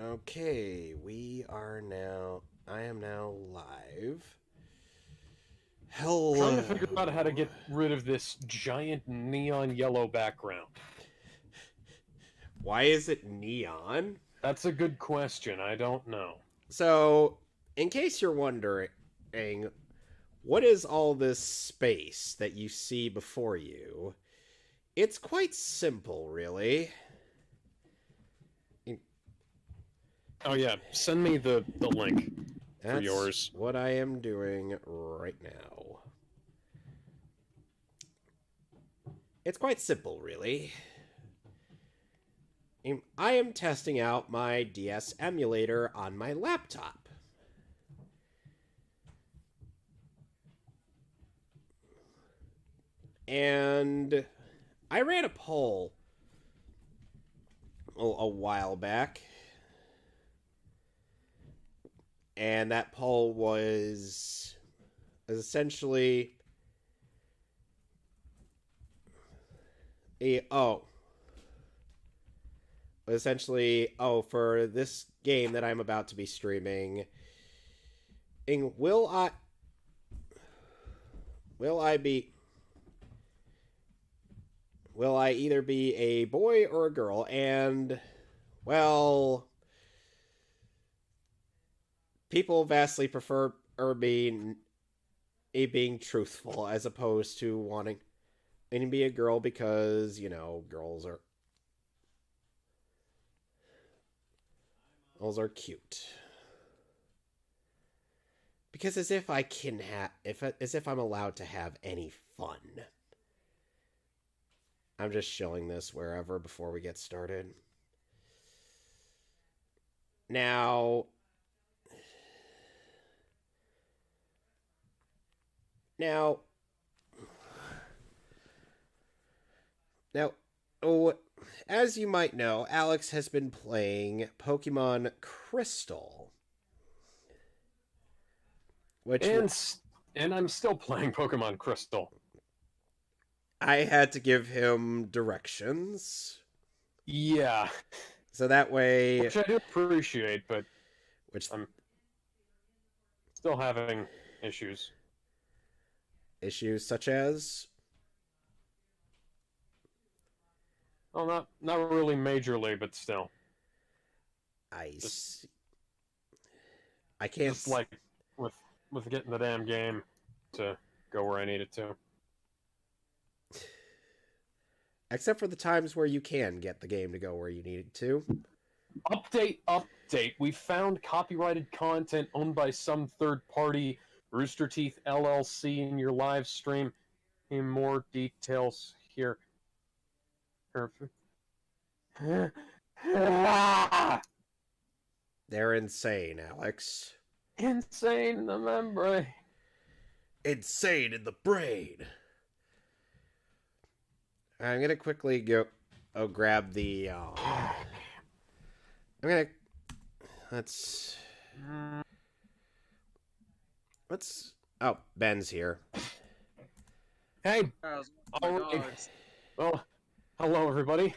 Okay, I am now live. Trying Hello. to figure out how to get rid of this giant neon yellow background. Why is it neon? That's a good question. I don't know. So, in case you're wondering, what is all this space that you see before you? It's quite simple, really. Oh yeah, send me the link for That's yours. what I am doing right now. It's quite simple, really. I am testing out my DS emulator on my laptop. And I ran a poll a while back. And that poll was essentially for this game that I'm about to be streaming, will I either be a boy or a girl? And well, people vastly prefer being truthful as opposed to wanting to be a girl because, girls are cute. Because as if I can as if I'm allowed to have any fun. I'm just showing this wherever before we get started. Now, Now, oh, as you might know, Alex has been playing Pokemon Crystal, which And I'm still playing Pokemon Crystal. I had to give him directions. Yeah. So that way, which I do appreciate, but I'm still having issues. Issues such as? Well, not really majorly, but still. I can't. Just like with getting the damn game to go where I need it to. Except for the times where you can get the game to go where you need it to. Update. We found copyrighted content owned by some third party, Rooster Teeth LLC, in your live stream. In more details here. They're insane, Alex. Insane in the membrane. Insane in the brain. I'm gonna quickly go grab the. Let's. Oh, Ben's here. Hey. All right. Well, hello everybody.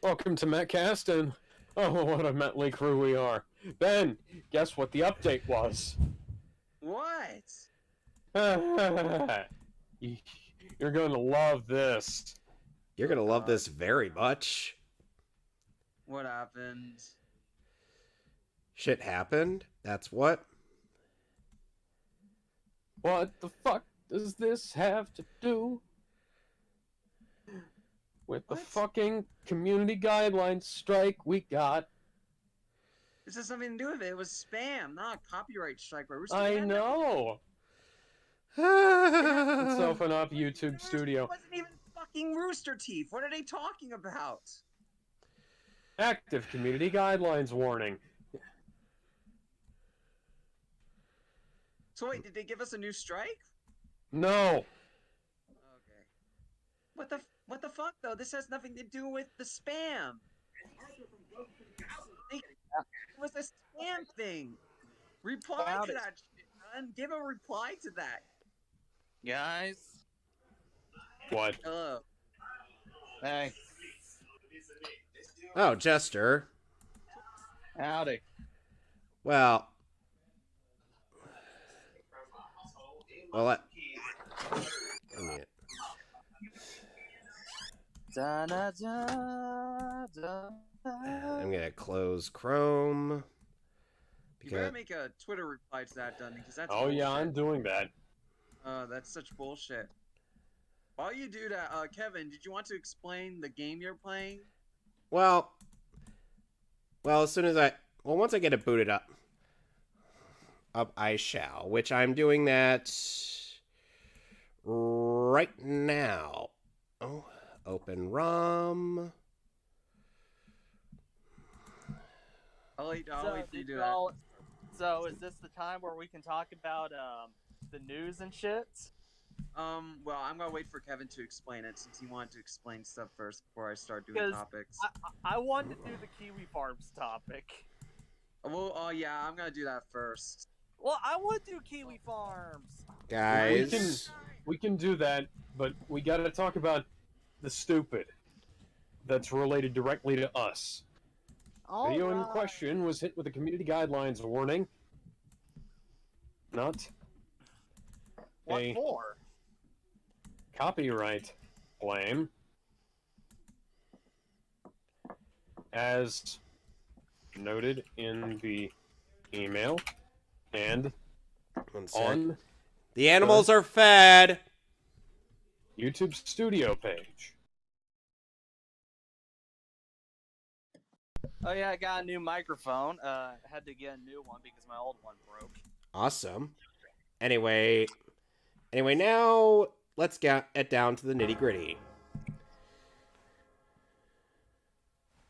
Welcome to Mehcast, and oh, what a Metley crew we are. Ben, guess what the update was? What? You're going to love this. You're going to love this very much. What happened? Shit happened? That's what? What the fuck does this have to do with the fucking community guidelines strike we got? This has something to do with it. It was spam, not a copyright strike. I know. Let's open up YouTube Studio. It wasn't even fucking Rooster Teeth. What are they talking about? Active community guidelines warning. So wait, did they give us a new strike? No. Okay. What the fuck though? This has nothing to do with the spam. It was a spam thing. Reply to that shit, man. Give a reply to that. Guys. What? Hello. Hey. Oh, Jester. Howdy. Well, let me. Da, da, da, da, I'm gonna close Chrome. You better make a Twitter reply to that, Dunny, because that's Oh bullshit. yeah, I'm doing that. That's such bullshit. While you do that, Kevin, did you want to explain the game you're playing? Well, as soon as once I get it booted up, I shall. Which I'm doing that right now. Oh, open ROM. I'll wait for you to do that. So is this the time where we can talk about the news and shit? Well, I'm gonna wait for Kevin to explain it since he wanted to explain stuff first before I start doing topics. I wanted to do the Kiwi Farms topic. Well, yeah, I'm gonna do that first. Well, I want to do Kiwi Farms. Guys, we can do that, but we gotta talk about the stupid that's related directly to us. Video in question was hit with a community guidelines warning. Not what a for? Copyright claim, as noted in the email and on the animals are fed. YouTube studio page. Oh yeah, I got a new microphone. Had to get a new one because my old one broke. Awesome. Anyway, now let's get it down to the nitty-gritty.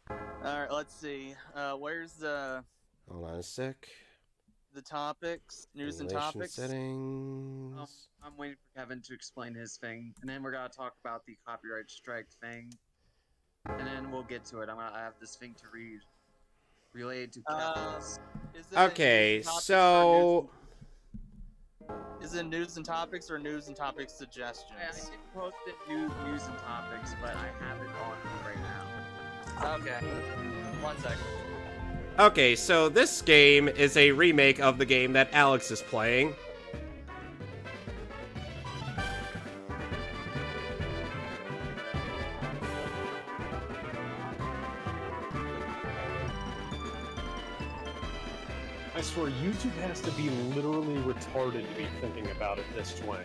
All right, let's see. Where's the Hold on a sec. the topics, news and Relation topics? Settings. I'm waiting for Kevin to explain his thing, and then we're gonna talk about the copyright strike thing, and then we'll get to it. I have this thing to read related to Kevin's. Okay, so is it news and topics or news and topics suggestions? I didn't post it news and topics, but I have it on right now. Okay, 1 second. Okay, so this game is a remake of the game that Alex is playing. I swear, YouTube has to be literally retarded to be thinking about it this way.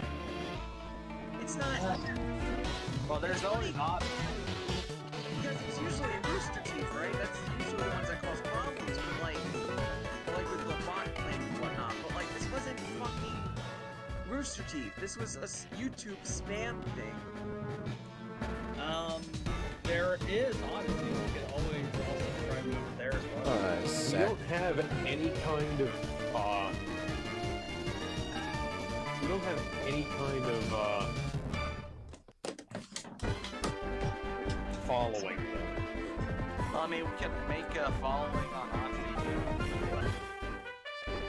It's not. Well, there's always options. Because it's usually Rooster Teeth, right? That's usually the ones that cause problems with like with the bot claim and whatnot. But like this wasn't fucking Rooster Teeth. This was a YouTube spam thing. There is Odyssey. You can always also try to move there as well. We don't have any kind of following them. I mean, we can make a following on Odyssey.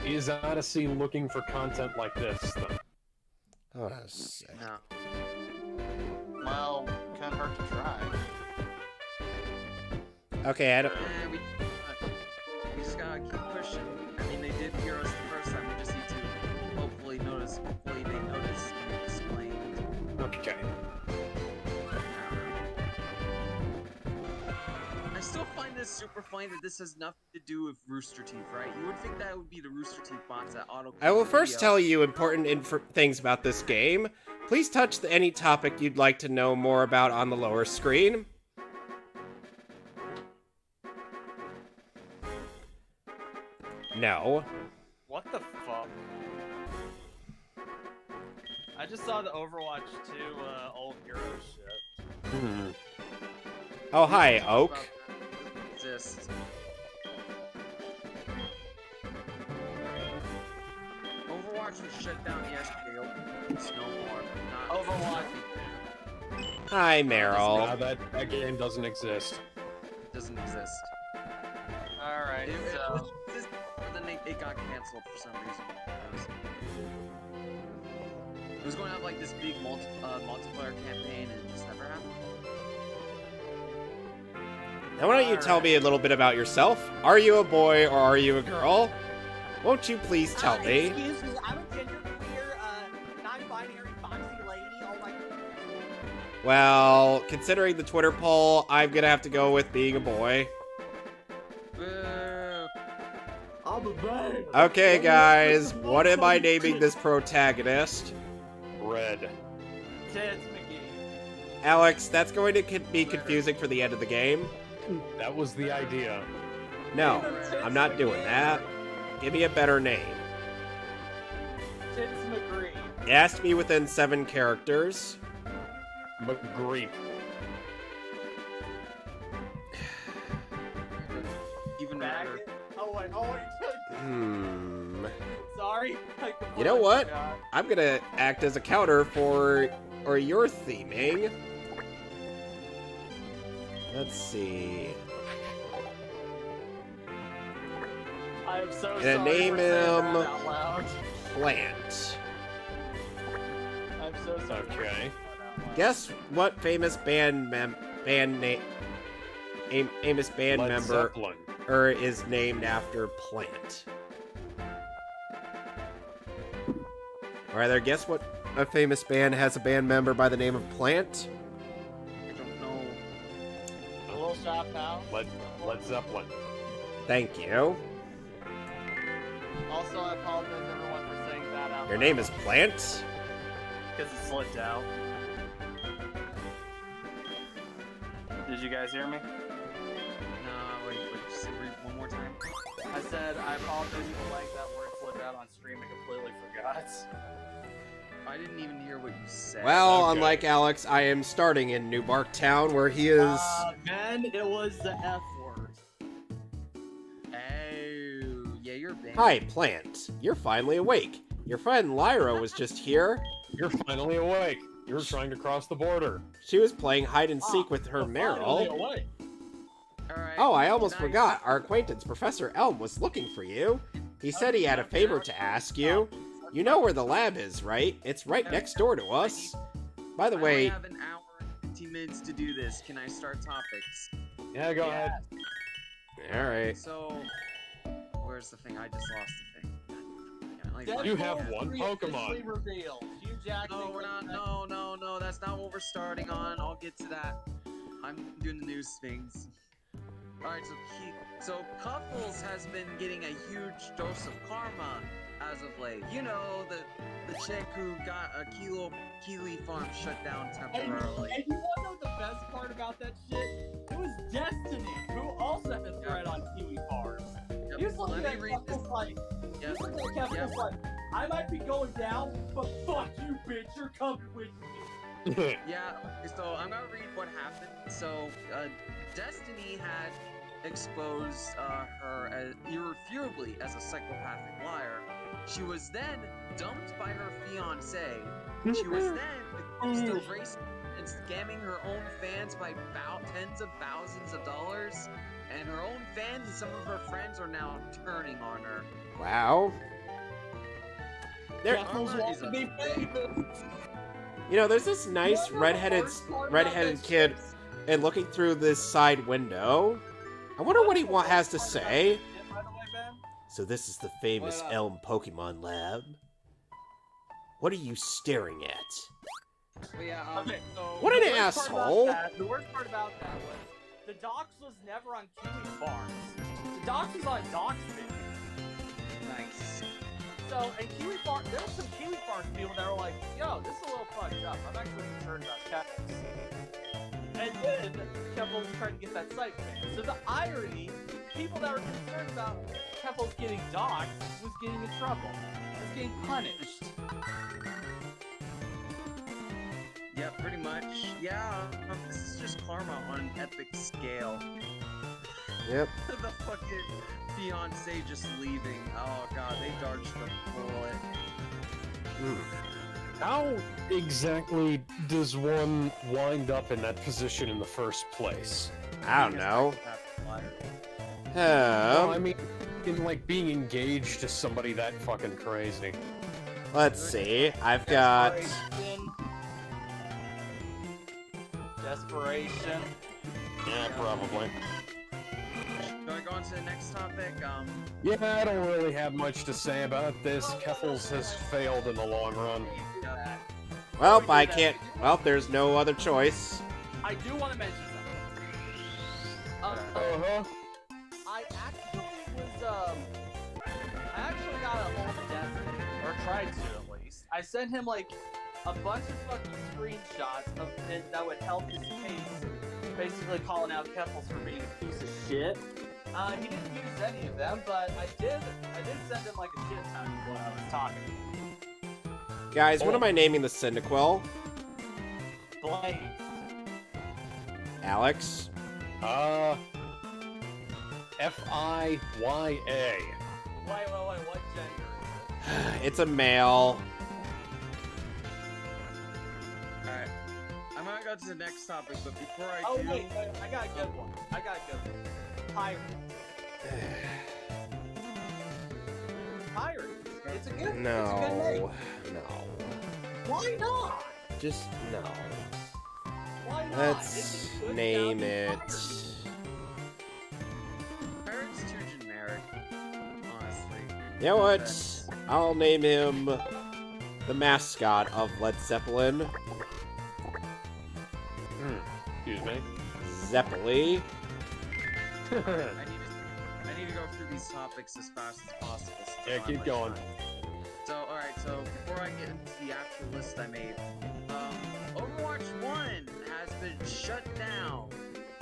Is Odyssey looking for content like this, though? Hold on a sec. No. Well, can't hurt to try. Okay, I don't. We just gotta keep pushing. I mean, they did hear us the first time. We just need to hopefully they notice and explain. Okay. I still find this super funny that this has nothing to do with Rooster Teeth, right? You would think that would be the Rooster Teeth bots that auto. I will first tell you important things about this game. Please touch any topic you'd like to know more about on the lower screen. No. What the fuck? I just saw the Overwatch 2 old hero shit. Oh, hi, Oak. Exist. Overwatch was shut down yesterday. It's no more. Not Overwatch. Hi, Meryl. Nah, that game doesn't exist. doesn't exist. Alright, so... But then it got canceled for some reason. It was going to have like this big multiplayer campaign and it just never happened. Now why don't you tell me a little bit about yourself? Are you a boy or are you a girl? Won't you please tell me? Excuse me, I'm a genderqueer, non-binary foxy lady. Oh my. Well, considering the Twitter poll, I'm gonna have to go with being a boy. I'm a man. Okay, guys, what am I naming this protagonist? Red. Tits McGee. Alex, that's going to be confusing for the end of the game. That was the idea. No, I'm not doing that. Give me a better name. Tits McGree. It has to be within 7 characters. McGreep. Even better. Oh wait, sorry. You know what? I'm gonna act as a counter for your theming. Let's see. I am so And sorry. name for saying him- that out loud. Plant. I'm so sorry. Okay. Guess what famous band name? Famous band Led member Zeppelin. is named after Plant. Or rather, guess what a famous band has a band member by the name of Plant? I don't know. A little shop house. Led Zeppelin. Thank you. Also, I apologize everyone for saying that out Your name is Plant? because it slipped out. Did you guys hear me? No, wait, just read one more time. I said I apologize for like that word slipped out on stream and completely forgot. I didn't even hear what you said. Well, Okay. unlike Alex, I am starting in New Barktown, where he is... Man, it was the F word. Oh, yeah, you're banned. Hi, Plant. You're finally awake. Your friend Lyra was just here. You're finally awake. You were trying to cross the border. She was playing hide and seek with her Meryl. Alright. Oh, I almost can forgot. Our acquaintance, Professor Elm, was looking for you. He said he had a favor to ask you. You know where the lab is, right? It's right next door to us. By the I way, only have an hour and 15 minutes to do this. Can I start topics? Yeah, go ahead. alright. So, where's the thing? I just lost the thing. You have one Pokemon. Revealed. Hugh Jackman. No, we're not. No. That's not what we're starting on. I'll get to that. I'm doing the news things. Alright, so Cuffles has been getting a huge dose of karma as of late. You know, the chick who got a Kiwi farm shut down temporarily. And you wanna know the best part about that shit? It was Destiny, who also had a thread on Kiwi Farms. Yep, He was looking let at me read this. Cuffles like, Yep. he was looking at Cuffles like, I might be going down, but fuck you, bitch, you're coming with me. Yeah, so I'm gonna read what happened. So, Destiny had exposed her as, irrefutably as a psychopathic liar. She was then dumped by her fiancé. She was then accused of racism and scamming her own fans by tens of thousands of dollars. And her own fans and some of her friends are now turning on her. Wow. There, Cuffles wants to be famous. you know, there's this nice redheaded kid, and looking through this side window. I wonder what he has to say. By the way, Ben? So this is the famous What up? Elm Pokemon Lab. What are you staring at? But yeah, Okay, so What an the worst part about asshole. the worst part about that was the Docs was never on Kiwi Farms. The Docs was on Docsman. nice. So, and Kiwi Farm, there was some Kiwi Farms people that were like, yo, this is a little fucked up. I'm actually concerned about Keppels. And then Keppels tried to get that site banned. So the irony, people that were concerned about Keppels getting doxxed was getting in trouble. Was getting punished. Yeah, pretty much. Yeah, this is just karma on an epic scale. Yep. The fucking fiance just leaving. Oh god, they dodged the bullet. How exactly does one wind up in that position in the first place? I don't know. Well, I mean, in like being engaged to somebody that fucking crazy. Let's see. I've got... Desperation. Yeah, probably. to the next topic? Yeah, I don't really have much to say about this. Keffels has failed in the long run. Well, I can't. Well, there's no other choice. I do want to mention something. I actually got a hold of Destiny, or tried to at least. I sent him like a bunch of fucking screenshots of it that would help his case, basically calling out Keffels for being a piece of shit. He didn't use any of them, but I did send him like a shit ton when I was talking. Guys, what am I naming the Cyndaquil? Blaze. Alex? F-I-Y-A. Wait, what gender? It's a male. Alright. I'm gonna go to the next topic, but before I Oh, do... wait, I got a good one. Pirate. Pirate. It's a good It's a good name. No. Why not? Just no. Why not? Let's It's a good name sounding it. Pirate's too generic, honestly. You know what? I'll name him the mascot of Led Zeppelin. Excuse me. Zeppeli. I need to go through these topics as fast as possible. Yeah, keep going. So, alright, so before I get into the actual list I made, Overwatch 1 has been shut down.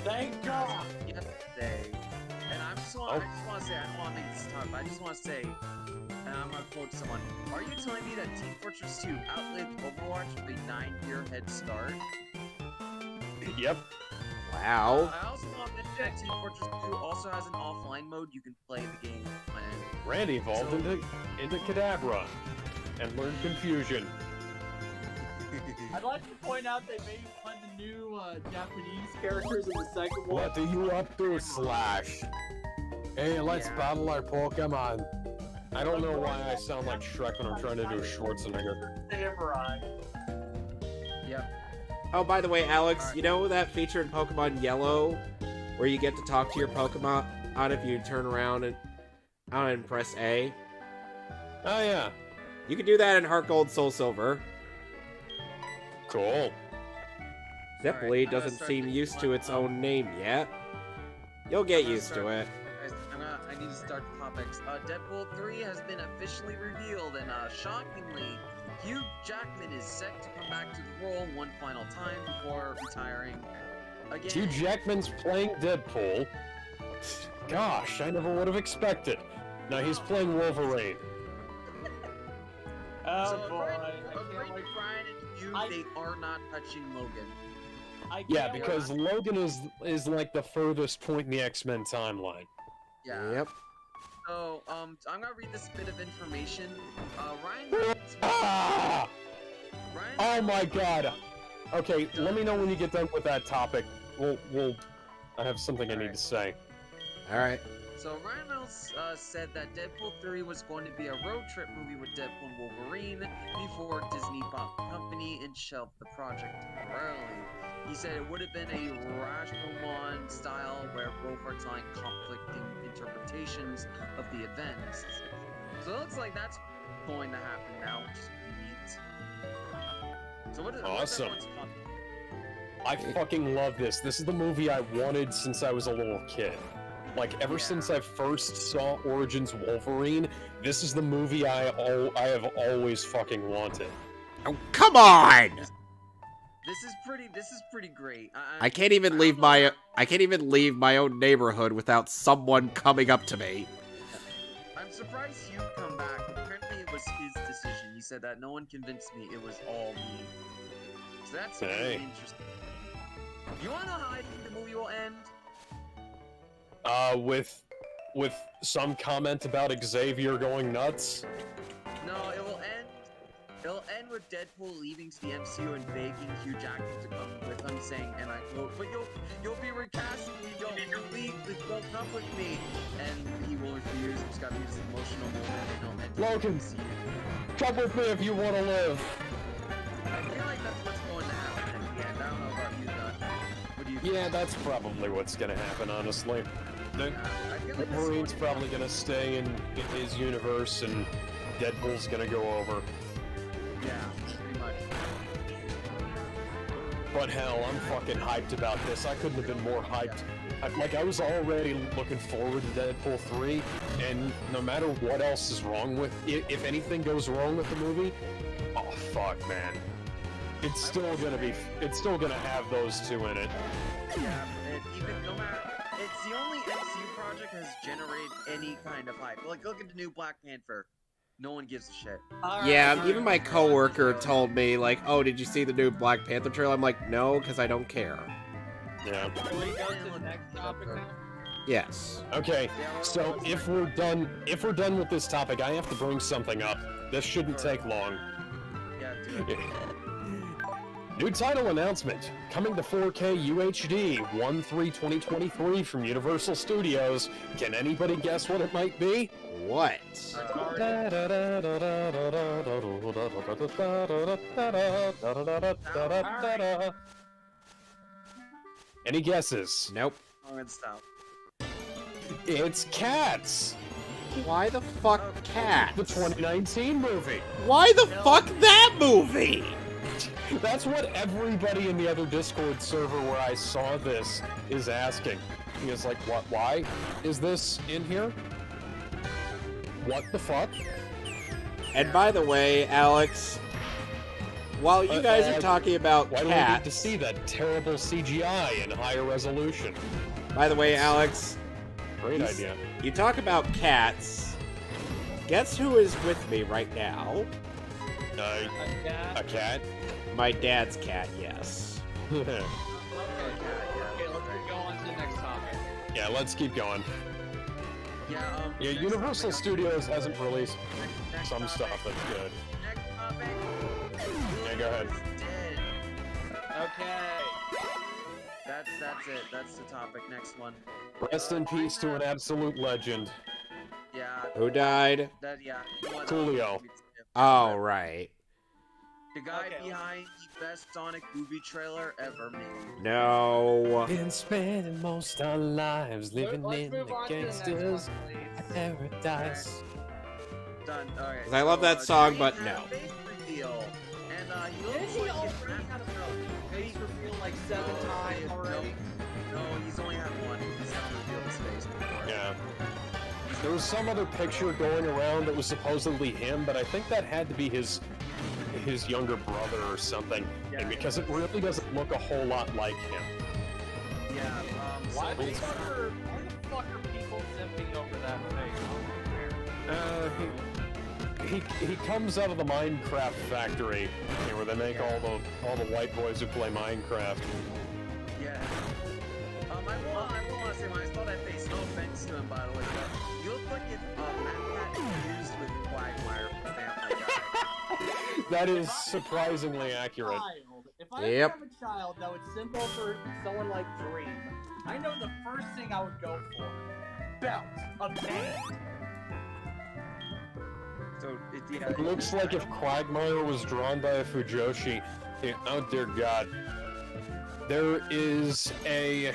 Thank God. Yesterday. And I just want to say, I don't want to make this tough, I just want to say, and I'm going to quote someone, are you telling me that Team Fortress 2 outlived Overwatch with a 9-year head start? Yep. Wow. I also want to mention that Team Fortress 2 also has an offline mode you can play the game on. Randy evolved into Kadabra and learned confusion. I'd like to point out they made one of the new Japanese characters in the second one. What are you up to, Slash? Hey, let's battle our Pokemon. I don't know why I sound like Shrek when I'm trying to do Schwarzenegger. Samurai. Yep. Oh, by the way, Alex, you know that feature in Pokemon Yellow where you get to talk to your Pokemon if you turn around and press A? Oh, yeah. You can do that in Heart Gold, Soul Silver. Cool. Zeppeli doesn't seem used to its own name yet. You'll get used to it. I need to start the topics. Deadpool 3 has been officially revealed, and shockingly, Hugh Jackman is set to come back to the role one final time before retiring. Again. Hugh Jackman's playing Deadpool. Gosh, I never would have expected. Now he's playing Wolverine. Oh boy. Brian and Hugh, they are not touching Logan. Yeah, because Logan is like the furthest point in the X-Men timeline. Yeah. Yep. So, I'm gonna read this bit of information. Ryan. Ah! Ryan. Oh my God. Okay, let me know when you get done with that topic. I have something I need to say. All right. So Ryan Reynolds said that Deadpool 3 was going to be a road trip movie with Deadpool and Wolverine before Disney bought the company and shelved the project temporarily. He said it would have been a Rashomon style where both are telling conflicting interpretations of the events. So it looks like that's going to happen now, which is neat. So what is Awesome. What's everyone's I fucking love this. This is the movie I wanted since I was a little kid. Like, ever since I first saw Origins Wolverine, this is the movie I have always fucking wanted. Oh, come on! This is pretty great. I can't even leave my own neighborhood without someone coming up to me. I'm surprised Hugh come back. Apparently it was his decision. He said that no one convinced me, it was all me. So that's really interesting. You wanna know how I think the movie will end? With some comment about Xavier going nuts? No, it'll end with Deadpool leaving the MCU and begging Hugh Jackman to come with him, saying, and I quote, "But you'll be recast if you don't leave, don't come with me." And he will refuse. It's got to be this emotional moment. They don't enter Logan, the MCU. come with me if you want to live. I feel like that's what's going to happen at the end. I don't know about you, Doug. What do you think? Yeah, that's probably what's gonna happen, honestly. I feel like Wolverine's probably gonna stay in his universe, and Deadpool's gonna go over. Yeah, pretty much. But hell, I'm fucking hyped about this. I couldn't have been more hyped. I was already looking forward to Deadpool 3, and no matter what else is wrong with, if anything goes wrong with the movie, oh fuck, man, it's still gonna have those two in it. Yeah, and even no matter, it's the only MCU project that has generated any kind of hype. Like, look at the new Black Panther. No one gives a shit. Yeah, even my coworker told me, like, oh, did you see the new Black Panther trailer? I'm like, no, because I don't care. Yeah. Can we go to the next topic now? Yes. Okay, so if we're done with this topic, I have to bring something up. This shouldn't take long. Yeah, dude. New title announcement, coming to 4K UHD, 1/3/2023 from Universal Studios. Can anybody guess what it might be? What? Any guesses? Nope. I'm gonna stop. It's Cats, Why the fuck Cats? the 2019 movie. Why the fuck that movie? That's what everybody in the other Discord server where I saw this is asking. He is like, what? Why is this in here? What the fuck? And by the way, Alex, while you guys are talking about Why do we need to Cats, see that terrible CGI in higher resolution? by the way, Alex, Great He's- idea. you talk about cats. Guess who is with me right now? Yeah. A cat? My dad's cat, yes. Okay, let's go on to the next topic. Yeah, let's keep going. Yeah, Yeah, next Universal topic, Studios hasn't released next some topic, stuff that's good. Next topic. Yeah, go ahead. Dead. Okay. That's it. That's the topic. Next one. Rest in peace to an absolute legend. Yeah. Who died? That yeah. Coolio. Oh, right. The guy Okay. behind the best Sonic movie trailer ever made. No. Been spending most our lives living Let's in move the on to the next gangsters' one, please. paradise. Done. Alright. 'Cause I love that song, Dwayne but had no. a face reveal, and he looks Didn't he like his already have a face reveal like 7 times already? No, he's only had one. He's never revealed his face before. Yeah. There was some other picture going around that was supposedly him, but I think that had to be his younger brother or something, Yeah, and because it really doesn't look a whole lot like him. Yeah. Why So the fuck are people zipping over that face? He comes out of the Minecraft factory, where they make all the white boys who play Minecraft. yeah. I will want to say when I saw that face, no offense to him, by the way, but you look like if Matt confused with Quagmire from Family Guy. That is surprisingly accurate. If I Yep. have a child that was simple for someone like Dream, I know the first thing I would go for. Belt. A band. So It looks like if Quagmire was drawn by a Fujoshi. Oh dear God. There is a...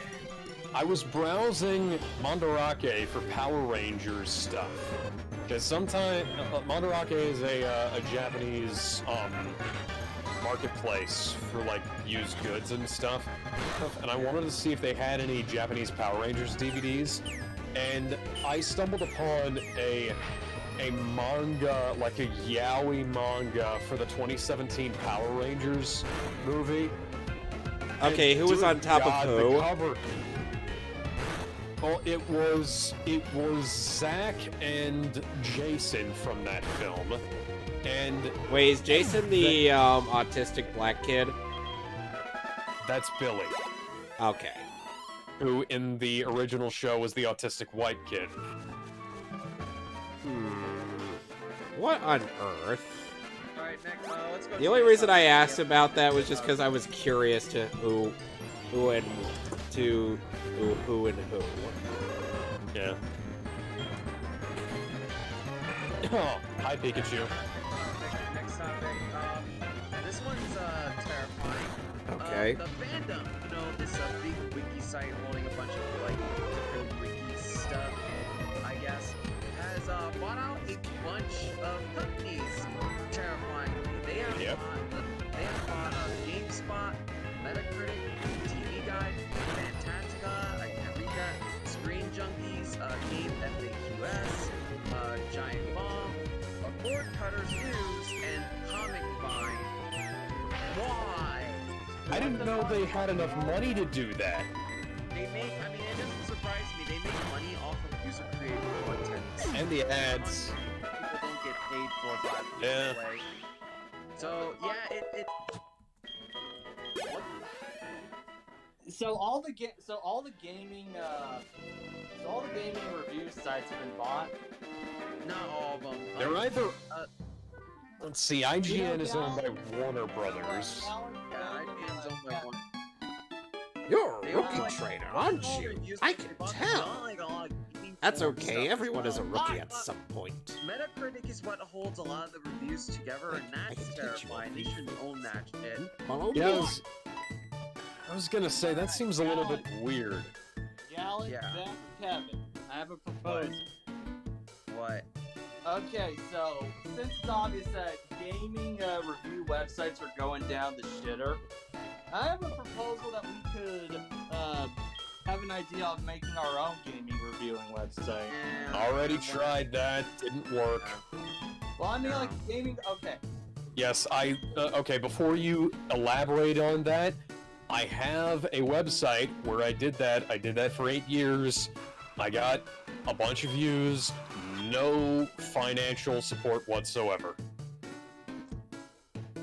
I was browsing Mandarake for Power Rangers stuff. Because sometimes Mandarake is a Japanese marketplace for like used goods and stuff. And I wanted to see if they had any Japanese Power Rangers DVDs. And I stumbled upon a manga, like a yaoi manga for the 2017 Power Rangers movie. Okay, And who was dear on top God, of the who? cover- Well, it was Zach and Jason from that film, and Wait, is Jason the autistic black kid? that's Billy, Okay. who in the original show was the autistic white kid. What on earth? Alright, next, let's go. The only reason I asked about that was just because I was curious to who and who. Yeah. Oh, hi Pikachu. Next topic. This one's terrifying. Okay. The fandom, this big wiki site holding a bunch of like different wikis I guess, has bought out a bunch of companies. Terrifyingly, they have bought GameSpot, Metacritic, TV Guide, Fantastica, I can't read that, Screen Junkies, Game FAQs, Giant Bomb, Board Cutters News, and Comic Vine. Why? I didn't know they had enough money to do that. They make, I mean, it doesn't surprise me, they make money off of user-created content. And the ads. People don't get paid for by Yeah. way. So, yeah, it what? So all the gaming review sites have been bought. Not all of them. They're either... let's see, IGN is owned by Warner Brothers. Yeah, IGN's owned by Warner. You're a They rookie all, trader, all aren't the you? reviews I that can they bought, tell. not like a lot of gaming That's forum okay, stuff. everyone is a rookie at some point. Metacritic is what holds a lot of the reviews together, and I that's can teach you a terrifying. They thief. shouldn't own that shit. Follow Yeah, me. I was gonna say, that seems a little bit weird. Galen, Yeah. Zach, and Kevin, I have a proposal. What? Okay, so since it's obvious that gaming review websites are going down the shitter, I have a proposal that we could have an idea of making our own gaming reviewing website. Yeah, Already I'm tried that, didn't work. Well, I mean, like gaming. Okay, Yes, okay, before you elaborate on that, I have a website where I did that. I did that for 8 years. I got a bunch of views, no financial support whatsoever.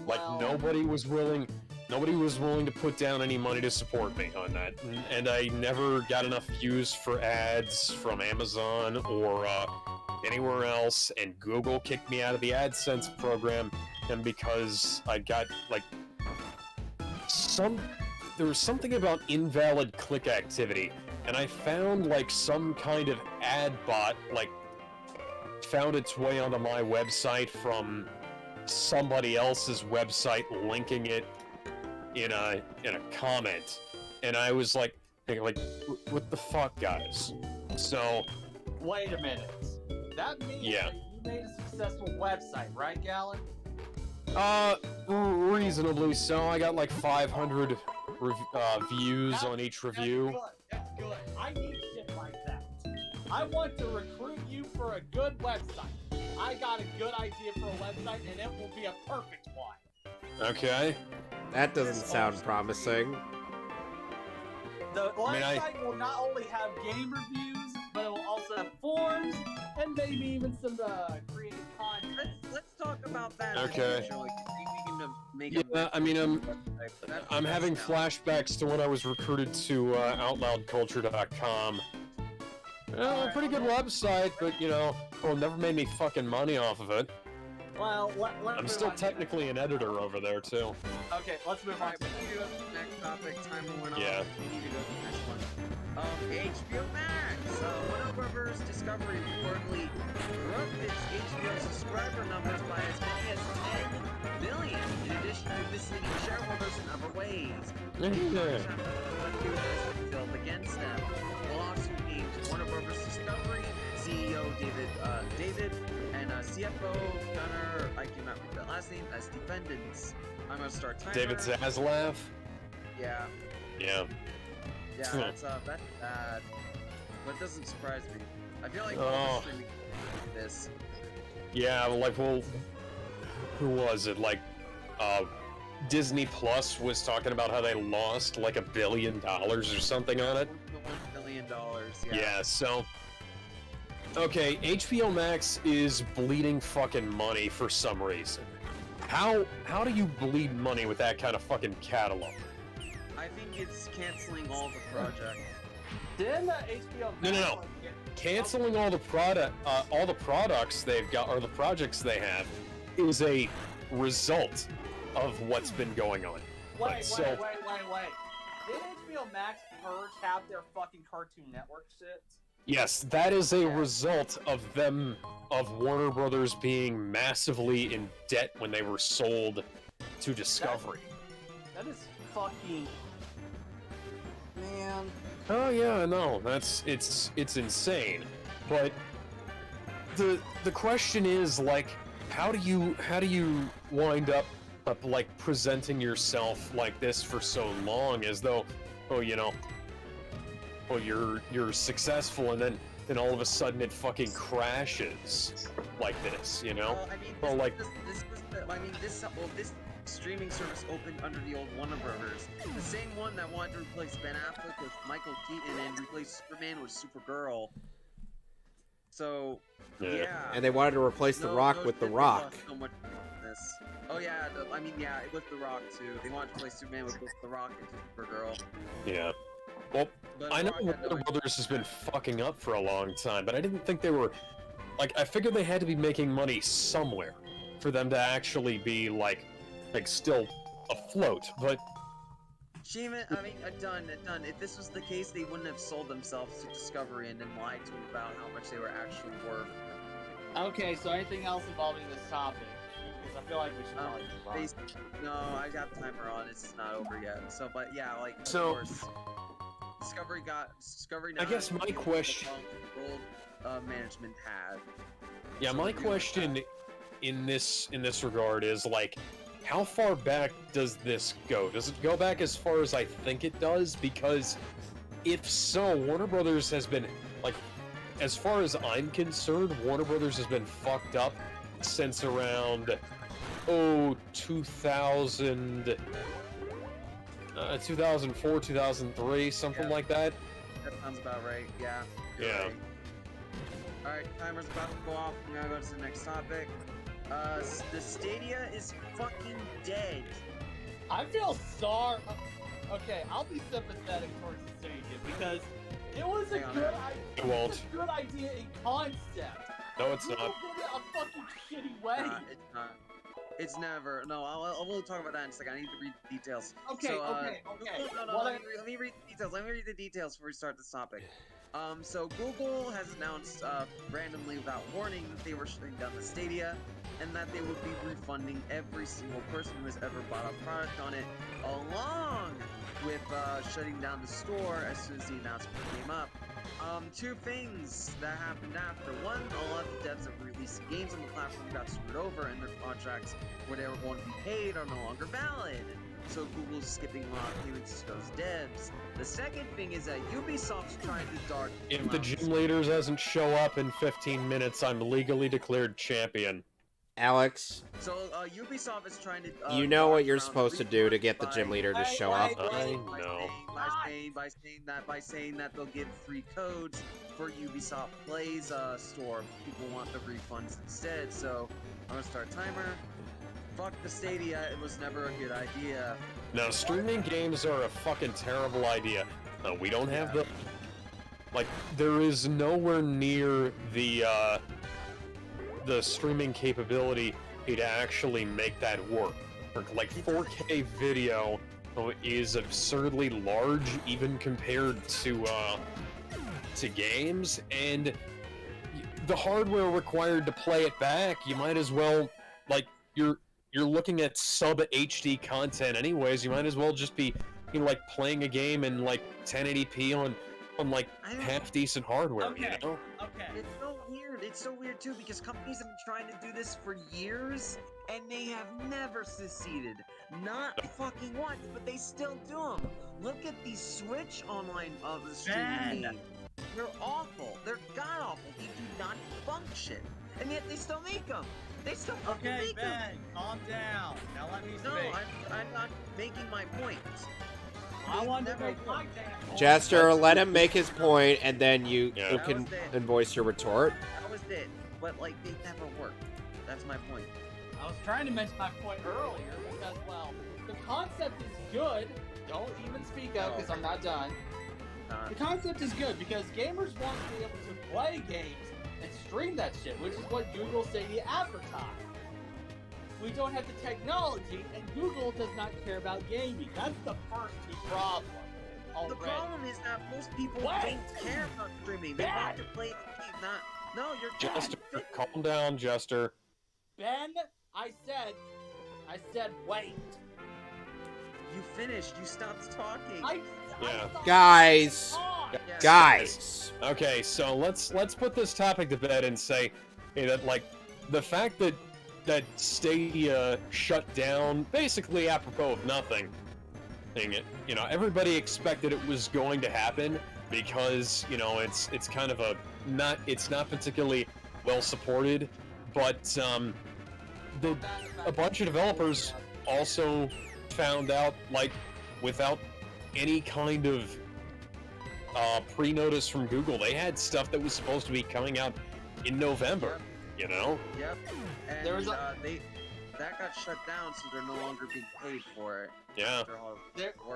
Like, Well- nobody was willing to put down any money to support me on that. And I never got enough views for ads from Amazon or anywhere else, and Google kicked me out of the AdSense program, and because I got, like, there was something about invalid click activity, and I found, like, some kind of ad bot, like, found its way onto my website from somebody else's website linking it in a comment, and I was like, thinking, like, what the fuck, guys? So, wait a minute. That means Yeah. that you made a successful website, right, Galen? reasonably so. I got like 500 views on each review. That's good. I need shit like that. I want to recruit you for a good website. I got a good idea for a website, and it will be a perfect one. Okay. That doesn't sound promising. The I mean, website will not only have game reviews, but it will also have forums and maybe even some creative content. Let's talk about that. Okay. Eventually. We can make Yeah, I mean, I'm having now. flashbacks to when I was recruited to OutloudCulture.com. Pretty good website, but you know, well, never made me fucking money off of it. Well, I'm still technically an editor over there too. Okay, let's move on. Alright, we need to go to the next topic. Time went on. Yeah. We need to go to the next one. HBO Max. Warner Brothers Discovery reportedly broke its HBO subscriber numbers by as many as 10 million, in addition to misleading shareholders in other ways. Filled against them. The lawsuit names Warner Brothers Discovery CEO David and CFO Gunnar, I cannot read that last name, as defendants. I'm gonna start timer. David Zaslav. Yeah. Yeah. Yeah, that's bad. But it doesn't surprise me. I feel like Oh. streaming this. Yeah, like, well, who was it? Like, Disney Plus was talking about how they lost like $1 billion or something on it. $1 billion. Yeah, so... Okay, HBO Max is bleeding fucking money for some reason. How do you bleed money with that kind of fucking catalog? I think it's canceling all the projects. Didn't HBO Max No. Canceling all the products they've got, or the projects they have, is a result of what's been going on. Wait. So- Did HBO Max purge half their fucking Cartoon Network shit? Yes, that is a result of Warner Brothers being massively in debt when they were sold to Discovery. That is fucking... Man, Oh yeah, no, it's insane. But the question is, like, how do you wind up like presenting yourself like this for so long, as though, oh, you're successful, and then all of a sudden it fucking crashes like this, Well, I mean, Well, like, this streaming service opened under the old Warner Brothers, the same one that wanted to replace Ben Affleck with Michael Keaton and replace Superman with Supergirl. So, yeah. And they wanted to replace The Rock with The Rock. So much this. Oh yeah, it was The Rock too. They wanted to replace Superman with both The Rock and Supergirl. yeah. Well, But I know Rock had no Warner idea. Brothers has been fucking up for a long time, but I didn't think they were, like, I figured they had to be making money somewhere for them to actually be like still afloat. But Done. If this was the case, they wouldn't have sold themselves to Discovery and then lied to them about how much they were actually worth. Okay, so anything else involving this topic? Because I feel like we should probably move on. No, I got the timer on. It's not over yet. So, but yeah, like, of So- course, Discovery now I guess has my the question- old management had. yeah, So my we do question in this regard is, like, how far back does this go? Does it go back as far as I think it does? Because if so, Warner Brothers has been, like, as far as I'm concerned, Warner Brothers has been fucked up since around 2000, 2004, 2003, something Yeah. like that. That sounds about right. Yeah. you're Yeah. right. All right, timer's about to go off. We're gonna go to the next topic. The Stadia is fucking dead. I feel sorry. Okay, I'll be sympathetic towards the Stadia because it was a Hang on. good idea. It won't. It's a good idea in concept. No, it's Google not. did it a fucking shitty way. It's not. It's never. No, I'll talk about that in a second. I need to read the details. Okay, So, okay. No, What let me read the details. Let me read the details before we start this topic. So Google has announced randomly without warning that they were shutting down the Stadia, and that they would be refunding every single person who has ever bought a product on it, along with shutting down the store as soon as the announcement came up. Two things that happened after. One, a lot of the devs that were releasing games on the platform got screwed over, and their contracts where they were going to be paid are no longer valid. So Google's skipping a lot of payments to those devs. The second thing is that Ubisoft's trying to dart. If the gym leader doesn't show up in 15 minutes, I'm legally declared champion. Alex, So Ubisoft is trying to. you know what you're dart around supposed to do to get the by- gym leader to Hey, show hey, up. I by know. saying that they'll give free codes for Ubisoft Plays store. People want the refunds instead. So I'm gonna start a timer. Fuck the Stadia. It was never a good idea. No, streaming games are a fucking terrible idea. We don't have Yeah. like, there is nowhere near the streaming capability to actually make that work. Like, 4K video is absurdly large, even compared to games, and the hardware required to play it back, you might as well, like, you're looking at sub HD content anyways, you might as well just be, like, playing a game in, like, 1080p on like, I don't- half-decent hardware, Okay. you know? Okay. It's so weird. It's so weird too because companies have been trying to do this for years and they have never succeeded. Not fucking once, but they still do them. Look at the Switch online of the streaming Man. game. They're awful. They're god awful. They do not function, and yet they still make them. They still fucking Okay, make them. Ben, calm down. Now let me No, speak. I'm not making my point. I want to never make my worked. damn point. Jester, let him make his point, and then you Yeah. you That can was it. invoice your retort. That was it. But like, they never worked. That's my point. I was trying to mention my point earlier because, well, the concept is good. Don't even speak up because I'm not done. The concept is good because gamers want to be able to play games and stream that shit, which is what Google Stadia advertised. We don't have the technology, and Google does not care about gaming. That's the first key problem The already. problem is that most people Wait. don't care about streaming. They want to play the game, not. No, you're Jester, calm down, Jester. Ben, I said wait. You finished. You stopped talking. I Guys. stopped Guys. Okay, so let's put this topic to bed and say that like the fact that Stadia shut down basically apropos of nothing. You know, everybody expected it was going to happen because, you know, it's kind of it's not particularly well supported, but a bunch of developers also found out, like, without any kind of pre-notice from Google, they had stuff that was supposed to be coming out in November. You know? Yep. And There was that got shut down, so they're no longer being paid for it. Yeah.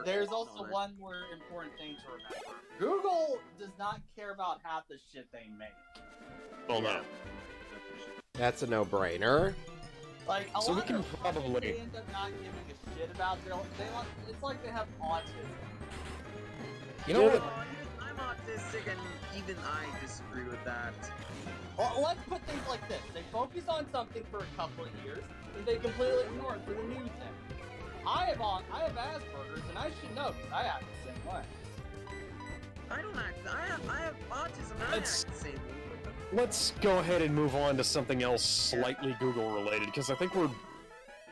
There's also one more important thing to remember. Google does not care about half the shit they make. Well, no. That's a no-brainer. Like, a So we lot can of times probably- they end up not giving a shit about it's like they have autism. You know what? I'm autistic, and even I disagree with that. Well, let's put things like this. They focus on something for a couple of years, and they completely ignore it for the new thing. I have Asperger's, and I should know, because I act the same way. I don't act. I have autism, and I act the same way. Let's go ahead and move on to something else slightly Google related, because I think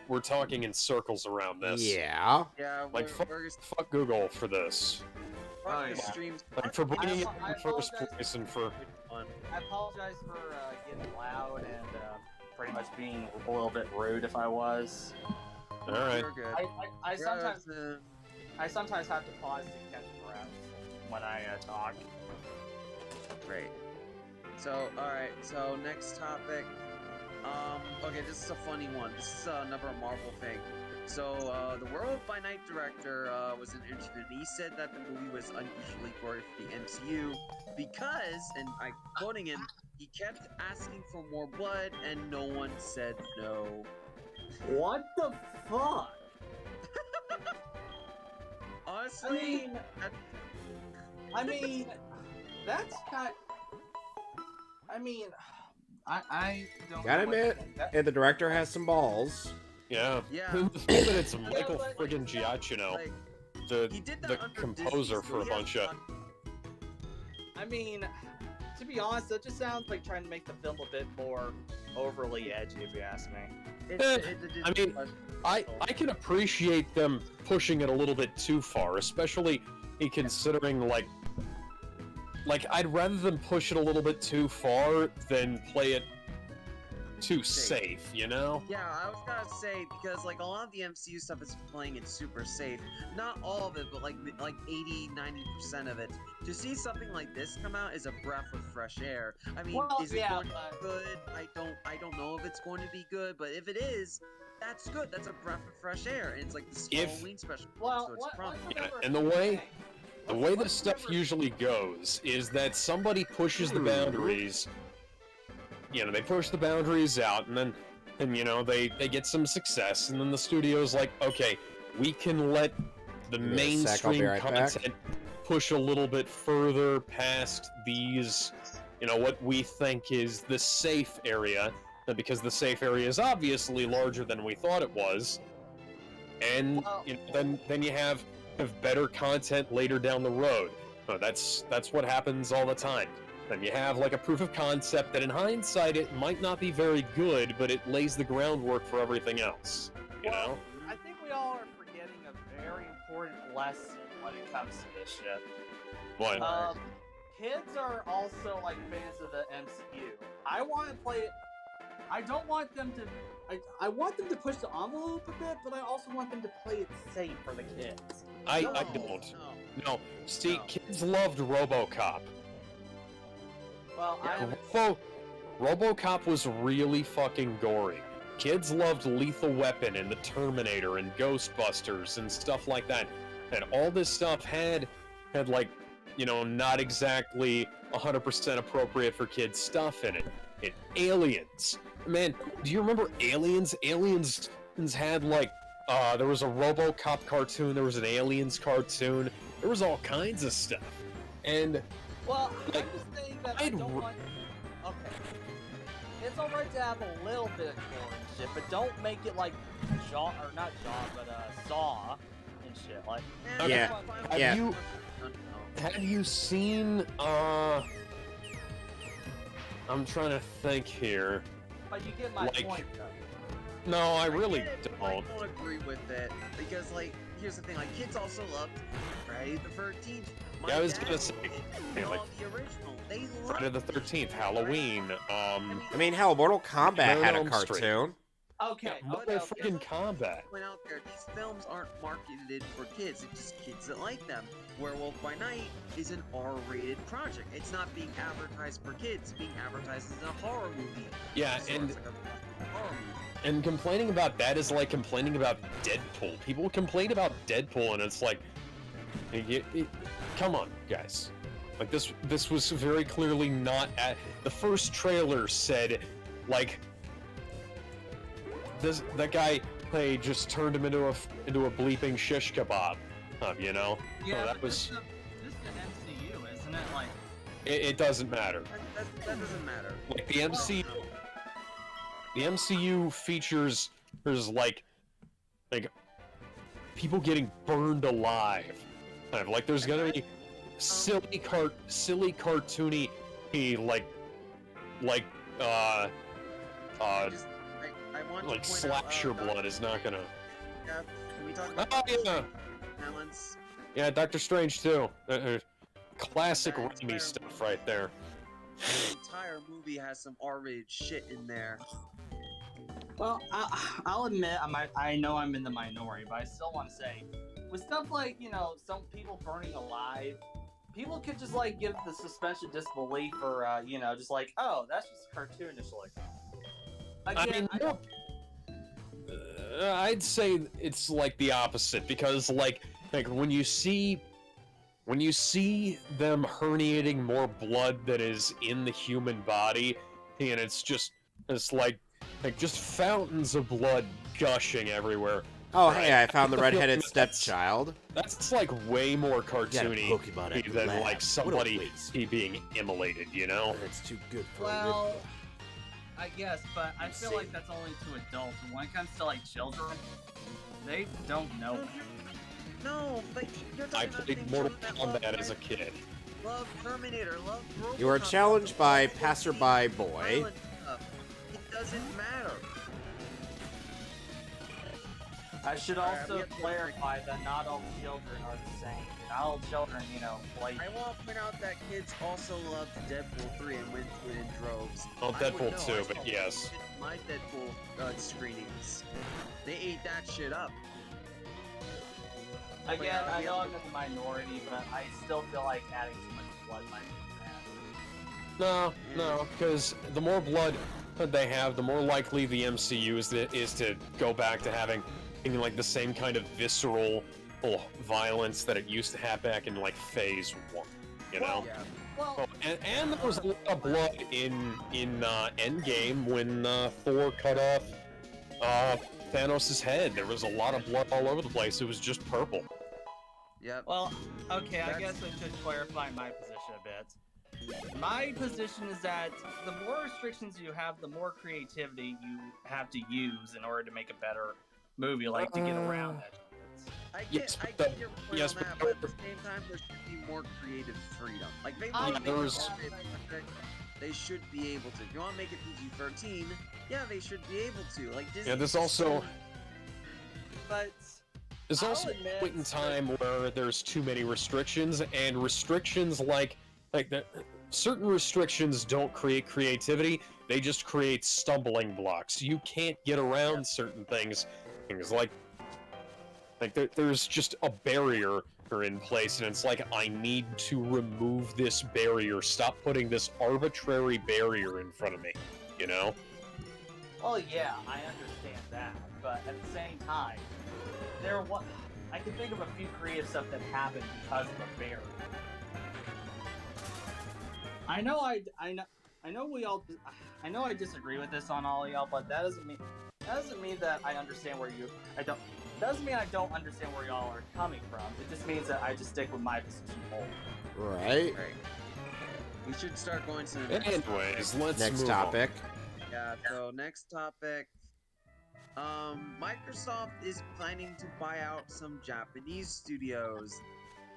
we're talking in circles around this. Yeah. Yeah, Like, fuck Google for this. Streams. Like, for bringing it I in the first apologize. place and for... I apologize for getting loud and pretty much being a little bit rude if I was. Alright. You're good. I sometimes You're, I sometimes have to pause to catch breath when I talk. Great. So, alright, so next topic. Okay, this is a funny one. This is another Marvel thing. So, the World by Night director was in an interview, and he said that the movie was unusually gory for the MCU because, and I'm quoting him, he kept asking for more blood, and no one said no. What the fuck? Honestly, I mean, that's kind. I don't. Gotta know what to admit, think. That- and the director has some balls. Yeah. Yeah. It's Michael but- friggin' Giacchino, like, the he did that the under composer Disney, for a so he bunch has of... I mean, to be honest, that just sounds like trying to make the film a bit more overly edgy, if you ask me. I mean, I can appreciate them pushing it a little bit too far, especially considering, like I'd rather them push it a little bit too far than play it too safe, you know? Yeah, I was gonna say, because like a lot of the MCU stuff is playing it super safe. Not all of it, but like 80-90% of it. To see something like this come out is a breath of fresh air. I mean, Well, is it yeah, going to be good? I don't know if it's going to be good, but if it is, that's good. That's a breath of fresh air. And it's like this Halloween special. Well, so it's promising. Yeah, and the way this stuff usually goes is that somebody pushes the boundaries. You know, they push the boundaries out, and you know, they get some success, and then the studio's like, okay, we can let the Give me a sec, I'll be mainstream right back. content push a little bit further past these, you know, what we think is the safe area, because the safe area is obviously larger than we thought it was, and you know, then you have better content later down the road. That's what happens all the time. Then you have like a proof of concept that in hindsight it might not be very good, but it lays the groundwork for everything else. You know? I think we all are forgetting a very important lesson when it comes to this shit. What? Kids are also like fans of the MCU. I want to play it. I don't want them to. I want them to push the envelope a bit, but I also want them to play it safe for the kids. I No, don't. no. No. See, No. kids loved RoboCop. Well, RoboCop was really fucking gory. Kids loved Lethal Weapon and the Terminator and Ghostbusters and stuff like that. And all this stuff had like, you know, not exactly 100% appropriate for kids stuff in it. And Aliens. Man, do you remember Aliens? Aliens had like, there was a RoboCop cartoon, there was an Aliens cartoon, there was all kinds of stuff. And well, like, I'm just saying that I I'd don't want. Okay, it's alright to have a little bit of gore and shit, but don't make it like Jaw or not Jaw, but Saw and shit. Like, Yeah. Fine. Yeah. you- had you seen, I'm trying to think here. But you get my Like- point, though. No, I really get it, but I don't. don't agree with it because, like, here's the thing: like, kids also loved Friday the 13th. My Yeah, I was dad gonna say, did like, all the original. They loved Friday the 13th, Halloween, I mean, hell, Mortal Kombat Nightmare had on a Elm Street. cartoon. Okay, yeah, okay. motherfucking combat. Point out there, these films aren't marketed for kids. It's just kids that like them. Werewolf by Night is an R-rated project. It's not being advertised for kids. It's being advertised as a horror movie. Yeah, So and it's like a horror movie. and complaining about that is like complaining about Deadpool. People complain about Deadpool, and it's like, come on, guys. Like this was very clearly not at the first trailer said, like, that guy they just turned him into a bleeping shish kebab, you know? Yeah, So that but was. this is the MCU, isn't it? Like, It doesn't matter. That doesn't matter. Like the MCU features there's like people getting burned alive. Kind of like there's gonna be silly cartoony I want like to point slash your out, blood is not gonna. Yeah, can we talk about Oh yeah, balance? yeah, Doctor Strange too. Classic That Raimi entire stuff right there. The entire movie has some R-rated shit in there. well, I'll admit I know I'm in the minority, but I still want to say, with stuff like some people burning alive, people could just like give the suspension of disbelief for just like, oh, that's just cartoonish like. Again, I mean, I'd say it's like the opposite because like when you see them herniating more blood that is in the human body, and it's like just fountains of blood gushing everywhere. Oh, Right. hey, I found the I feel redheaded like that's- stepchild. That's like way more Got a cartoony Pokemon at the than lab. like What a somebody waste. being immolated, you know? It's too good for well, I guess, but I feel See- like that's only to adults. When it comes to like children, they don't know. No, but you're I talking about played things Mortal that love Kombat as a kid. Love Terminator, love Robocop, You are challenged by love passerby violent boy. stuff. It doesn't matter. I should Alright, also we have to- clarify that not all children are the same. Not all children, play. I want to point out that kids also loved Deadpool 3 and went to it in droves. Oh, I would Deadpool know, 2, I but saw yes. My Deadpool screenings. They ate that shit up. Again, I yeah. know I'm in the minority, but I still feel like adding too much blood might be bad. No, because the more blood that they have, the more likely the MCU is to go back to having like the same kind of visceral violence that it used to have back in like Phase 1, you know? Yeah. Well, Oh, and there was a lot of blood in Endgame when Thor cut off Thanos' head. There was a lot of blood all over the place. It was just purple. Yep. Well, okay, I That's- guess I should clarify my position a bit. My position is that the more restrictions you have, the more creativity you have to use in order to make a better movie, like to get around that. Yes, I but get your point yes, on that, but- but at the same time, there should be more creative freedom. Like, they I want to there make was- it R-rated, they should be able to. If you want to make it PG-13, yeah, they should be able to. Like, Disney. Yeah, there's also but there's I'll also a admit point in that- time where there's too many restrictions, and restrictions like that. Certain restrictions don't create creativity; they just create stumbling blocks. You can't get around certain things. Things like there's just a barrier in place, and it's like I need to remove this barrier. Stop putting this arbitrary barrier in front of me. You know? well, yeah, I understand that, but at the same time, I can think of a few creative stuff that happened because of a barrier. I know I disagree with this on all y'all, but that doesn't mean that I understand doesn't mean I don't understand where y'all are coming from. It just means that I just stick with my position whole. Right. Right. We should start going to the next Anyways, let's Next move topic. Yeah, so next topic. Microsoft is planning to buy out some Japanese studios.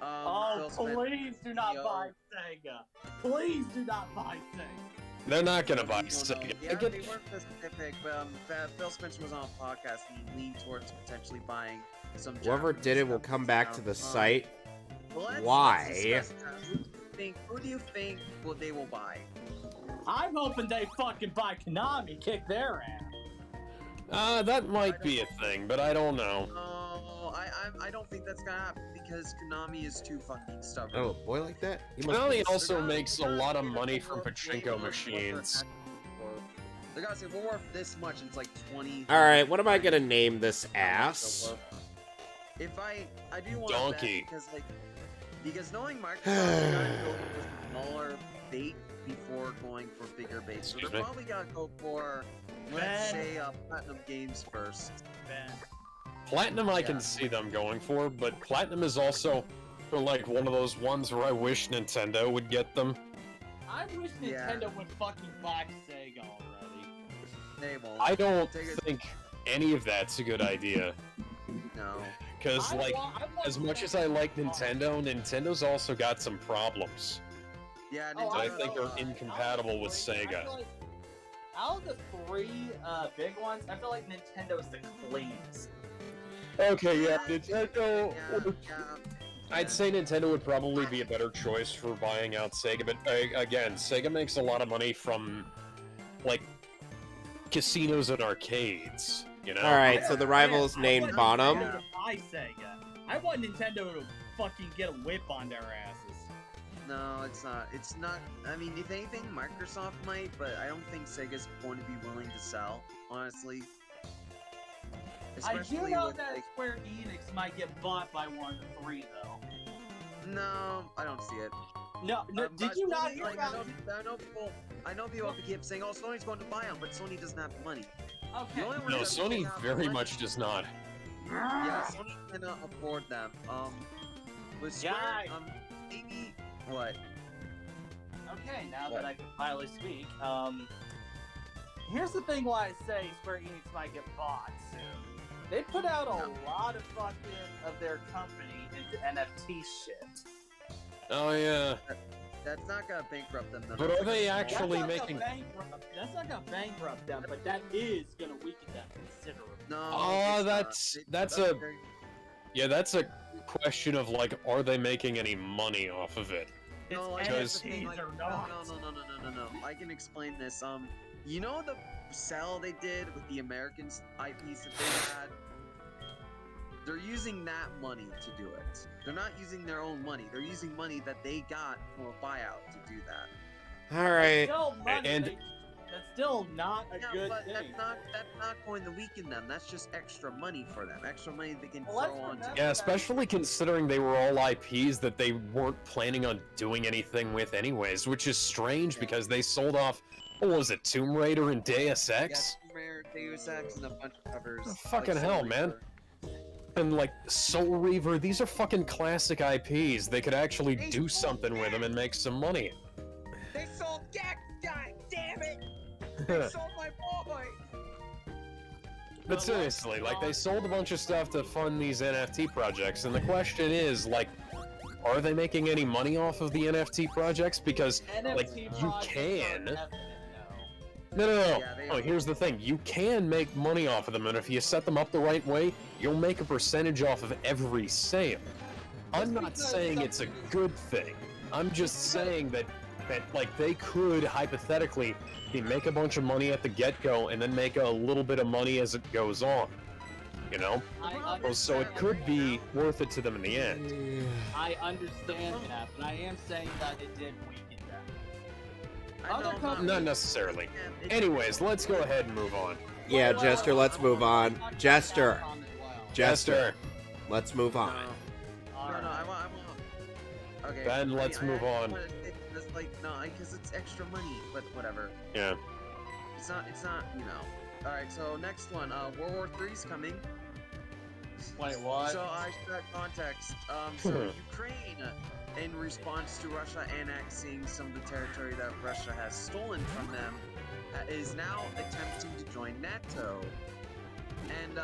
Oh, Phil Spencer, please do not CEO. buy Sega. Please do not buy Sega. They're not gonna buy We don't Sega. know. Yeah, they weren't specific, but Phil Spencer was on a podcast and he leaned towards potentially buying some. Whoever Japanese did it will companies come back now. to the site. Let's Why? discuss that. Who do you think they will buy? I'm hoping they fucking buy Konami, kick their ass. That might be a thing, but I don't know. Oh, I don't think that's gonna happen because Konami is too fucking stubborn. Oh, boy like that? He must Konami be- also makes a lot of money from pachinko machines. They're gonna say we're worth this much, and it's like 20. Alright, what am I gonna name this ass? If I do want Donkey. to bet because knowing Microsoft, they're gonna go with smaller bait before going for bigger bait. So Excuse they're me? probably gonna go for, let's say, Platinum Games first. Ben. Platinum I Yeah. can see them going for, but Platinum is also like one of those ones where I wish Nintendo would get them. I wish Yeah. Nintendo would fucking buy Sega already. They won't. I don't Take it- think any of that's a good idea. No. Because, like, as much as I like Nintendo, Nintendo's also got some problems. Yeah, Oh, Nintendo. I think are incompatible with I Sega. feel like out of the three big ones, I feel like Nintendo is the cleanest. Okay, yeah, Nintendo. Yeah. I'd say Nintendo would probably be a better choice for buying out Sega, but again, Sega makes a lot of money from, like, casinos and arcades, you know? Alright, so the rival's named Bonham. Nintendo to buy Sega. I want Nintendo to fucking get a whip on their asses. No, it's not. It's not. I mean, if anything, Microsoft might, but I don't think Sega's going to be willing to sell, honestly. I do Especially know with, that like, Square Enix might get bought by one of the three, though. no, I don't see it. No, did But you not Sony, hear like, about I know people keep saying, "Oh, Sony's going to buy them," but Sony doesn't have the money. Okay. The only one No, that Sony have the very money- much does not. Yeah, Sony cannot afford them. With Square, Guy. maybe what? Okay, now What? that I can finally speak, here's the thing why I say Square Enix might get bought soon. They put out a lot of fucking of their company into NFT shit. Oh, yeah. That's not gonna bankrupt them. Though. But are they That's actually not making... that's not gonna bankrupt them, but that is gonna weaken them considerably. No. Oh, it's not. that's They- a- Yeah, that's a question of, like, are they making any money off of it? No, like, Because- that's the thing, like, NFTs or not. no. I can explain this. You know the sell they did with the Americans IPs that they had? They're using that money to do it. They're not using their own money. They're using money that they got from a buyout to do that. Alright. Still money, And- that's still not a Yeah, good but thing. that's not going to weaken them. That's just extra money for them. Extra money they can Well, let's throw on. remember- Yeah, especially considering they were all IPs that they weren't planning on doing anything with anyways, which is strange Yeah. because they sold off, what was it, Tomb Raider and Deus Ex? Yeah, Rare, Deus Ex, and a bunch of covers. Oh, fucking like hell, Soul man. Reaver. And like Soul Reaver, these are fucking classic IPs. They could actually do something with them and make some money. They sold Gex, god damn it! They sold my boy! But seriously, like, they sold a bunch of stuff to fund these NFT projects, and the question is, like, are they making any money off of the NFT projects? Because, like, NFT you projects can. are definite, No. Yeah, they Oh, are. here's the thing. You can make money off of them, and if you set them up the right way, you'll make a percentage off of every sale. I'm not because saying it's a good thing. I'm just saying that like, they could, hypothetically, make a bunch of money at the get-go, and then make a little bit of money as it goes on. You know? So it could be worth it to them in the end. I understand that, but I am saying that it did weaken them. I know, Other companies- Not necessarily. Yeah, it- Anyways, let's go ahead and move on. Yeah, Jester, let's move on. Jester, Jester. let's move on. No, I want. Okay. Ben, let's move on. It's like no, because it's extra money, but whatever. Yeah. It's not. You know. All right. So next one. World War III's coming. Wait, what? So I should have context. So Ukraine, in response to Russia annexing some of the territory that Russia has stolen from them, is now attempting to join NATO. And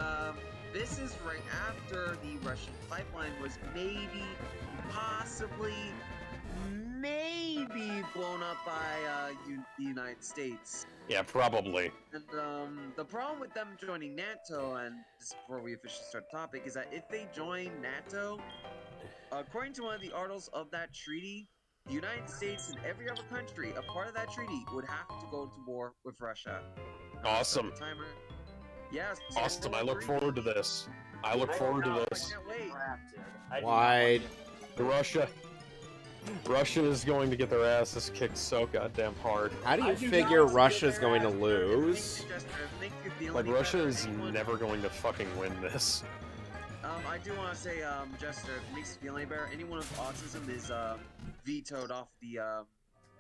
this is right after the Russian pipeline was maybe, possibly, maybe blown up by the United States. Yeah, probably. And the problem with them joining NATO, and this is before we officially start the topic, is that if they join NATO, according to one of the articles of that treaty, the United States and every other country a part of that treaty would have to go to war with Russia. Awesome. Timer. Yes. Awesome. I look forward to this. I look forward to this. I can't wait. Why? Russia is going to get their asses kicked so goddamn hard. How do you figure Russia's going to lose? Like, Russia is never going to fucking win this. I do want to say, Jester, if it makes you feel any better, anyone with autism is vetoed off the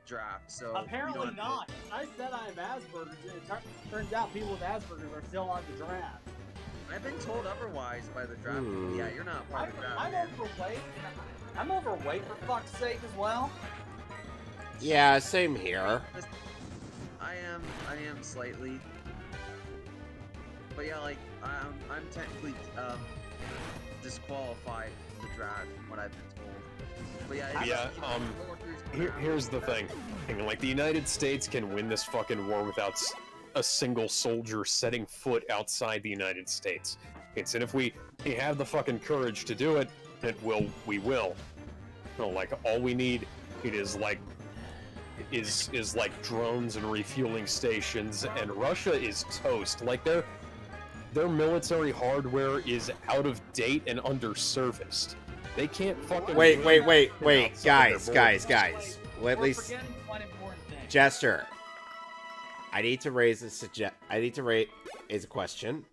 draft. So Apparently not. I said I have Asperger's, and it turns out people with Asperger's are still on the draft. I've been told otherwise by the draft. Yeah, you're not part of the draft. I'm overweight. I'm overweight for fuck's sake as well. Yeah, same here. I am slightly. But yeah, like I'm technically disqualified from the draft from what I've been told. But yeah, here's the thing. Like, the United States can win this fucking war without a single soldier setting foot outside the United States. And if we have the fucking courage to do it, we will. No, like, all we need is like drones and refueling stations, and Russia is toast. Like, their military hardware is out of date and underserviced. They can't fucking Wait, guys. Let me Jester. I need to raise a question.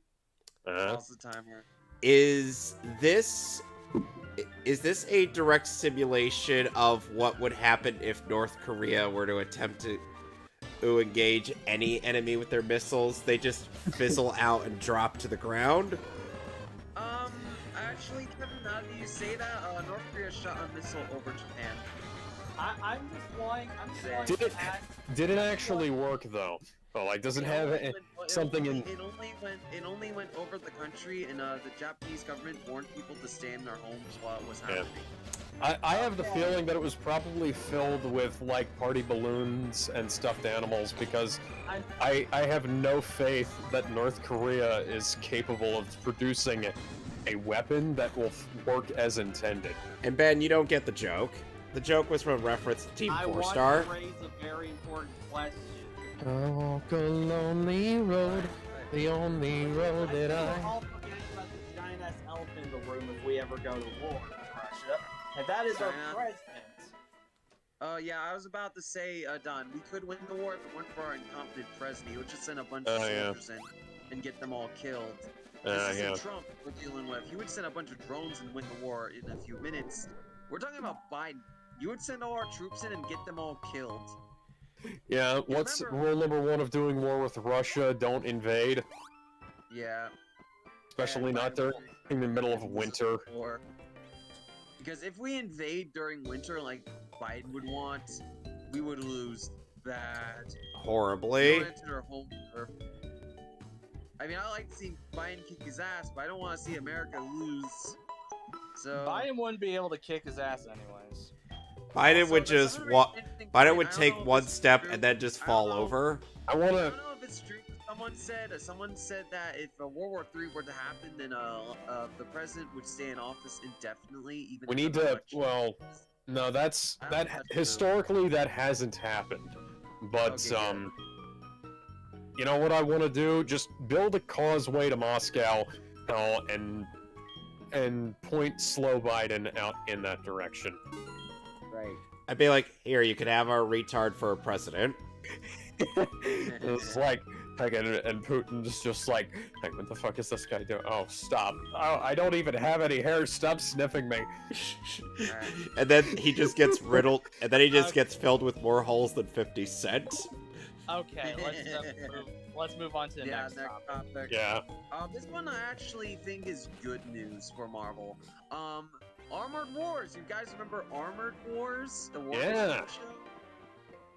Pause the timer. Is this a direct simulation of what would happen if North Korea were to attempt to engage any enemy with their missiles? They just fizzle out and drop to the ground? Actually, Kevin, now that you say that, North Korea shot a missile over Japan. I'm just flying. Did it actually work though? Oh, like, does it have something in? It only went over the country, and the Japanese government warned people to stay in their homes while it was happening. I have the feeling that it was probably filled with, like, party balloons and stuffed animals, because I have no faith that North Korea is capable of producing a weapon that will work as intended. And Ben, you don't get the joke. The joke was from reference to Team 4-Star. I want to raise a very important question. I walk a lonely road, the only road that I... We're all forgetting about the giant ass elephant in the room if we ever go to war with Russia. And that is our president. Yeah, I was about to say, Don, we could win the war if it weren't for our incompetent president. He would just send a bunch of soldiers in and get them all killed. This isn't Trump we're dealing with. He would send a bunch of drones and win the war in a few minutes. We're talking about Biden. You would send all our troops in and get them all killed. Yeah, what's rule number 1 of doing war with Russia? Don't invade. Yeah. Especially not during the middle of winter. Because if we invade during winter like Biden would want, we would lose bad. Horribly. I mean, I like to see Biden kick his ass, but I don't want to see America lose. So Biden wouldn't be able to kick his ass anyways. Biden would just Biden would take one step and then just fall over. I don't know if it's true. Someone said that if World War III were to happen, then the president would stay in office indefinitely. Even we need to. Well, no, that historically that hasn't happened. But you know what I want to do? Just build a causeway to Moscow, and point slow Biden out in that direction. Right. I'd be like, here, you can have our retard for a president. It's like, and Putin's just like, what the fuck is this guy doing? Oh, stop. Oh, I don't even have any hair. Stop sniffing me. And then he just gets riddled, and then he just gets filled with more holes than 50 Cent. Okay, let's move on to the next topic. Yeah. This one I actually think is good news for Marvel. Armored Wars. You guys remember Armored Wars? The War show?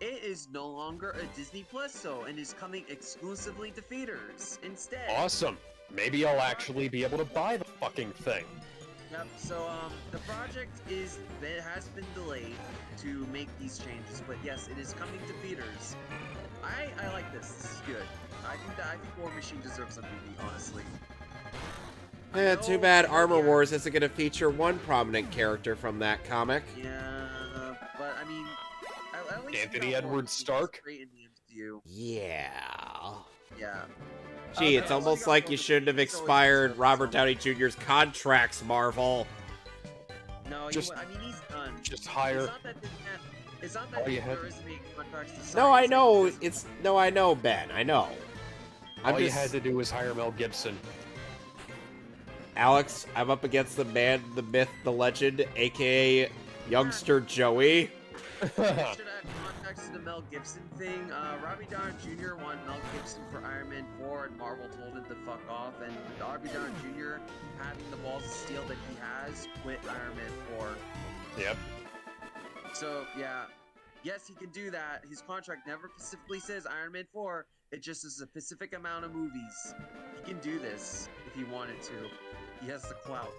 it is no longer a Disney Plus show and is coming exclusively to theaters instead. Awesome. Maybe I'll actually be able to buy the fucking thing. Yep. So the project has been delayed to make these changes, but yes, it is coming to theaters. I like this. This is good. I think War Machine deserves a movie, honestly. Yeah, too bad Armor Wars isn't going to feature one prominent character from that comic. Yeah, but I mean, at least Anthony Edward Stark. Great in the MCU. Yeah. Yeah. Gee, it's almost like you shouldn't have expired Robert Downey Jr.'s contracts, Marvel. No, Just- I mean, he's done. Just hire. It's not that All you had- there isn't any contracts to sign. No, I know. It's I know, Ben. I know. All you had to do was hire Mel Gibson. Alex, I'm up against the man, the myth, the legend, aka Youngster Joey. I should add context to the Mel Gibson thing. Robbie Downey Jr. wanted Mel Gibson for Iron Man 4, and Marvel told him to fuck off. And Robbie Downey Jr., having the balls of steel that he has, quit Iron Man 4. Yep. So, yeah. Yes, he can do that. His contract never specifically says Iron Man 4. It just is a specific amount of movies. He can do this if he wanted to. He has the clout.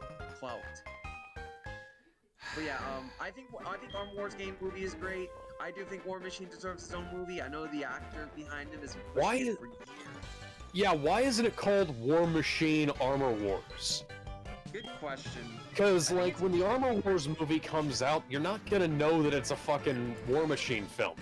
But yeah, I think Armor Wars game movie is great. I do think War Machine deserves its own movie. I know the actor behind it is Why is- for years. Yeah, why isn't it called War Machine Armor Wars? Good question. Because, like, when the Armor Wars movie comes out, you're not gonna know that it's a fucking War Machine film.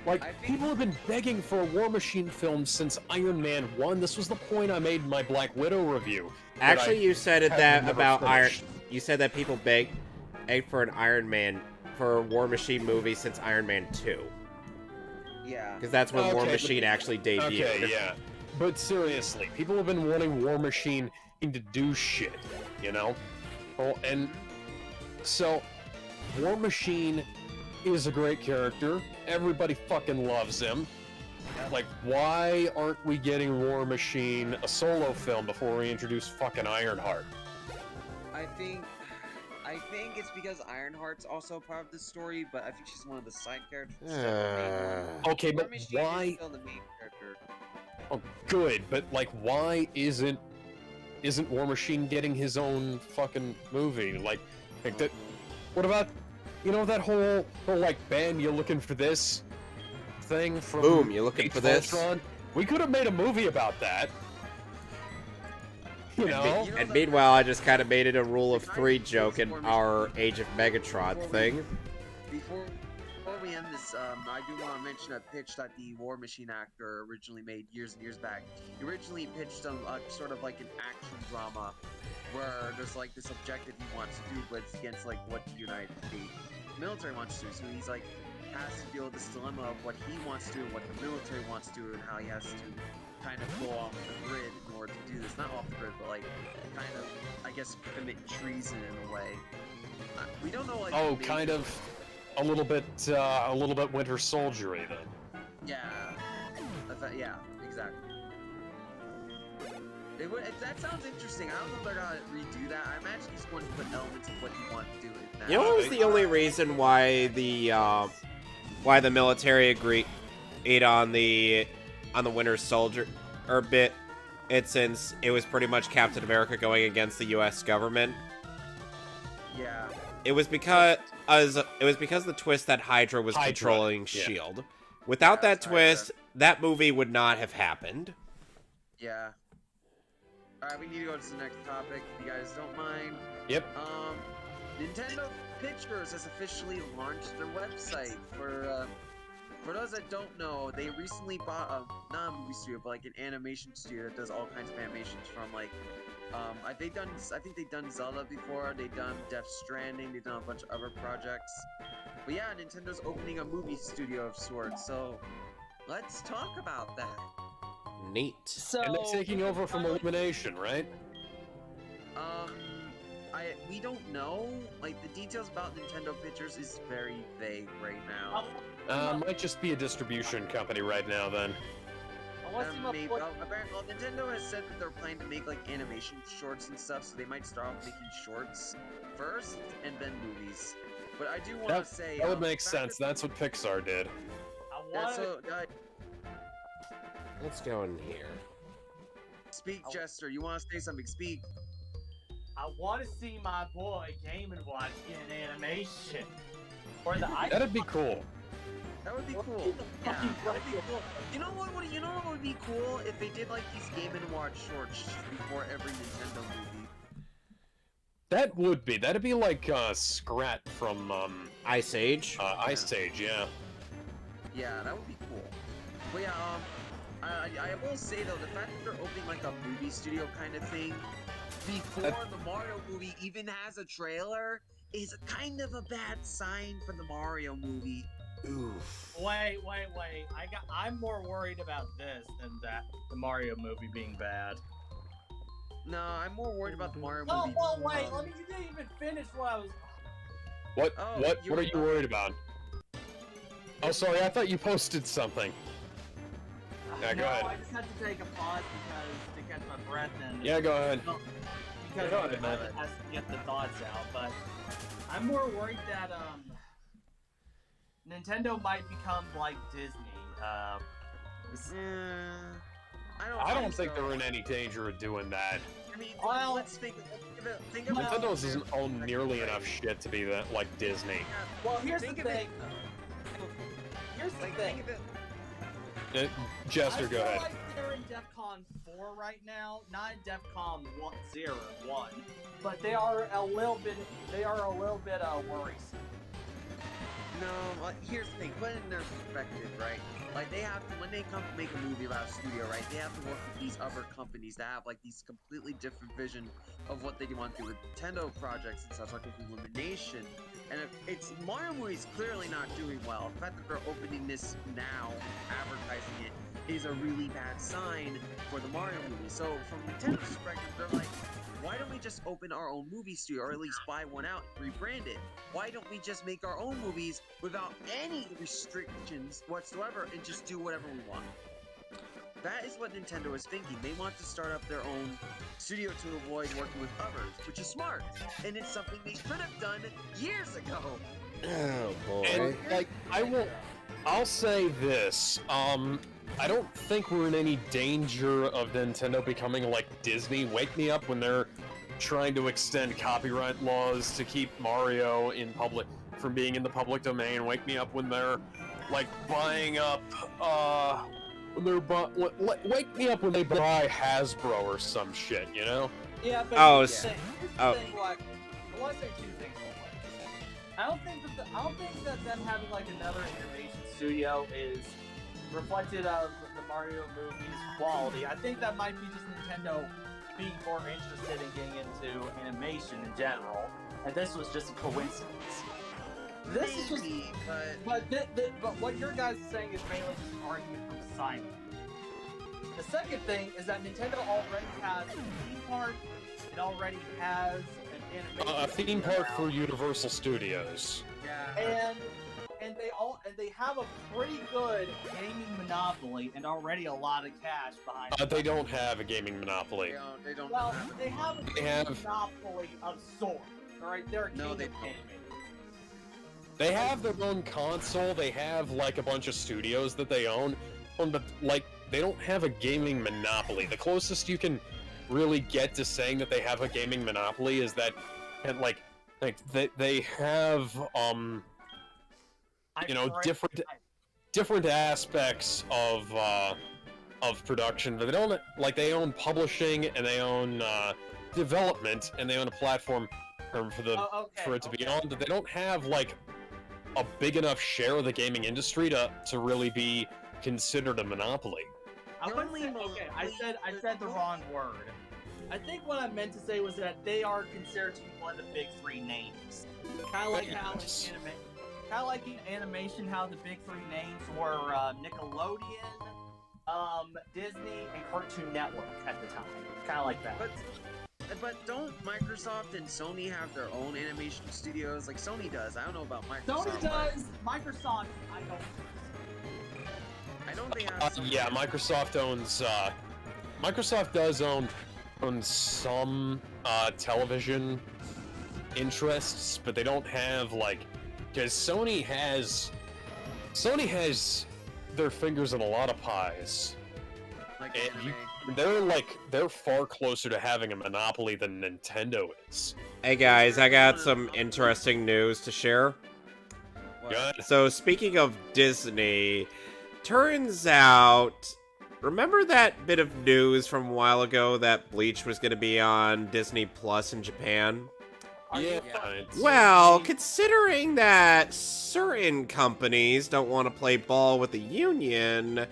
Like, I think- people have been begging for a War Machine film since Iron Man 1. This was the point I made in my Black Widow review. Actually, you said it had that never about Iron. finished. You said that people beg for an Iron Man for a War Machine movie since Iron Man 2, Yeah. because that's when War Okay, Machine actually debuted. Okay, yeah. But seriously, people have been wanting War Machine to do shit, you know? Oh, and so, War Machine is a great character. Everybody fucking loves him. Like, why aren't we getting War Machine a solo film before we introduce fucking Ironheart? I think it's because Ironheart's also part of the story, but I think she's one of the side characters. Okay, War but Machine why? is still the main character. Oh, good, but like, why isn't War Machine getting his own fucking movie? Like that. What about, that whole like, Ben, you looking for this thing from Boom, you looking Age for of this? Ultron? We could have made a movie about that. You know? And meanwhile, I just kind of made it a rule of 3 joke in our Age of Megatron thing. Before we end this, I do want to mention a pitch that the War Machine actor originally made years and years back. He originally pitched sort of like an action drama where there's like this objective he wants to do, but it's against like what the United States military wants to do. So he's like has to deal with this dilemma of what he wants to do, and what the military wants to do, and how he has to kind of go off the grid in order to do this. Not off the grid, but like kind of, I guess, commit treason in a way. We don't know like. Oh, kind of a little bit Winter Soldier-y then. Yeah. Yeah, exactly. That sounds interesting. I don't know if they're gonna redo that. I imagine he's going to put elements of what he wants to do in that. You know what was the only reason why the military agreed on the Winter Soldier bit? It's since it was pretty much Captain America going against the U.S. government. Yeah. It was because the twist that Hydra was controlling yeah. Shield. Without that twist, that movie would not have happened. Yeah. Alright, we need to go to the next topic, if you guys don't mind. Yep. Nintendo Pictures has officially launched their website. For those that don't know, they recently bought not a movie studio, but like an animation studio that does all kinds of animations from like, I think they've done Zelda before, they've done Death Stranding, they've done a bunch of other projects. But yeah, Nintendo's opening a movie studio of sorts, so let's talk about that. Neat. So And they're taking over from Illumination, right? We don't know. Like, the details about Nintendo Pictures is very vague right now. Might just be a distribution company right now then. Maybe. Well, Nintendo has said that they're planning to make like animation shorts and stuff, so they might start off making shorts first and then movies. But I do want to say that would make sense. That's what Pixar did. That's so. Let's go in here. Speak, Jester. You want to say something? Speak. I want to see my boy Game & Watch get an animation. Or the That'd be cool. That would be cool. Yeah, that would be cool. You know what would be cool if they did like these Game & Watch shorts before every Nintendo movie. That would be. That'd be like Scrat from Ice Age. Ice Age, yeah. Yeah, that would be cool. But yeah, I will say though, the fact that they're opening like a movie studio kind of thing before the Mario movie even has a trailer is kind of a bad sign for the Mario movie. Oof. Wait. I'm more worried about this than the Mario movie being bad. No, I'm more worried about the Mario Oh, movie. well, wait. Let me. You didn't even finish what I was. What? Oh, What are you worried about? Oh, sorry. I thought you posted something. Yeah, go ahead. I just had to take a pause because to catch my breath and. Yeah, go ahead. Because Go ahead, man. it has to get the thoughts out, but I'm more worried that Nintendo might become like Disney. I don't think they're in any danger of doing that. I mean, Well, let's think about Nintendo doesn't own nearly enough shit to be that like Disney. Well, here's the Think of thing. it. Here's the Like, thing. think of it. Jester, go I ahead. feel like they're in DEFCON 4 right now, not in DEFCON 1, but they are a little bit worrisome. No, like, here's the thing. Put it in their perspective, right? Like, they have to, when they come to make a movie about a studio, right? They have to work with these other companies that have, like, these completely different vision of what they want to do with Nintendo projects and such, like with Illumination. And if it's Mario movie's clearly not doing well. The fact that they're opening this now, advertising it, is a really bad sign for the Mario movie. So, from Nintendo's perspective, they're like, why don't we just open our own movie studio, or at least buy one out and rebrand it? Why don't we just make our own movies without any restrictions whatsoever and just do whatever we want? That is what Nintendo is thinking. They want to start up their own studio to avoid working with others, which is smart. And it's something they should have done years ago. Oh boy. And like, I'll say this. I don't think we're in any danger of Nintendo becoming like Disney. Wake me up when they're trying to extend copyright laws to keep Mario in public from being in the public domain. Wake me up when they're like buying up wake me up when they buy Hasbro or some shit, you know? Yeah, but Oh, here's the thing, like, I want to say two things. I don't think that them having like another animation studio is reflected of the Mario movie's quality. I think that might be just Nintendo being more interested in getting into animation in general, and this was just a coincidence. This is just, but what your guys are saying is mainly just an argument from the science. The second thing is that Nintendo already has a theme park. It already has an animation. A theme park for Universal Studios. Yeah. And they have a pretty good gaming monopoly and already a lot of cash behind it. They don't have a gaming monopoly. They don't Well, have they have a gaming monopoly of sorts. Alright, they're king of gaming. They have their own console, they have like a bunch of studios that they own, but like they don't have a gaming monopoly. The closest you can really get to saying that they have a gaming monopoly is that, and like they have different aspects of production, but they don't, like, they own publishing and they own development and they own a platform for it to be on, but they don't have like a big enough share of the gaming industry to really be considered a monopoly. I said the wrong word. I think what I meant to say was that they are considered to be one of the big three names. Kind of like in animation, how the big three names were Nickelodeon, Disney, and Cartoon Network at the time. Kind of like that. But don't Microsoft and Sony have their own animation studios? Like Sony does. I don't know about Microsoft. Sony does. Microsoft, I don't. I don't think have some... Yeah, Microsoft owns. Microsoft does own some television interests, but they don't have like, because Sony has their fingers in a lot of pies. Like And anime. they're far closer to having a monopoly than Nintendo is. Hey guys, I got some interesting news to share. Good. So speaking of Disney, turns out, remember that bit of news from a while ago that Bleach was going to be on Disney Plus in Japan? Yeah. Well, considering that certain companies don't want to play ball with the union,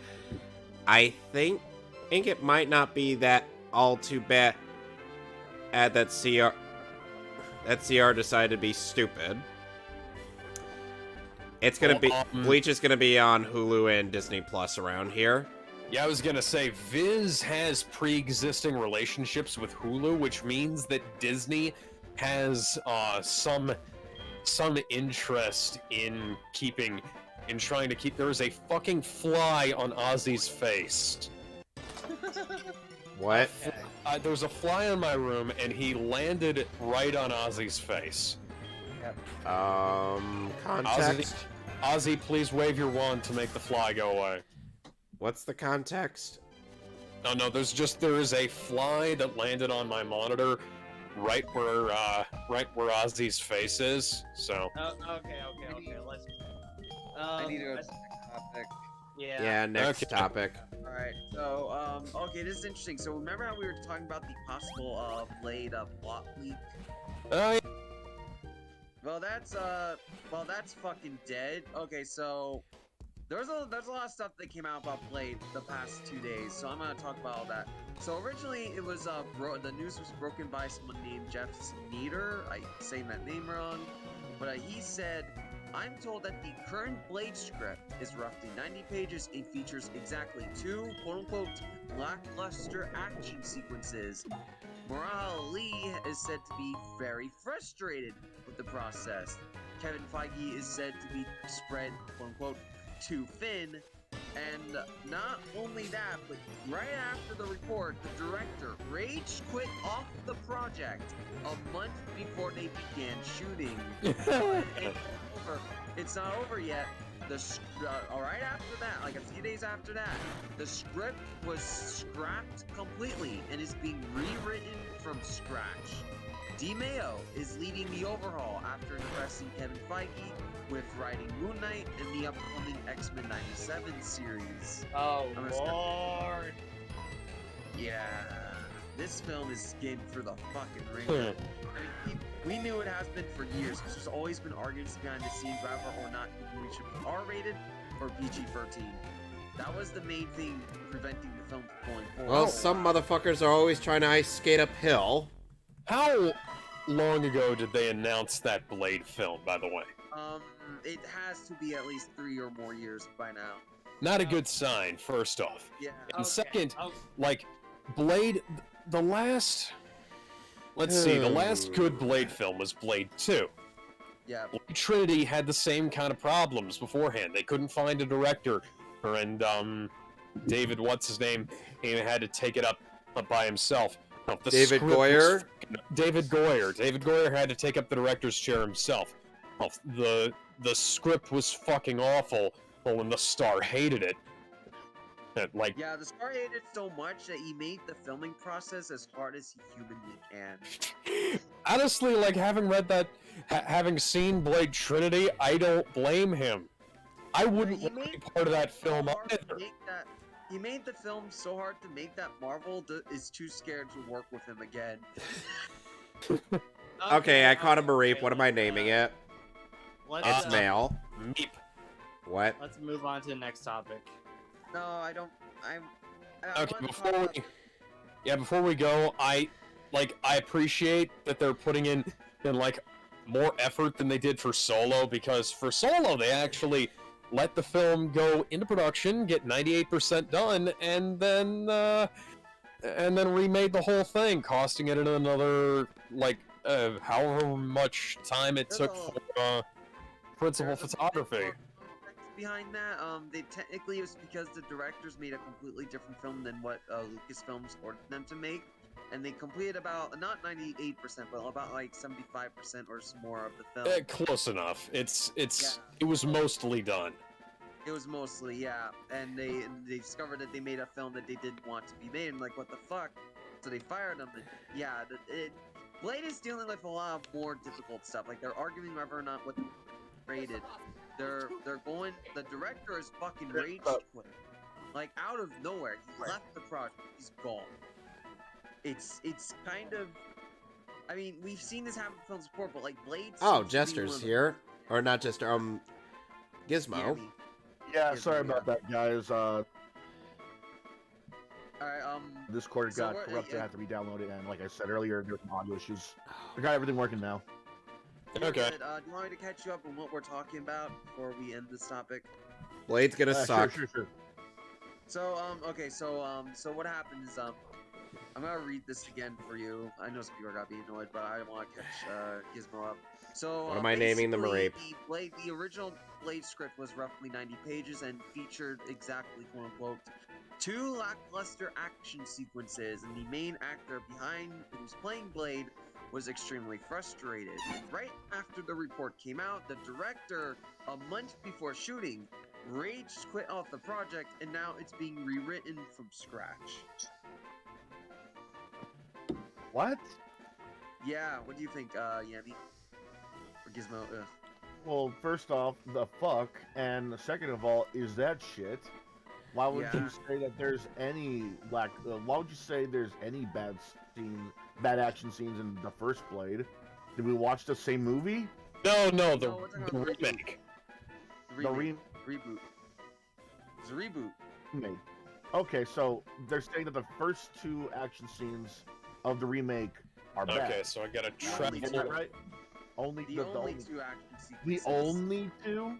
I think it might not be that all too bad that CR decided to be stupid. It's gonna be Bleach is gonna be on Hulu and Disney Plus around here. Yeah, I was gonna say Viz has pre-existing relationships with Hulu, which means that Disney has some interest in trying to keep. There is a fucking fly on Ozzy's face. What? There was a fly in my room, and he landed right on Ozzy's face. Context? Ozzy, please wave your wand to make the fly go away. What's the context? No, there is a fly that landed on my monitor right where Ozzy's face is, so. Okay. Let's. I need to go to the next topic. Yeah, next topic. Alright, so, okay, this is interesting. So, remember how we were talking about the possible, Blade, plot leak? Oh, yeah. Well, that's fucking dead. Okay, so, there's a lot of stuff that came out about Blade the past 2 days, so I'm gonna talk about all that. So, originally, it was, the news was broken by someone named Jeff Sneeder. I'm saying that name wrong, but, he said, I'm told that the current Blade script is roughly 90 pages and features exactly 2 quote-unquote lackluster action sequences. Morale Ali is said to be very frustrated with the process. Kevin Feige is said to be spread quote-unquote too thin. And not only that, but right after the report, the director rage quit off the project a month before they began shooting. It's not over yet. Right after that, like a few days after that, the script was scrapped completely and is being rewritten from scratch. DiMeo is leading the overhaul after impressing Kevin Feige with writing Moon Knight and the upcoming X-Men 97 series. Oh, Lord. Yeah. This film is getting for the fucking ringer. I mean, we knew it has been for years, because there's always been arguments behind the scenes whether or not we should be R-rated or PG-13. That was the main thing preventing the film from going forward. Well, some motherfuckers are always trying to ice skate uphill. How long ago did they announce that Blade film, by the way? It has to be at least 3 or more years by now. Not a good sign, first off. Yeah. And second, like, Blade, the last... Let's see, the last good Blade film was Blade 2. Yeah. Blade Trinity had the same kind of problems beforehand. They couldn't find a director, and David, what's his name, he had to take it up by himself. David Goyer? David Goyer. David Goyer had to take up the director's chair himself. The script was fucking awful, but when the star hated it, yeah, the star hated it so much that he made the filming process as hard as he humanly can. Honestly, like, having read that, having seen Blade Trinity, I don't blame him. I wouldn't want to be part of that film either. He made the film so hard to make that Marvel is too scared to work with him again. Okay, I caught a Mareep. What am I naming it? It's male. Meep. What? Let's move on to the next topic. No, I don't. Okay, before we go, I appreciate that they're putting in like more effort than they did for Solo, because for Solo they actually let the film go into production, get 98% done, and then remade the whole thing, costing it another however much time it took for principal photography. Behind that, it was because the directors made a completely different film than what Lucasfilms ordered them to make, and they completed about not 98%, but about like 75% or more of the film. Close enough. It was mostly done. It was mostly, yeah, and they discovered that they made a film that they didn't want to be made, and like, what the fuck? So they fired them, and yeah, Blade is dealing with a lot of more difficult stuff, like they're arguing whether or not what they rated. They're going, the director is fucking rage quit. Like, out of nowhere, he left the project, he's gone. It's kind of, I mean, we've seen this happen in films before, but like, Blade... Oh, Jester's here. Or not Jester, Gizmo. Yeah, sorry about that, guys. Alright, Discord got corrupted, had to re-download it, and like I said earlier, there's some audio issues. I got everything working now. Okay. Do you want me to catch you up on what we're talking about before we end this topic? Blade's gonna suck. Sure. So, okay, so what happened is, I'm gonna read this again for you. I know some people are gonna be annoyed, but I want to catch, Gizmo up. So, What am I naming the Mareep? The original Blade script was roughly 90 pages and featured exactly, quote-unquote, 2 lackluster action sequences, and the main actor behind who's playing Blade was extremely frustrated. Right after the report came out, the director, a month before shooting, raged quit off the project, and now it's being rewritten from scratch. What? Yeah, what do you think, Yami? Or Gizmo? Ugh. Well, first off, the fuck, and second of all, is that shit? Why would Yeah. you say that there's any why would you say there's any bad action scenes in the first Blade? Did we watch the same movie? No, we're talking about the remake. Reboot. It's a reboot. Remake. Okay, so they're saying that the first 2 action scenes of the remake are bad. Okay, so I gotta Is that right? Only The the only only 2 action sequences. the only 2?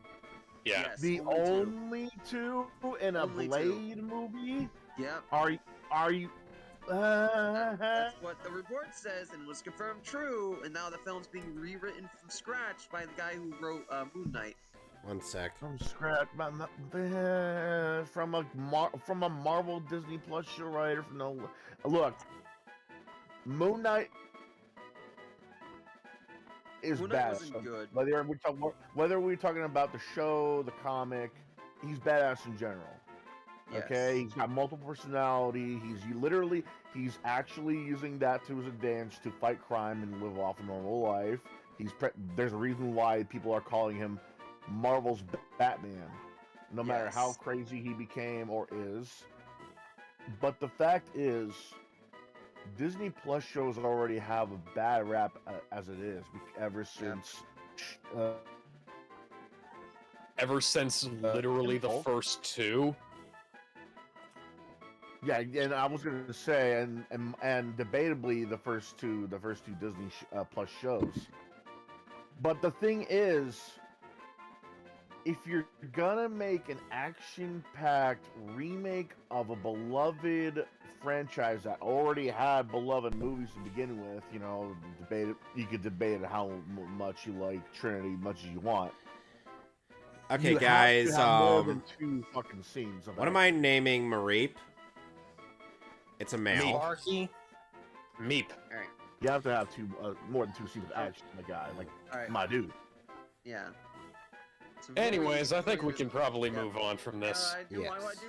Yeah. Yes, The only 2. only 2 in a Only 2. Blade movie? Yep. Are you That's what the report says, and was confirmed true, and now the film's being rewritten from scratch by the guy who wrote Moon Knight. One sec. from scratch from a Marvel Disney Plus show writer from no look. Moon Knight is Moon Knight badass. wasn't good. Whether we're talking about the show, the comic, he's badass in general. Yes. Okay, he's got multiple personality. He's actually using that to his advantage to fight crime and live off a normal life. There's a reason why people are calling him Marvel's Batman, no matter how Yes. crazy he became or is. But the fact is, Disney Plus shows already have a bad rap as it is ever since. Ever since literally the Simple. first 2. Yeah, and I was going to say, and debatably the first two Disney Plus shows. But the thing is, if you're gonna make an action-packed remake of a beloved franchise that already had beloved movies to begin with, you know, you could debate how much you like Trinity, much as you want. Okay, You guys, have to have more than 2 fucking scenes. what am I naming Mareep? It's a male. Barky. Meep. You have to have more than 2 scenes of action, my guy, like Alright. my dude. Yeah. So Anyways, I think we just- can probably yeah. move on from this. I do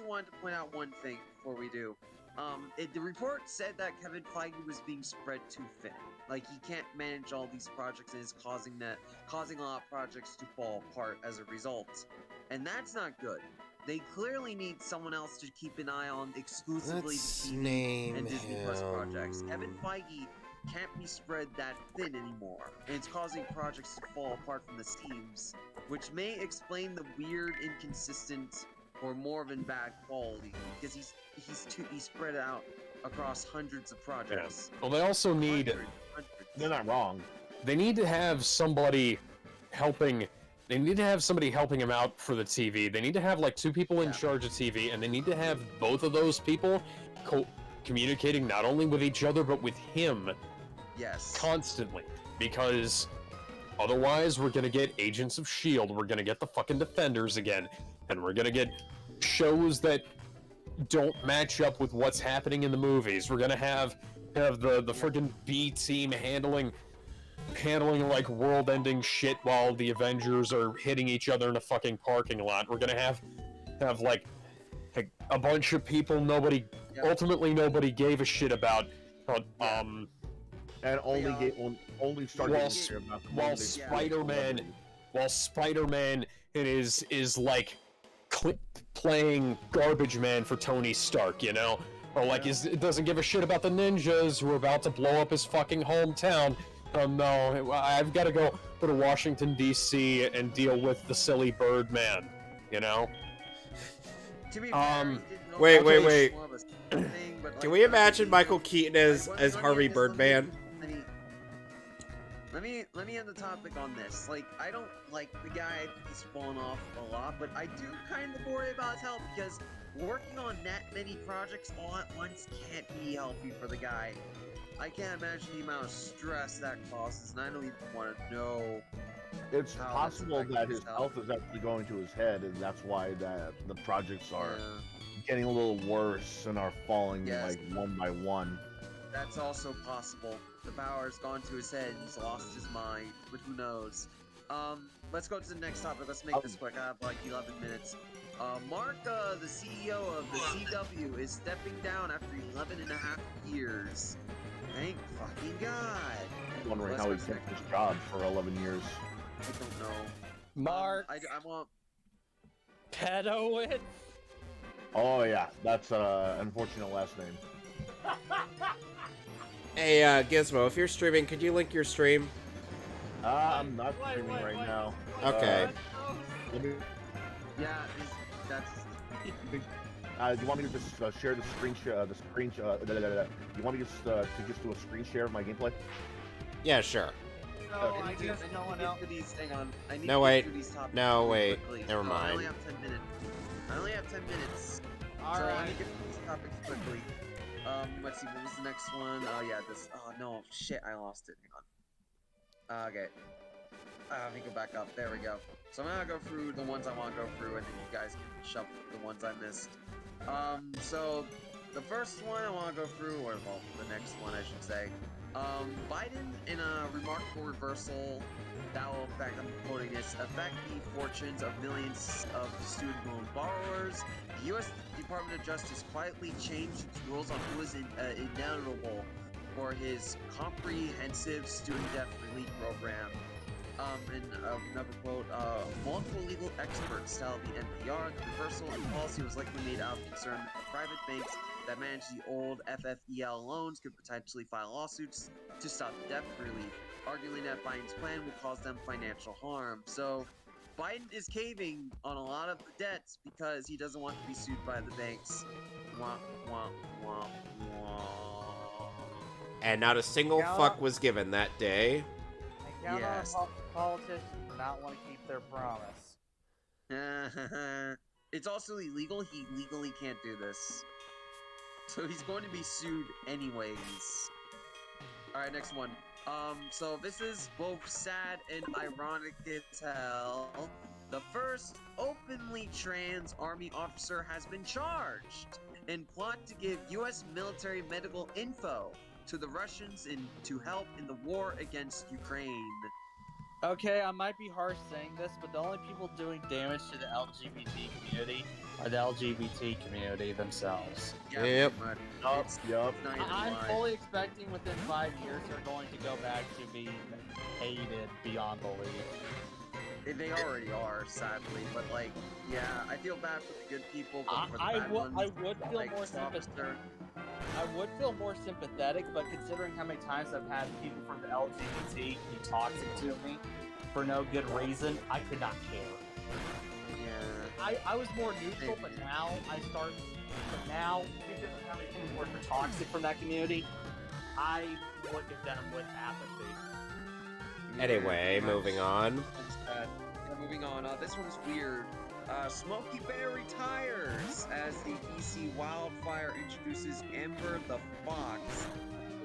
want to point out one thing before we do. The report said that Kevin Feige was being spread too thin. Like, he can't manage all these projects and is causing a lot of projects to fall apart as a result. And that's not good. They clearly need someone else to keep an eye on exclusively Let's the TV name and Disney Plus projects. him. Kevin Feige can't be spread that thin anymore, and it's causing projects to fall apart from the seams, which may explain the weird, inconsistent, or more than bad quality, because he's spread out across hundreds of projects. Well, they also need... Hundreds. They're not wrong. They need to have somebody helping... They need to have somebody helping him out for the TV. They need to have, like, 2 people in Yeah. charge of TV, and they need to have both of those people communicating not only with each other, but with him Yes. constantly. Because otherwise, we're gonna get Agents of S.H.I.E.L.D., we're gonna get the fucking Defenders again, and we're gonna get shows that don't match up with what's happening in the movies. We're gonna have the friggin' B team handling handling like world-ending shit while the Avengers are hitting each other in a fucking parking lot. We're gonna have like a bunch of people ultimately nobody gave a shit about. And only started to hear about them while when Spider-Man is like playing garbage man for Tony Stark, you know? Or like it doesn't give a shit about the ninjas who are about to blow up his fucking hometown. No, I've got to go to Washington D.C. and deal with the silly Birdman, you know? To be fair, Wait. Thing, Can we imagine Michael Keaton as Harvey Birdman? Let me end the topic on this. Like, I don't like the guy. He's fallen off a lot, but I do kind of worry about his health because working on that many projects all at once can't be healthy for the guy. I can't imagine the amount of stress that causes, and I don't even want to know. It's possible that his health is actually going to his head, and that's why the projects are getting a little worse and are falling like one by one. That's also possible. The power has gone to his head, he's lost his mind, but who knows. Let's go to the next topic. Let's make this quick. I have like 11 minutes. Mark, the CEO of the CW, is stepping down after 11 and a half years. Thank fucking God. I'm wondering how he kept his job for 11 years. I don't know. Mark. I want... Pedowitz? Oh yeah, that's an unfortunate last name. Hey, Gizmo, if you're streaming, could you link your stream? I'm not streaming right now. Okay. Let me... Yeah, that's... do you want me to just share the screen share? You want me just to do a screen share of my gameplay? Yeah, sure. No, Okay. I guess no one else. Hang on. I need No, to wait. get through these topics No, really wait. quickly. Never No, I mind. only have 10 minutes. I only have 10 minutes. So let me get through these topics quickly. Let's see, what was the next one? Oh, yeah, this. Oh, no. Shit, I lost it. Hang on. Okay. Let me go back up. There we go. So I'm gonna go through the ones I want to go through, and then you guys can shuffle the ones I missed. So the first one I want to go through, or well, the next one I should say. Biden, in a remarkable reversal that will affect, I'm quoting this, affect the fortunes of millions of student loan borrowers. The U.S. Department of Justice quietly changed its rules on who is ineligible for his comprehensive student debt relief program. And another quote, multiple legal experts tell the NPR the reversal in policy was likely made out of concern that the private banks that manage the old FFEL loans could potentially file lawsuits to stop debt relief, arguing that Biden's plan would cause them financial harm. So, Biden is caving on a lot of the debts because he doesn't want to be sued by the banks. Wah, wah, wah, wah. And not a single fuck was given that day. Yes. Politicians do not want to keep their promise. It's also illegal. He legally can't do this. So he's going to be sued anyways. Alright, next one. So this is both sad and ironic as hell. The first openly trans army officer has been charged in plot to give U.S. military medical info to the Russians to help in the war against Ukraine. Okay, I might be harsh saying this, but the only people doing damage to the LGBT community are the LGBT community themselves. Yeah, Yep. pretty Yup, much. yup. It's not even I'm lying. fully expecting within 5 years they're going to go back to being hated beyond belief. They already are, sadly, but like, yeah, I feel bad for the good people, but for the I bad would ones, feel like, more the officer- sympathetic. I would feel more sympathetic, but considering how many times I've had people from the LGBT be toxic to me for no good reason, I could not care. Yeah. I was more neutral, but now because of how many people were toxic from that community, I look at them with apathy. Anyway, Yeah, moving on. Yeah, moving on. This one's weird. Smokey Bear retires as the DC wildfire introduces Ember the Fox.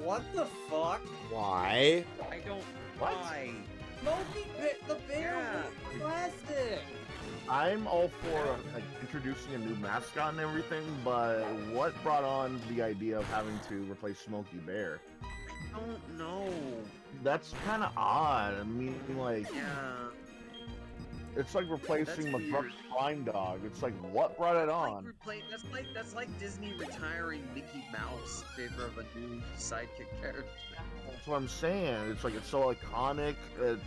What the fuck? Why? I don't. What? Why? Smokey the bear Yeah. was plastic. I'm all for like, introducing a new mascot and everything, but what brought on the idea of having to replace Smokey Bear? don't know. That's kind of odd. I mean, like, Yeah. it's like replacing That's McGruff's weird. Crime Dog. It's like, what brought it on? That's like Disney retiring Mickey Mouse in favor of a new sidekick character. That's what I'm saying. It's like, it's so iconic to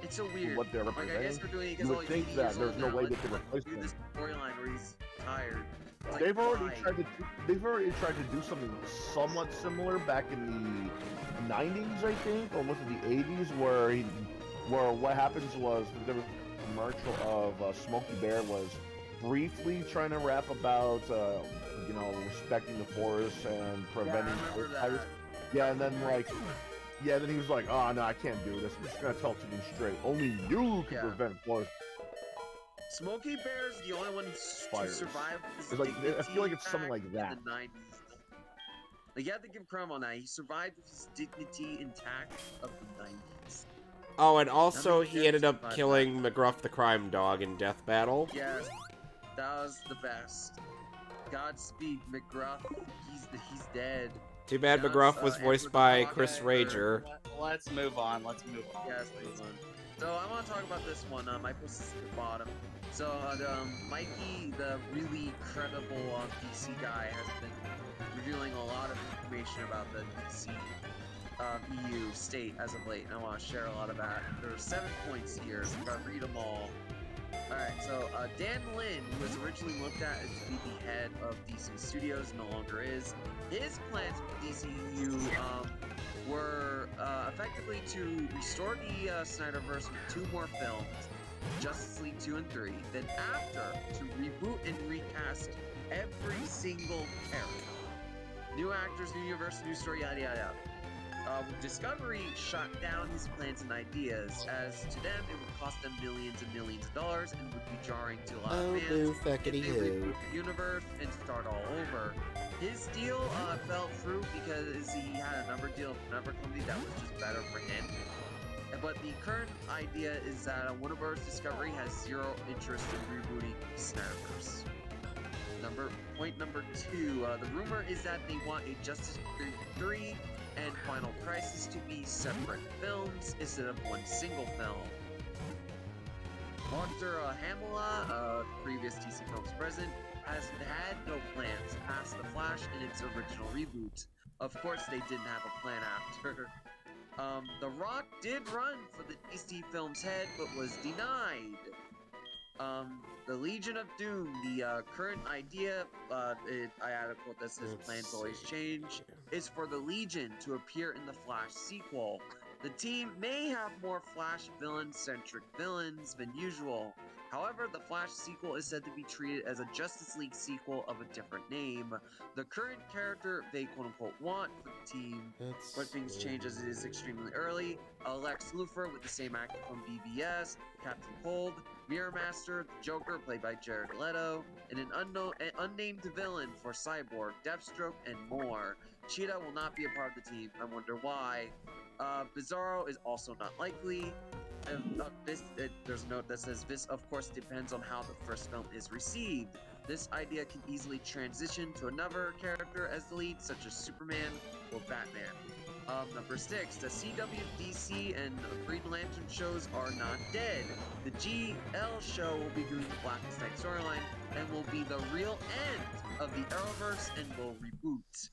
It's so weird. what they're Like, I guess representing. they're doing it You because would all he's think 80 that years there's old no now. way they Let's could replace do him. this storyline where he's tired. It's like, They've already why? tried to do something somewhat similar back in the 90s, I think, or was it the 80s, where what happens was there was a commercial of Smokey Bear was briefly trying to rap about respecting the forest and preventing remember fires. that. Yeah, and then then he was like, oh no, I can't do this. I'm just gonna tell it to you straight. Only you can Yeah. prevent forest Smokey Bear's the only one to fires. survive his It's like, I feel like it's something dignity like that. in the 90s. Like, you have to give credit on that. He survived with his dignity intact of the 90s. Oh, and also many he ended up characters killing McGruff the Crime Dog in Death Battle. Yes, that was the best. Godspeed, McGruff. He's dead. Too bad Now it's, McGruff was voiced Edward by Crockett Chris or- Rager. Let's move on. Let's move on. Yes, please. So I want to talk about this one. I posted this at the bottom. So Mikey, the really credible DC guy, has been revealing a lot of information about the DC EU state as of late. And I want to share a lot of that. There are 7 points here, so I'm going to read them all. Alright, so Dan Lin, who was originally looked at to be the head of DC Studios, no longer is. His plans for DCU were effectively to restore the Snyderverse with 2 more films, Justice League 2 and 3. Then after, to reboot and recast every single character. New actors, new universe, new story, yada yada yada. Discovery shot down his plans and ideas, as to them it would cost them millions and millions of dollars and would be jarring to a lot of fans if they reboot the universe and start all over. His deal fell through because he had a number deal with another company that was just better for him. But the current idea is that Warner Bros. Discovery has zero interest in rebooting Snyderverse. Point number 2, the rumor is that they want a Justice League 3 and Final Crisis to be separate films instead of one single film. Walter Hamala, previous DC Films president, has had no plans past The Flash in its original reboot. Of course, they didn't have a plan after. The Rock did run for the DC Films head, but was denied. The Legion of Doom, the current idea, I add a quote that says plans always change, is for the Legion to appear in the Flash sequel. The team may have more Flash villain-centric villains than usual. However, the Flash sequel is said to be treated as a Justice League sequel of a different name. The current character they quote-unquote want for the team, but things change as it is extremely early. Lex Luthor with the same actor from BVS, Captain Cold, Mirror Master, the Joker played by Jared Leto, and an unnamed villain for Cyborg, Deathstroke, and more. Cheetah will not be a part of the team. I wonder why. Bizarro is also not likely. There's a note that says this, of course, depends on how the first film is received. This idea can easily transition to another character as the lead, such as Superman or Batman. Number 6, the CW, DC, and Green Lantern shows are not dead. The GL show will be doing the Blackest Night storyline and will be the real end of the Arrowverse and will reboot.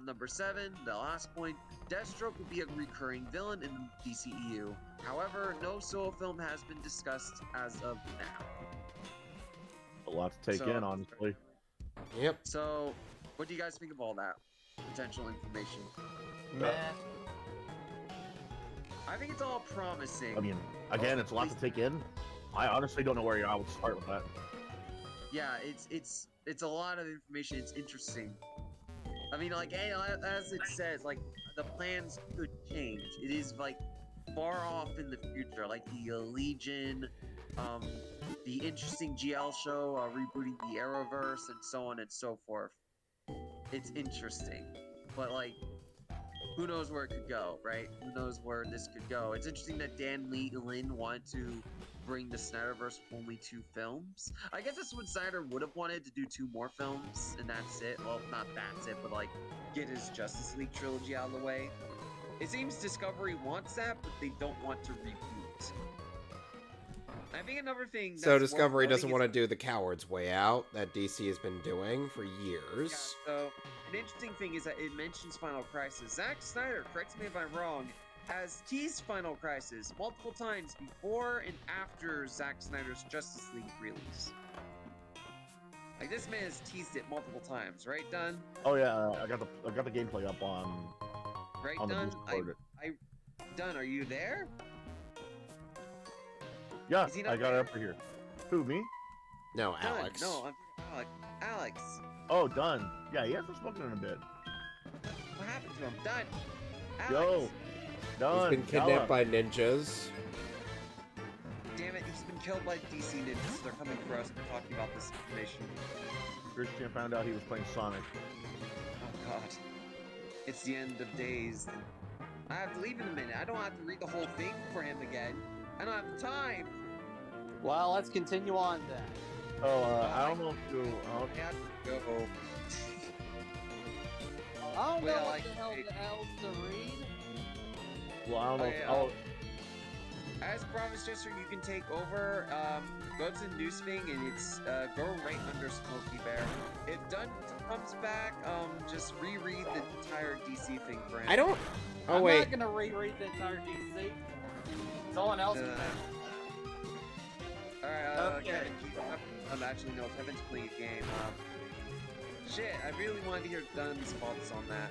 Number 7, the last point, Deathstroke will be a recurring villain in the DCEU. However, no solo film has been discussed as of now. A lot to take in, honestly. Yep. So, what do you guys think of all that potential information? Meh. I think it's all promising. I mean, again, it's a lot to take in. I honestly don't know where I would start with that. Yeah, it's a lot of information. It's interesting. I mean, like, as it says, like, the plans could change. It is, like, far off in the future, like the Legion, the interesting GL show, rebooting the Arrowverse, and so on and so forth. It's interesting, but, like, who knows where it could go, right? Who knows where this could go? It's interesting that Dan Lin wanted to bring the Snyderverse only 2 films. I guess that's what Snyder would have wanted, to do 2 more films, and that's it. Well, not that's it, but like get his Justice League trilogy out of the way. It seems Discovery wants that, but they don't want to reboot. I think another thing that's So Discovery doesn't want to to do the coward's way out that DC has been doing for years. Yeah, so an interesting thing is that it mentions Final Crisis. Zack Snyder, correct me if I'm wrong, has teased Final Crisis multiple times before and after Zack Snyder's Justice League release. Like, this man has teased it multiple times, right, Dunn? Oh yeah, I got the gameplay up on Right, the Dunn? Discord. Dunn, are you there? Yeah, Is he not I got it up here. Who, me? No, Dunn, Alex. no, I'm Alex. Oh, done. Yeah, he hasn't spoken in a bit. What happened to him? Dunn. Alex. Yo, done. He's been kidnapped by ninjas. Damn it, he's been killed by DC ninjas, so they're coming for us and talking about this information. Christian found out he was playing Sonic. Oh god. It's the end of days. I have to leave in a minute. I don't have to read the whole thing for him again. I don't have the time. Well, let's continue on then. Oh, I don't know if you. I have to go. I don't know Well, what the hell else to read. Well, I don't know. Oh, If, yeah. oh, As promised, Jester, you can take over. Go to the news thing, and it's go right under Smokey Bear. If Dunn comes back, just reread the entire DC thing for him. I don't. Oh I'm wait. not gonna reread the entire DC. Someone else can. Alright, Okay. Kevin, actually, no, Kevin's playing a game. Shit, I really wanted to hear Dunn's thoughts on that.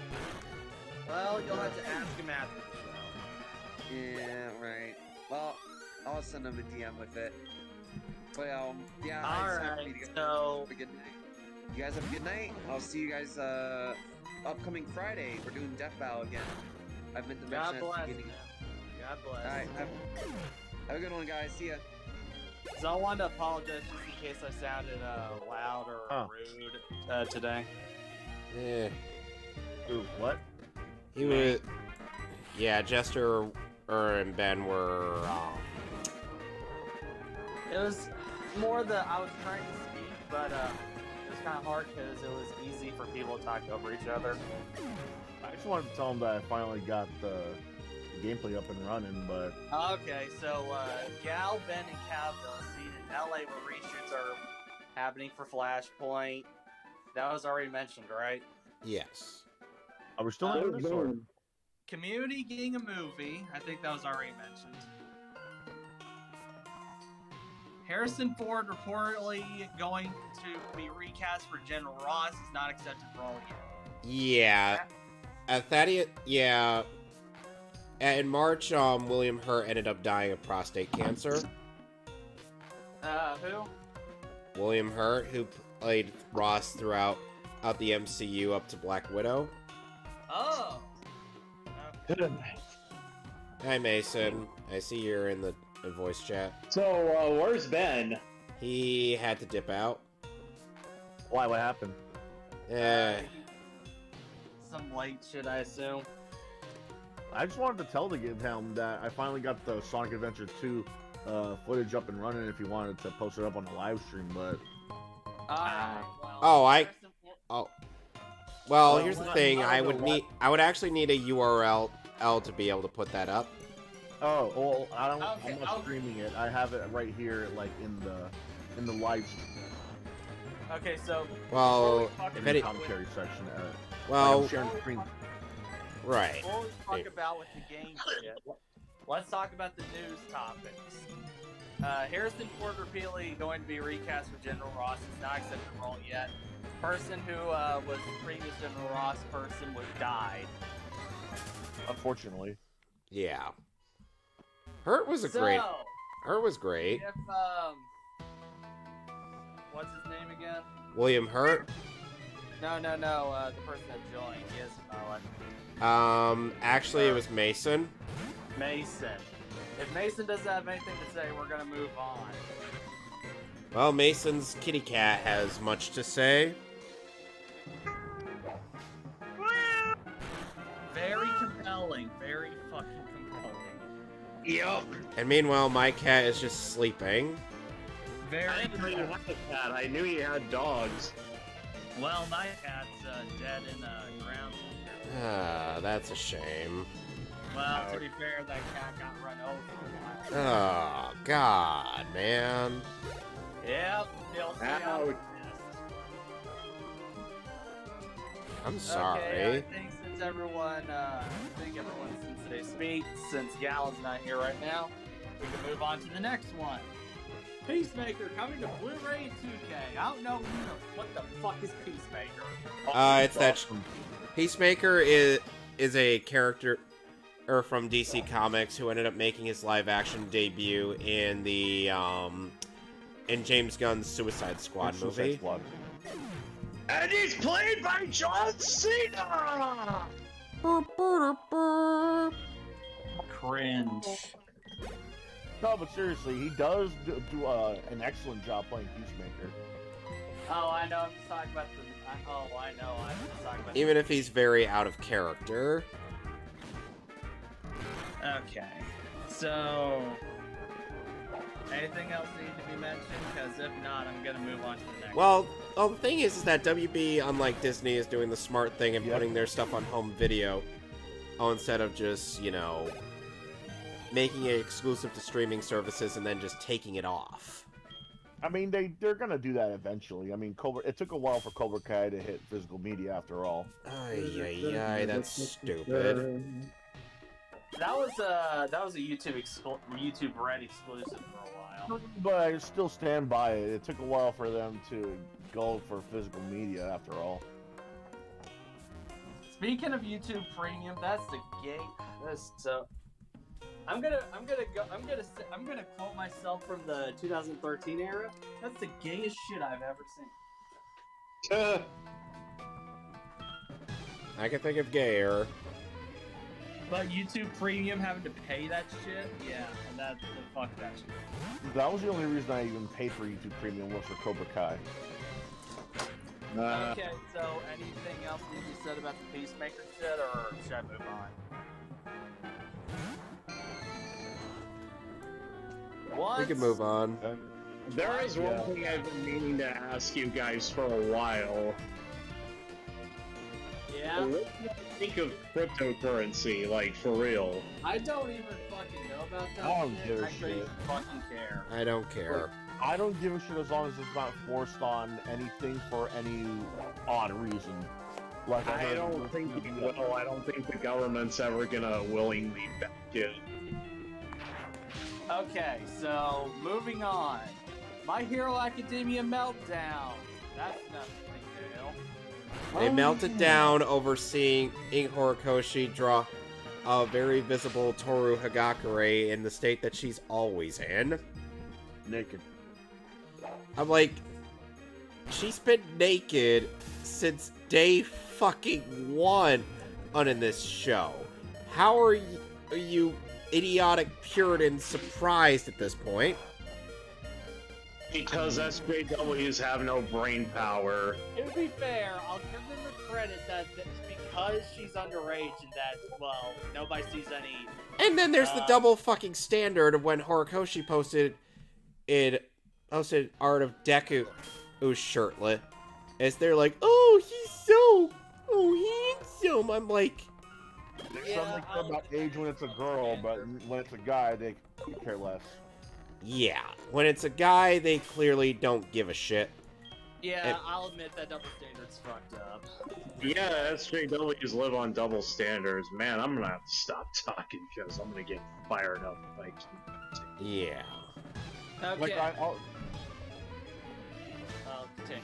Well, you'll have to ask him after the show. Yeah, right. Well, I'll send him a DM with it. But, yeah, Alright, so have a good night. You guys have a good night. I'll see you guys, upcoming Friday. We're doing Death Battle again. I've meant to mention God at bless. the beginning. God bless. Alright, have a good one, guys. See ya. So I wanted to apologize just in case I sounded loud or rude today. Yeah. Ooh, what? He was. Yeah, Jester and Ben were. It was more that I was trying to speak, but it was kind of hard because it was easy for people to talk over each other. I just wanted to tell him that I finally got the gameplay up and running, but Okay, so Gal, Ben, and Cowbell seen in LA where reshoots are happening for Flashpoint. That was already mentioned, right? Yes. are we still doing this? Or? Community getting a movie. I think that was already mentioned. Harrison Ford reportedly going to be recast for General Ross is not accepted role yet. Yeah. Thaddeus. Yeah. In March, William Hurt ended up dying of prostate cancer. Who? William Hurt, who played Ross throughout the MCU up to Black Widow. Oh. Hi, Mason. I see you're in the voice chat. So, where's Ben? He had to dip out. Why? What happened? Some light shit, I assume. I just wanted to tell him that I finally got the Sonic Adventure 2 footage up and running. If you wanted to post it up on the live stream, but Alright, well, Oh, Harrison Ford- Well, here's the what- thing. I I don't would know need. I would actually need a URL to be able to put that up. oh, well, I'm Okay, not streaming it. I have it right here, like in the live stream, Okay, so Well, talk if in any. the commentary section. Well, I'm sharing the screen. right. before we talk about with the game shit, let's talk about the news topics. Harrison Ford repeatedly going to be recast for General Ross. It's not accepted the role yet. Person who was the previous General Ross person was died. Unfortunately, Yeah. Hurt was a great. Hurt was great. If what's his name again? William Hurt. No, the person that joined. He is Actually, it was Mason. Mason. If Mason doesn't have anything to say, we're gonna move on. Well, Mason's kitty cat has much to say. Very compelling. Very fucking compelling. Yep. And meanwhile, my cat is just sleeping. Very I didn't know you cool. had a cat. I knew you had dogs. Well, my cat's dead in a ground. Ah, that's a shame. Well, to be fair, that cat got run over a while. Oh, God, man. Yep, they'll stay out of Ouch. I'm sorry. Okay, I think since since they speak, since Gal's not here right now, we can move on to the next one. Peacemaker coming to Blu-ray and 2K. I don't know what the fuck is Peacemaker. It's that Peacemaker is a character from DC Comics who ended up making his live-action debut in the in James Gunn's Suicide Squad movie. Suicide Squad. And he's played by John Cena! Cringe. No, but seriously, he does do an excellent job playing Peacemaker. Oh, I know. I'm just talking about the. I know. I'm just talking about. Even if he's very out of character. Okay. So. Anything else need to be mentioned? Because if not, I'm gonna move on to the next. Well, the thing is that WB, unlike Disney, is doing the smart thing and Yep. putting their stuff on home video, instead of just, making it exclusive to streaming services and then just taking it off. I mean, they're gonna do that eventually. I mean, it took a while for Cobra Kai to hit physical media after all. Ay, that's stupid. That was a YouTube Red exclusive for a while. But I still stand by it. It took a while for them to go for physical media after all. Speaking of YouTube Premium, that's the gay. That's so. I'm gonna quote myself from the 2013 era. That's the gayest shit I've ever seen. I can think of gayer. But YouTube Premium having to pay that shit, yeah, and fuck that shit. That was the only reason I even paid for YouTube Premium was for Cobra Kai. Okay, so anything else need to be said about the Peacemaker shit, or should I move on? We can move on. There is one thing I've been meaning to ask you guys for a while. Yeah? What do you think of cryptocurrency, like, for real? I don't even fucking know about that I don't shit. give a I couldn't shit. even fucking care. I don't care. I don't give a shit as long as it's not forced on anything for any odd reason. Like I don't think you will. I don't think the government's ever gonna willingly back it. Okay, so moving on. My Hero Academia Meltdown. That's nothing big deal. They melted down over seeing Horikoshi draw a very visible Toru Hagakure in the state that she's always in. naked. I'm like, she's been naked since day fucking one in this show. How are you idiotic Puritans surprised at this point? Because SJWs have no brain power. To be fair, I'll give them the credit that it's because she's underage and that, well, nobody sees any... And then there's the double fucking standard of when Horikoshi posted art of Deku who's shirtless. As they're like, oh, he's handsome. I'm like... There's something about age when it's a girl, but when it's a guy, they care less. Yeah, when it's a guy, they clearly don't give a shit. Yeah, I'll admit that double standard's fucked up. Yeah, SJWs live on double standards. Man, I'm gonna have to stop talking because I'm gonna get fired up if I keep. Yeah. Okay, Like I'll continue.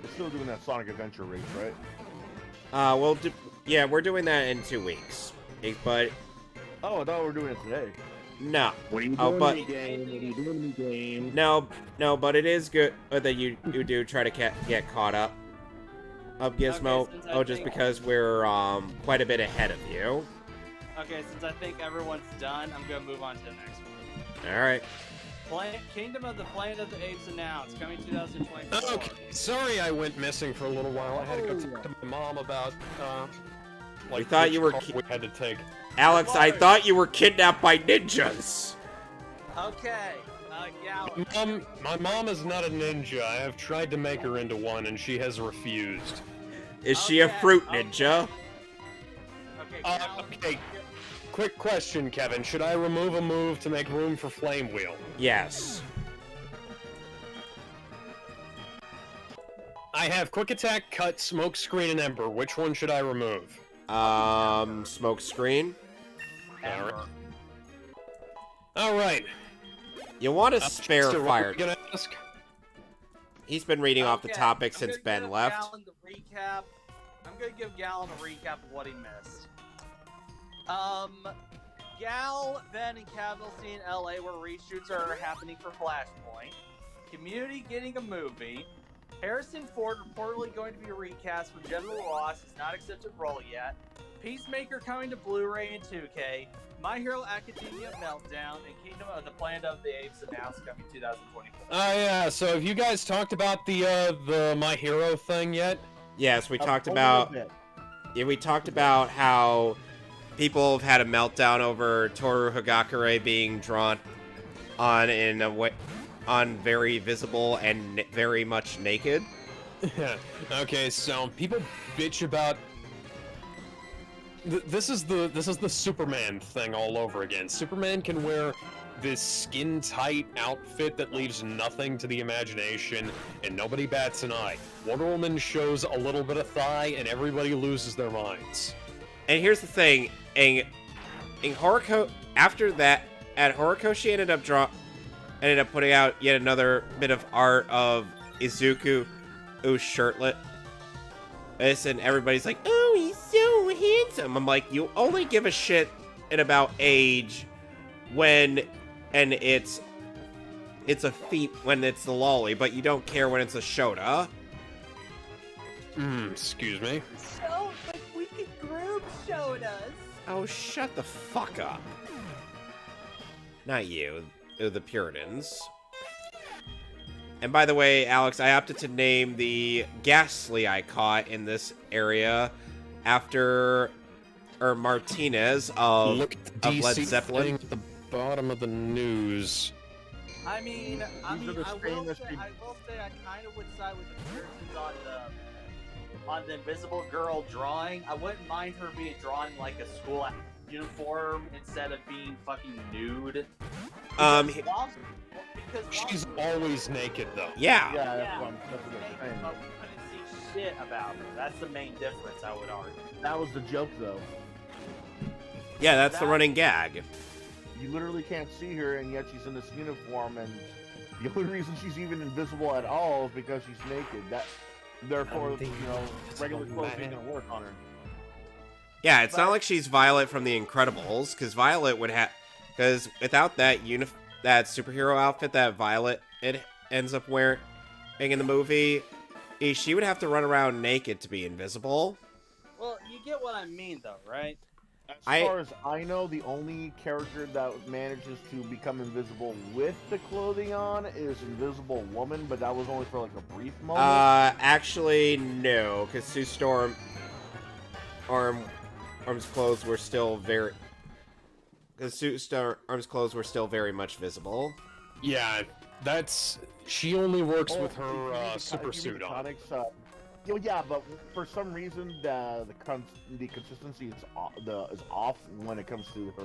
we're still doing that Sonic Adventure race, right? We're doing that in 2 weeks. But Oh, I thought we were doing it today. no. What are you Oh, doing but- me game? What are you doing me game? No, but it is good that you do try to get caught up. Gizmo. Okay, since I Just think- because we're quite a bit ahead of you. Okay, since I think everyone's done, I'm gonna move on to the next one. All right. Kingdom of the Planet of the Apes announced, coming 2024. Okay, sorry I went missing for a little while. I had to go talk to my mom about like thought you were we had to take. Alex, I thought you were kidnapped by ninjas. Okay, Gal. My mom is not a ninja. I have tried to make her into one, and she has refused. Is she a fruit ninja? Okay, Gal. Okay. Quick question, Kevin. Should I remove a move to make room for Flame Wheel? Yes. I have Quick Attack, Cut, Smoke Screen, and Ember. Which one should I remove? Smoke screen. Alright. You want a spare so what fire? were you gonna ask? He's been reading off the Okay, topic I'm since gonna Ben give left. Gallon the recap. I'm gonna give Gallon a recap of what he missed. Gal, Ben, and Cavill see in LA where reshoots are happening for Flashpoint. Community getting a movie. Harrison Ford reportedly going to be recast with General Ross is not accepted role yet. Peacemaker coming to Blu-ray and 2K. My Hero Academia Meltdown and Kingdom of the Planet of the Apes announced coming 2024. Oh yeah, so have you guys talked about the My Hero thing yet? Yes, we talked A about. little bit. Yeah, we talked about how people have had a meltdown over Toru Hagakure being drawn on in a way, on very visible and very much naked. Okay, so people bitch about. This is the Superman thing all over again. Superman can wear this skin-tight outfit that leaves nothing to the imagination, and nobody bats an eye. Wonder Woman shows a little bit of thigh, and everybody loses their minds. And here's the thing, in Horikoshi, after that, at Horikoshi ended up putting out yet another bit of art of Izuku shirtless. And everybody's like, oh, he's so handsome. I'm like, you only give a shit about age when, and it's a feat when it's the lolly, but you don't care when it's a Shota. Excuse me. So, but we could group Shodas. Oh, shut the fuck up. Not you, the Puritans. And by the way, Alex, I opted to name the Ghastly I caught in this area after Martinez of Led Zeppelin. At the bottom of the news. I mean, I These are the will famous say people. I kind of would side with the Puritans on the Invisible Girl drawing. I wouldn't mind her being drawn in like a school uniform instead of being fucking nude. Because She's always naked, though. Yeah. Yeah, that's what I'm saying. but we couldn't see shit about her. That's the main difference, I would argue. That was the joke, though. Yeah, that's the running gag. You literally can't see her, and yet she's in this uniform, and the only reason she's even invisible at all is because she's naked. Therefore, regular clothes ain't gonna work on her. Yeah, it's not like she's Violet from The Incredibles, because Violet would have... Because without that that superhero outfit that Violet ends up wearing in the movie, she would have to run around naked to be invisible. Well, you get what I mean, though, right? As far as I know, the only character that manages to become invisible with the clothing on is Invisible Woman, but that was only for like a brief moment. Actually, no, because Sue Storm arms clothes were still very... Because Sue Storm's clothes were still very much visible. Yeah, she only works with her super suit on. Comics, yeah, but for some reason the consistency is off when it comes to her.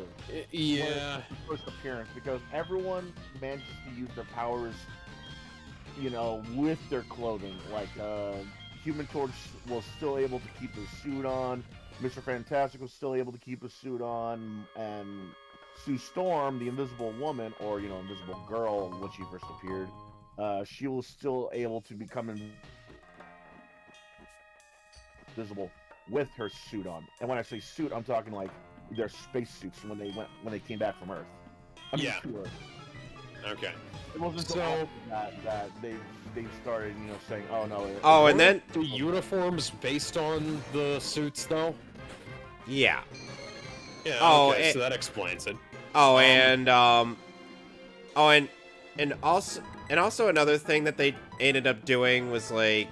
Yeah. First appearance, because everyone manages to use their powers, with their clothing. Like Human Torch was still able to keep his suit on. Mr. Fantastic was still able to keep his suit on, and Sue Storm, the Invisible Woman, or Invisible Girl, when she first appeared, she was still able to become invisible with her suit on. And when I say suit, I'm talking like their space suits when they came back from Earth. Yeah. To Earth. Okay. It wasn't So that they started, saying, "Oh no." Oh, and then the uniforms based on the suits, though. yeah. Yeah. Oh, okay, so that explains it. Oh, and also another thing that they ended up doing was like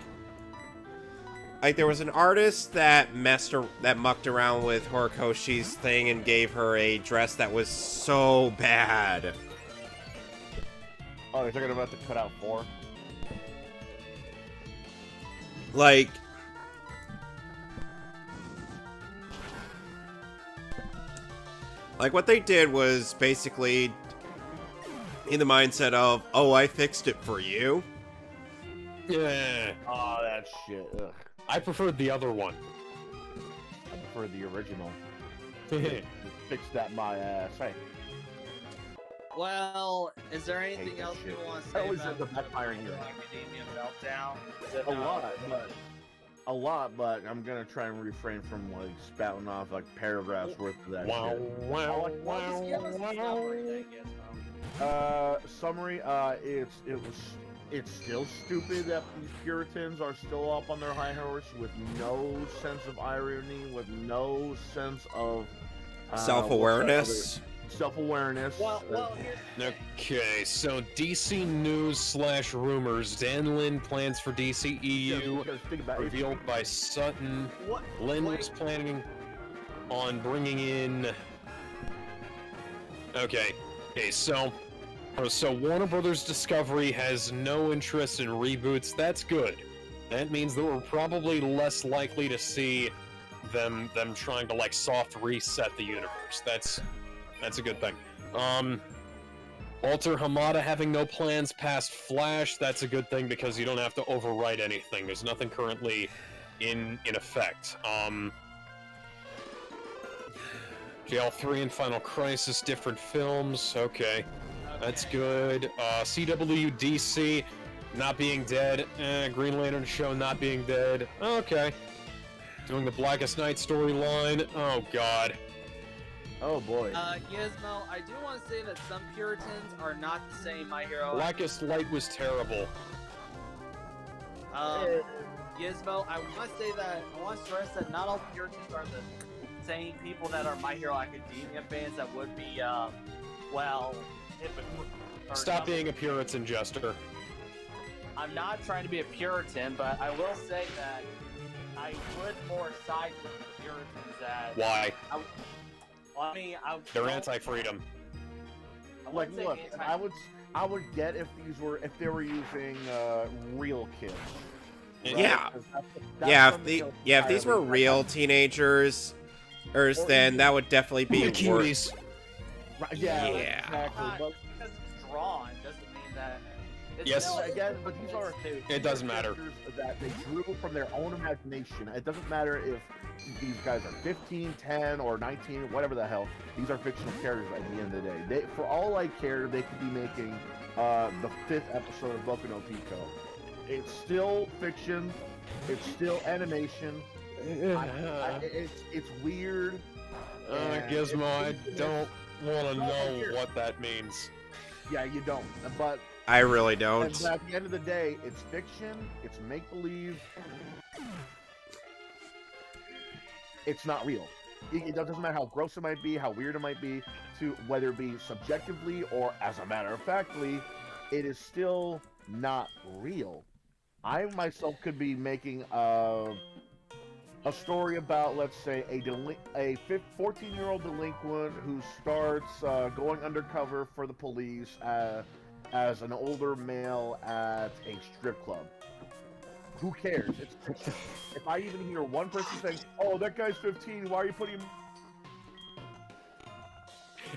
like there was an artist that mucked around with Horikoshi's thing and gave her a dress that was so bad. Oh, you're talking about the cutout 4? Like what they did was basically in the mindset of, oh, I fixed it for you. Yeah. Oh, that shit. Ugh. I preferred the other one. I prefer the original. Fix that my ass. Hey. Well, is there anything that else shit. you want to I say always about said the backfiring Hero here. Academia Meltdown? Is it A lot, but I'm gonna try and refrain from like spouting off like paragraphs worth of that Wow, shit. wow, Well, just give us a summary then, Gizmo. Summary. It's still stupid that these Puritans are still up on their high horse with no sense of irony, with no sense of Self-awareness. Self-awareness. Well, here's Okay, so DC News/rumors. Dan Lin plans for DC EU. because think about it. Revealed by Sutton. what. Lin wait, was planning on bringing in. Okay, so Warner Brothers Discovery has no interest in reboots. That's good. That means that we're probably less likely to see them trying to like soft reset the universe. That's a good thing. Walter Hamada having no plans past Flash. That's a good thing because you don't have to overwrite anything. There's nothing currently in effect. JL3 and Final Crisis, different films. Okay. That's good. CWDC not being dead. Green Lantern show not being dead. Okay. Doing the Blackest Night storyline. Oh god. Oh boy. Gizmo, I do want to say that some Puritans are not the same My Hero. Blackest Light was terrible. Gizmo, I want to say that I want to stress that not all Puritans are the same people that are My Hero Academia fans that would be, well, Stop being a Puritan, Jester. I'm not trying to be a Puritan, but I will say that I would more side with the Puritans that. Why? They're don't- anti-freedom. I Like, wouldn't say look, anti- I would get if they were using real kids. Right? Yeah. 'Cause that's Yeah, something else if these were entirely. real teenagers, then that would definitely be worse. Cuties. Right, yeah, Yeah. exactly. But because it's drawn doesn't mean that. It's Yes. still- again, but these are It doesn't matter. characters that they drew from their own imagination. It doesn't matter if these guys are 15, 10, or 19, whatever the hell. These are fictional characters at the end of the day. For all I care, they could be making the 5th episode of Boku no Pico. It's still fiction. It's still animation. It's weird. and Gizmo, I it's- don't want to No, know here. what that means. Yeah, you don't. But I really and don't. at the end of the day, it's fiction. It's make believe. It's not real. It doesn't matter how gross it might be, how weird it might be, to whether it be subjectively or as a matter of factly, it is still not real. I myself could be making a story about, let's say, a 14-year-old delinquent who starts going undercover for the police as an older male at a strip club. Who cares? It's fiction. If I even hear one person saying, "Oh, that guy's 15. Why are you putting him?"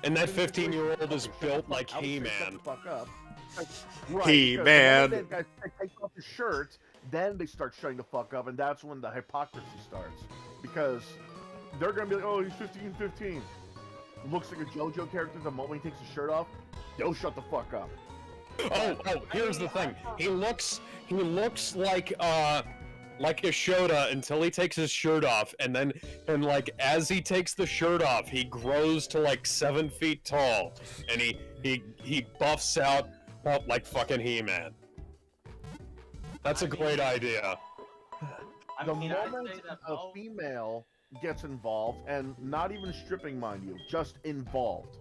And that 15-year-old is built like I would say, "Shut He-Man. the fuck up." Right, He-Man. because the moment that guy takes off his shirt, then they start shutting the fuck up, and that's when the hypocrisy starts. Because they're gonna be like, "Oh, he's 15. Looks like a JoJo character the moment he takes his shirt off." They'll shut the fuck up. Oh, here's the thing. He looks like Yoshida until he takes his shirt off, and like as he takes the shirt off, he grows to like 7 feet tall, and he buffs out like fucking He-Man. That's a great idea. The moment a female gets involved, and not even stripping, mind you, just involved,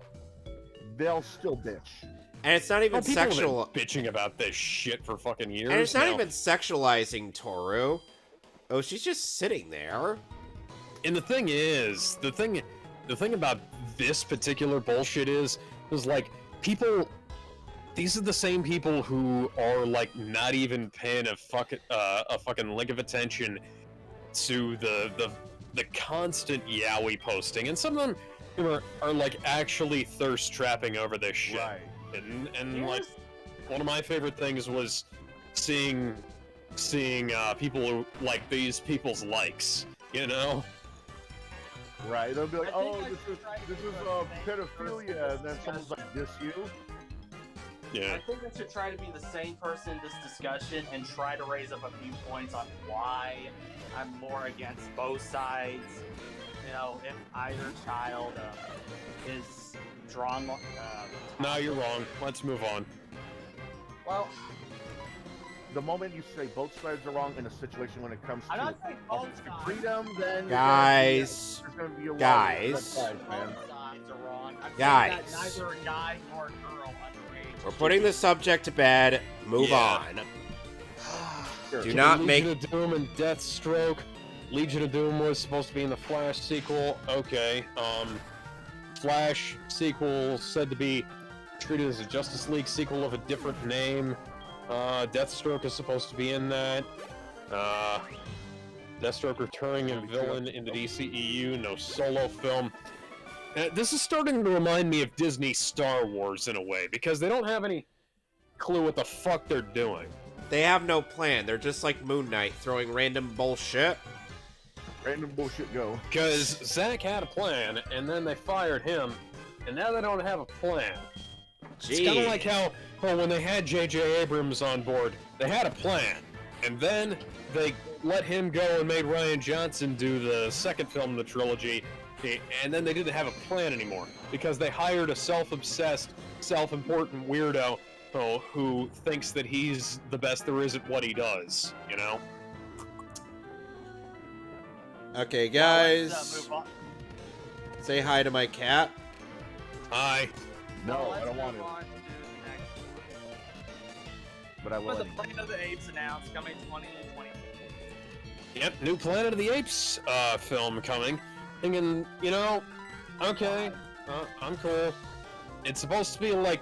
they'll still bitch. And it's not even People have been sexual. bitching about this shit for fucking years. And it's not now. even sexualizing Toru. Oh, she's just sitting there. And the thing is, the thing about this particular bullshit is like people. These are the same people who are like not even paying a fucking lick of attention to the constant yaoi posting, and some of them are like actually thirst trapping over this shit. Right. And like one of my favorite things was seeing people who, like these people's likes, you know. Right. They'll be like, oh, this is pedophilia, and then someone's like, this you? Yeah. I think I should try to be the same person in this discussion and try to raise up a few points on why I'm more against both sides. You know, if either child is drawn. No, you're wrong. Let's move on. Well, The moment you say both sides are wrong in a situation when it comes I'm to not saying both sides. freedom, then Guys. there's going to be a lot Guys. of red flags, man. Both sides are wrong. I'm Guys. saying that neither guy nor girl underage. We're putting the subject to bed. Move Yeah. on. Sure. Do not make. Legion of Doom and Deathstroke. Legion of Doom was supposed to be in the Flash sequel. Okay. Flash sequel said to be treated as a Justice League sequel of a different name. Deathstroke is supposed to be in that. Deathstroke returning a villain into DCEU. No solo film. This is starting to remind me of Disney Star Wars in a way, because they don't have any clue what the fuck they're doing. They have no plan. They're just like Moon Knight, throwing random bullshit. Random bullshit go. Because Zack had a plan, and then they fired him, and now they don't have a plan. It's kind of like how when they had J.J. Abrams on board, they had a plan, and then they let him go and made Rian Johnson do the second film in the trilogy, and then they didn't have a plan anymore, because they hired a self-obsessed, self-important weirdo who thinks that he's the best there is at what he does, you know? Okay, Let's, guys. move on. Say hi to my cat. Hi. No, Let's I don't want move to. on to the next But I will. one. The anyway. Planet of the Apes announced coming 2020. Yep, new Planet of the Apes film coming. Thinking, you know, okay, I'm cool. It's supposed to be like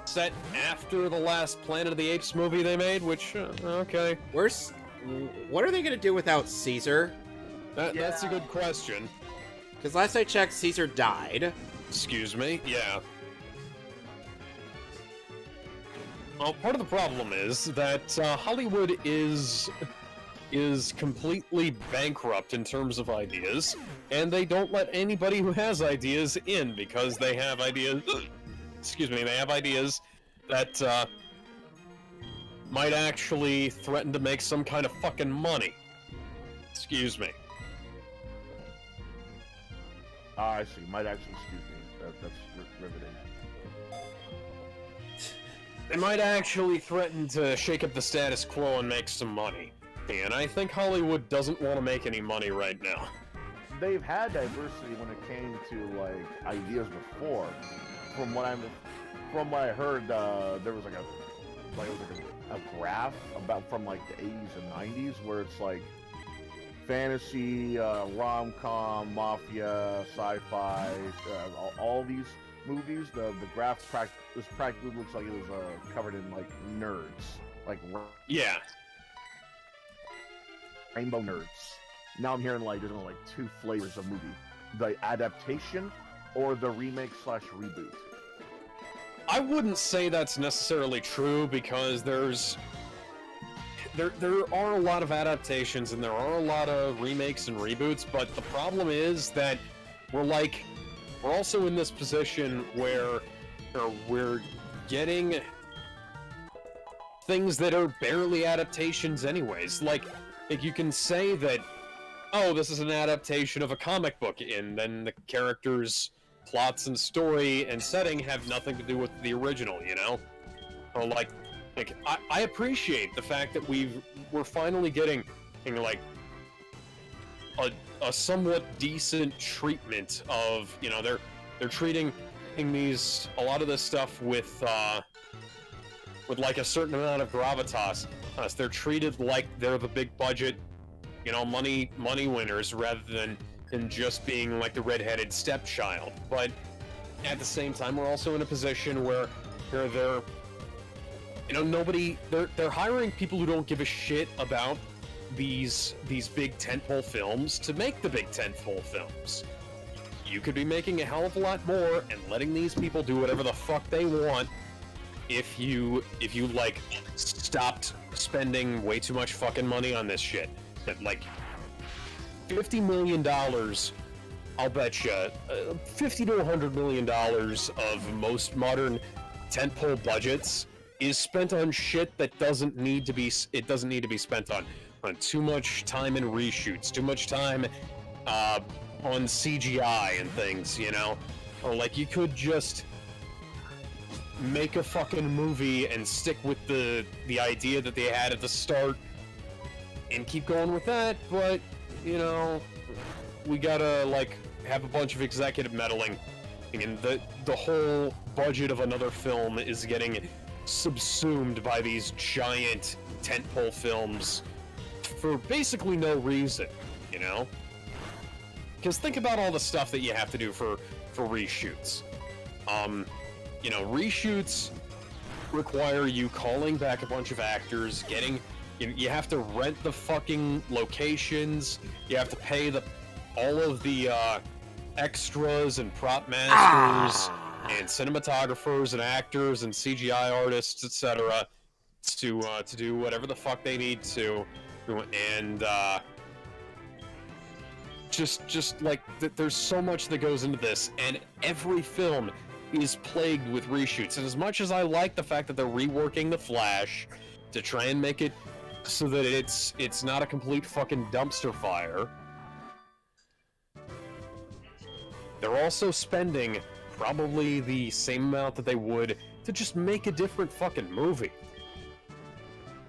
set after the last Planet of the Apes movie they made, which okay. What are they gonna do without Caesar? That's a good question. Because last I checked, Caesar died. Excuse me. Yeah. Well, part of the problem is that Hollywood is completely bankrupt in terms of ideas, and they don't let anybody who has ideas in because they have ideas. Excuse me. They have ideas that might actually threaten to make some kind of fucking money. Excuse me. I see. Might actually excuse me. That's riveting. They might actually threaten to shake up the status quo and make some money. And I think Hollywood doesn't want to make any money right now. They've had diversity when it came to like ideas before. From what I heard, there was a graph about from like the 80s and 90s where it's like fantasy, rom-com, mafia, sci-fi, all these movies. The graph practically looks like it was covered in like nerds, like Yeah. rainbow nerds. Now I'm hearing like there's only like two flavors of movie: the adaptation or the remake/reboot. I wouldn't say that's necessarily true because there are a lot of adaptations and there are a lot of remakes and reboots, but the problem is that we're also in this position where we're getting things that are barely adaptations anyways. Like you can say that, oh, this is an adaptation of a comic book, and then the characters' plots and story and setting have nothing to do with the original, you know? Or like I appreciate the fact that we're finally getting like a somewhat decent treatment of, you know, they're treating a lot of this stuff with like a certain amount of gravitas. They're treated like they're the big budget you know, money winners rather than just being like the redheaded stepchild. But at the same time, we're also in a position where they're you know, they're hiring people who don't give a shit about these big tentpole films to make the big tentpole films. You could be making a hell of a lot more and letting these people do whatever the fuck they want if you like stopped spending way too much fucking money on this shit. That like $50 million, I'll bet you, $50 to $100 million of most modern tentpole budgets is spent on shit that doesn't need to be spent on too much time in reshoots, too much time on CGI and things, you know? Or like you could just make a fucking movie and stick with the idea that they had at the start and keep going with that, but you know, we gotta like have a bunch of executive meddling, and the whole budget of another film is getting subsumed by these giant tentpole films for basically no reason, you know? Because think about all the stuff that you have to do for reshoots. You know, reshoots require you calling back a bunch of actors, you have to rent the fucking locations, you have to pay all of the extras and prop masters and cinematographers and actors and CGI artists, etc., to do whatever the fuck they need to, and just like there's so much that goes into this, and every film is plagued with reshoots. And as much as I like the fact that they're reworking The Flash to try and make it so that it's not a complete fucking dumpster fire, they're also spending probably the same amount that they would to just make a different fucking movie.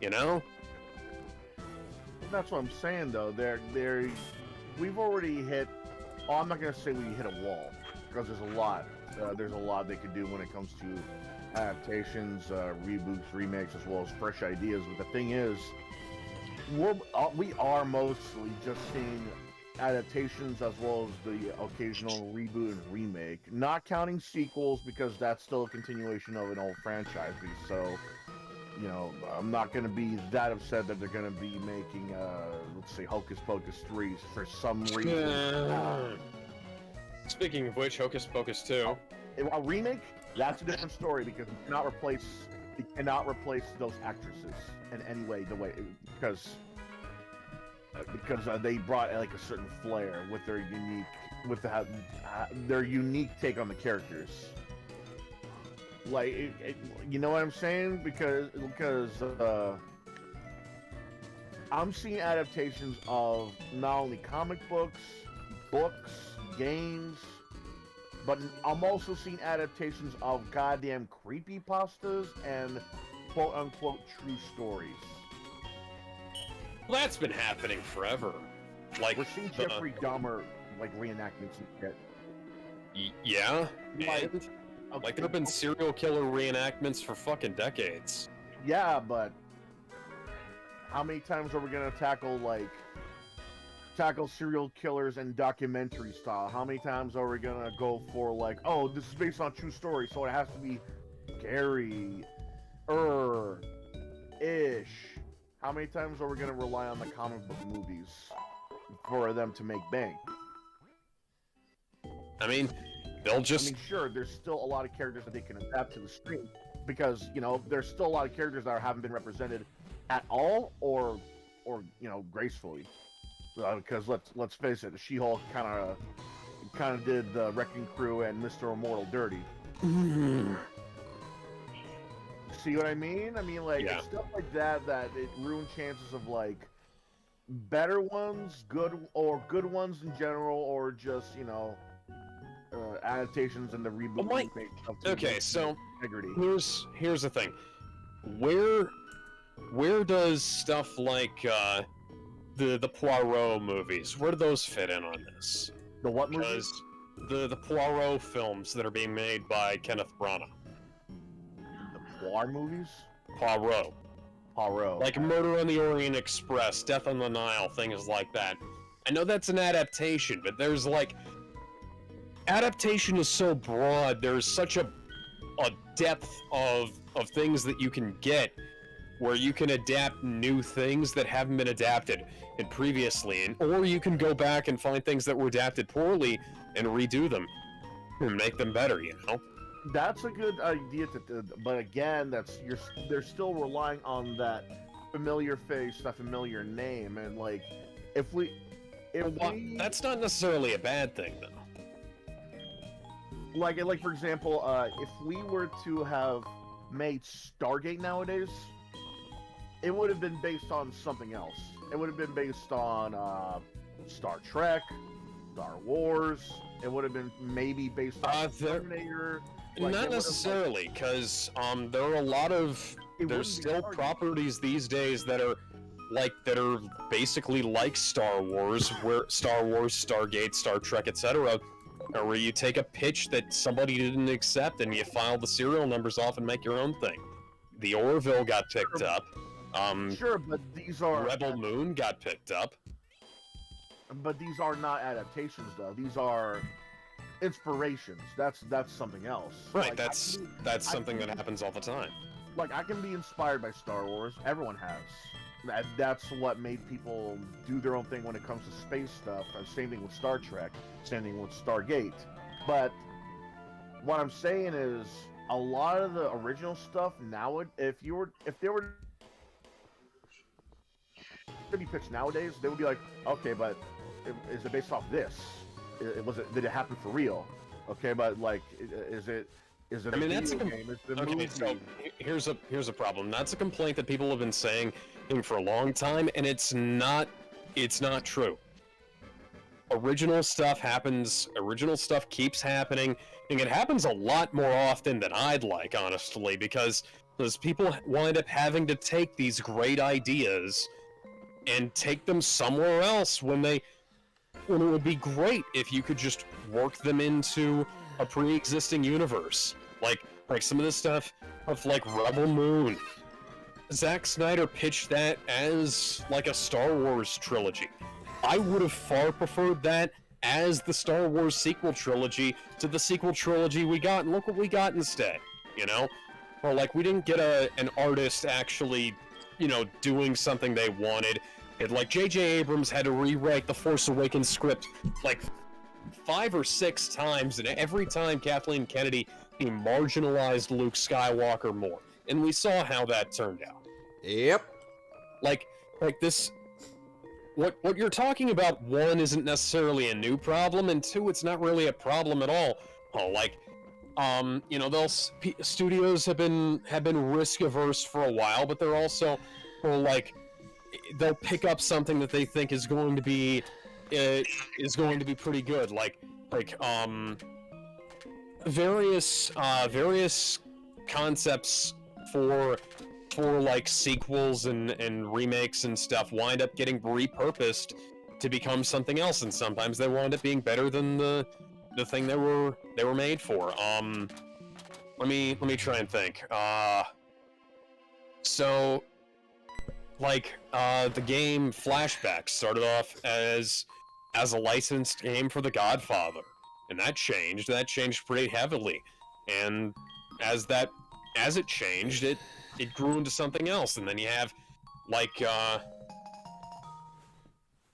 You know? That's what I'm saying, though. We've already hit. Oh, I'm not gonna say we hit a wall because there's a lot. There's a lot they could do when it comes to adaptations, reboots, remakes, as well as fresh ideas. But the thing is, we are mostly just seeing adaptations as well as the occasional reboot and remake, not counting sequels because that's still a continuation of an old franchise. So, you know, I'm not going to be that upset that they're going to be making, let's say, Hocus Pocus 3 for some reason. Speaking of which, Hocus Pocus 2. A remake? That's a different story because you cannot replace those actresses in any way. Because they brought like a certain flair with their unique take on the characters. Like, you know what I'm saying? Because I'm seeing adaptations of not only comic books, games, but I'm also seeing adaptations of goddamn creepypastas and quote-unquote true stories. Well, that's been happening forever. Like, we're seeing Jeffrey Dahmer, like, reenactments and shit. Yeah? Like, there have been serial killer reenactments for fucking decades. Yeah, but how many times are we gonna tackle serial killers in documentary style? How many times are we gonna go for like, oh, this is based on true story, so it has to be scary, ish? How many times are we gonna rely on the comic book movies for them to make bank? I mean, sure, there's still a lot of characters that they can adapt to the screen because, you know, there's still a lot of characters that haven't been represented at all or you know, gracefully. Because let's face it, She-Hulk kind of did the Wrecking Crew and Mr. Immortal dirty. See what I mean? I mean, like, yeah. It's stuff like that it ruined chances of like better ones, good ones in general, or just, you know, adaptations and the reboot. Okay, so integrity. Here's the thing. Where does stuff like the Poirot movies, where do those fit in on this? The what movies? Because the Poirot films that are being made by Kenneth Branagh. The Poirot movies? Poirot. Poirot. Like Murder on the Orient Express, Death on the Nile, things like that. I know that's an adaptation, but there's like... Adaptation is so broad, there's such a depth of things that you can get where you can adapt new things that haven't been adapted in previously, or you can go back and find things that were adapted poorly and redo them and make them better, you know? That's a good idea, but again, they're still relying on that familiar face, that familiar name, and like, that's not necessarily a bad thing, though. Like for example, if we were to have made Stargate nowadays, it would have been based on something else. It would have been based on Star Trek, Star Wars. It would have been maybe based on Terminator. Like, not necessarily, because there are a lot of there's still properties these days that are basically like Star Wars, Stargate, Star Trek, etc. Where you take a pitch that somebody didn't accept and you file the serial numbers off and make your own thing. The Orville got picked up. Sure, but these are Rebel Moon got picked up. But these are not adaptations, though. These are inspirations. That's something else. Right. Like, that's something that happens all the time. Like, I can be inspired by Star Wars. Everyone has. That's what made people do their own thing when it comes to space stuff. Same thing with Star Trek. Same thing with Stargate. But what I'm saying is, a lot of the original stuff now, if they were to be pitched nowadays, they would be like, okay, but is it based off this? Did it happen for real? Okay, but like, is it? I mean, that's a game? Is it a movie? So here's a problem. That's a complaint that people have been saying for a long time, and it's not true. Original stuff happens. Original stuff keeps happening, and it happens a lot more often than I'd like, honestly, because people wind up having to take these great ideas and take them somewhere else when it would be great if you could just work them into a pre-existing universe. Like some of the stuff of like Rebel Moon. Zack Snyder pitched that as like a Star Wars trilogy. I would have far preferred that as the Star Wars sequel trilogy to the sequel trilogy we got, and look what we got instead, you know? Or like, we didn't get an artist actually, doing something they wanted. Like, J.J. Abrams had to rewrite the Force Awakens script like 5 or 6 times, and every time Kathleen Kennedy marginalized Luke Skywalker more. And we saw how that turned out. Yep. Like this... What you're talking about, 1, isn't necessarily a new problem, and 2, it's not really a problem at all. Studios have been risk averse for a while, but they're also, they'll pick up something that they think is going to be pretty good, various concepts for like sequels and remakes and stuff wind up getting repurposed to become something else, and sometimes they wind up being better than the thing they were made for. Let me try and think. The game Flashback started off as a licensed game for The Godfather, and that changed pretty heavily, and as it changed, it grew into something else, and then you have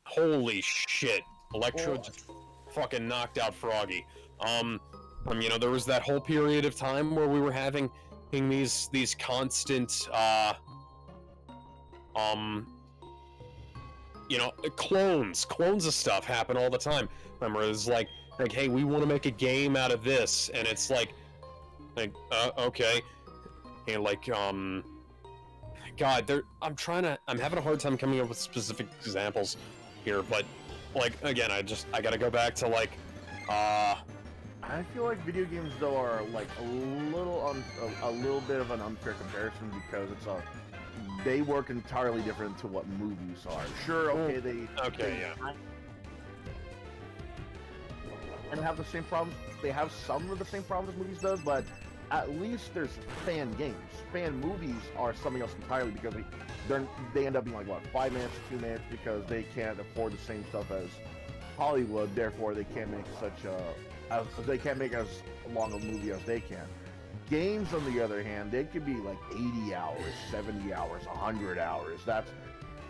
holy shit, Electro just fucking knocked out Froggy. There was that whole period of time where we were having these constant clones of stuff happen all the time. Remember, it was like hey, we want to make a game out of this, and it's okay. And God, I'm having a hard time coming up with specific examples here, but again, I gotta go back to I feel like video games though are a little bit of an unfair comparison because they work entirely different to what movies are. Sure, okay, and have the same problems. They have some of the same problems as movies does, but at least there's fan games. Fan movies are something else entirely because they end up being like what, 5 minutes, 2 minutes, because they can't afford the same stuff as Hollywood. Therefore, they can't make they can't make as long a movie as they can. Games, on the other hand, they could be like 80 hours, 70 hours, 100 hours. That's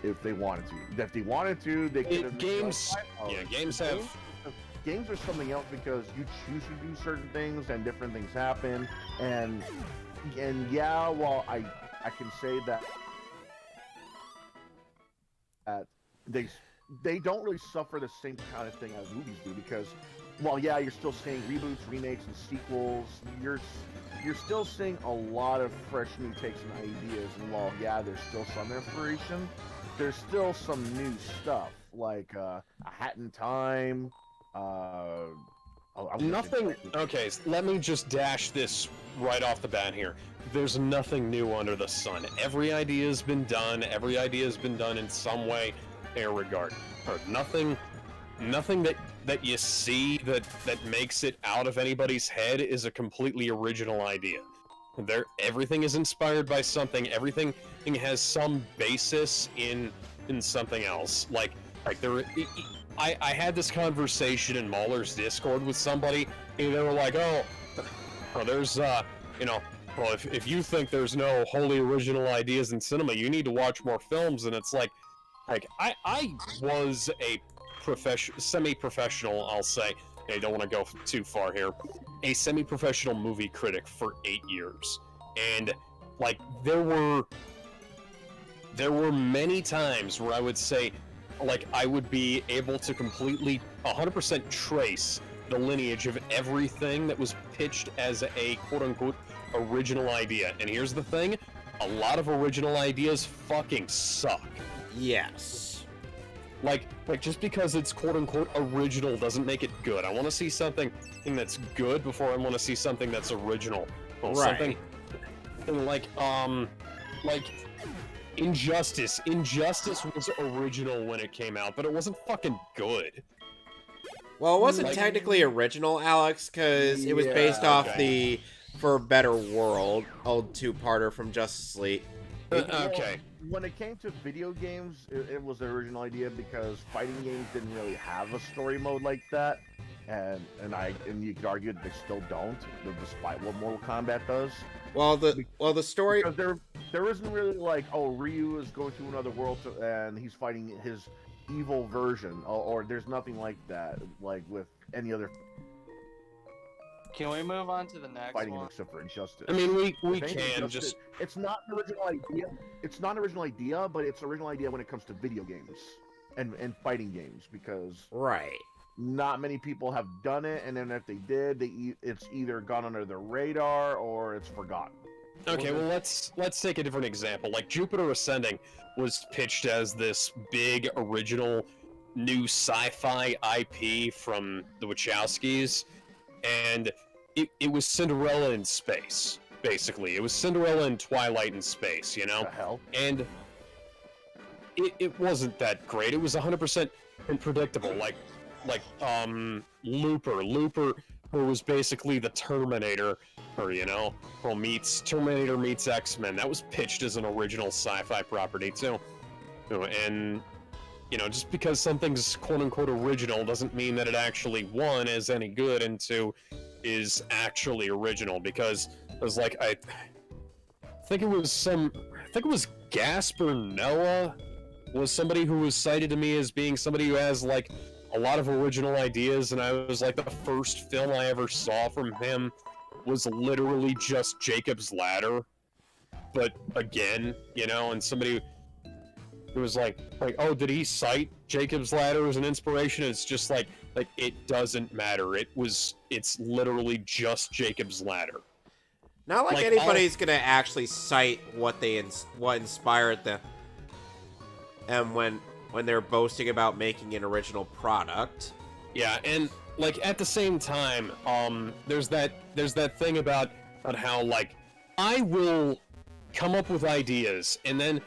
if they wanted to. If they wanted to, they could have. Games, yeah, games have. Games are something else because you choose to do certain things and different things happen. And yeah, well, I can say that they don't really suffer the same kind of thing as movies do because, well, yeah, you're still seeing reboots, remakes, and sequels. You're still seeing a lot of fresh new takes and ideas. And while yeah, there's still some inspiration, there's still some new stuff like A Hat in Time. Nothing. Okay, let me just dash this right off the bat here. There's nothing new under the sun. Every idea has been done. Every idea has been done in some way or regard. Or nothing that you see that makes it out of anybody's head is a completely original idea. Everything is inspired by something. Everything has some basis in something else. Like there. I had this conversation in Mauler's Discord with somebody, and they were like, "Oh, there's well, if you think there's no wholly original ideas in cinema, you need to watch more films." And it's like I was a semi-professional, I'll say. I don't want to go too far here. A semi-professional movie critic for 8 years, and like there were many times where I would say, like, I would be able to completely 100% trace the lineage of everything that was pitched as a quote-unquote original idea. And here's the thing, a lot of original ideas fucking suck. Yes. Like just because it's quote-unquote original doesn't make it good. I want to see something that's good before I want to see something that's original. Well, right. Something like Injustice was original when it came out, but it wasn't fucking good. Well, it wasn't technically original, Alex, because it was based off the For a Better World, old two-parter from Justice League. Okay. When it came to video games, it was the original idea because fighting games didn't really have a story mode like that, and you could argue that they still don't, despite what Mortal Kombat does. Well, the story, because there isn't really like, oh, Ryu is going to another world and he's fighting his evil version, or there's nothing like that, like with any other. Can we move on to the next fighting one? Except for Injustice. I mean, we can just. It's not an original idea. It's not an original idea, but it's an original idea when it comes to video games and fighting games because right. Not many people have done it, and then if they did, it's either gone under their radar or it's forgotten. Okay, well let's take a different example. Like Jupiter Ascending was pitched as this big original new sci-fi IP from the Wachowskis, and it was Cinderella in space, basically. It was Cinderella and Twilight in space, you know? The hell? And it wasn't that great. It was 100% unpredictable. Like Looper, who was basically the Terminator, or Terminator meets X-Men. That was pitched as an original sci-fi property too. And just because something's quote-unquote original doesn't mean that it actually, one, is any good, and two, is actually original. Because it was like, I think it was Gasper Noah was somebody who was cited to me as being somebody who has like a lot of original ideas, and I was like, the first film I ever saw from him was literally just Jacob's Ladder, but again, and somebody who was like, oh, did he cite Jacob's Ladder as an inspiration? And it's just like it doesn't matter. It's literally just Jacob's Ladder. Not like anybody's gonna actually cite what inspired them, and when they're boasting about making an original product. Yeah, and like at the same time, there's that thing about how like I will come up with ideas, and then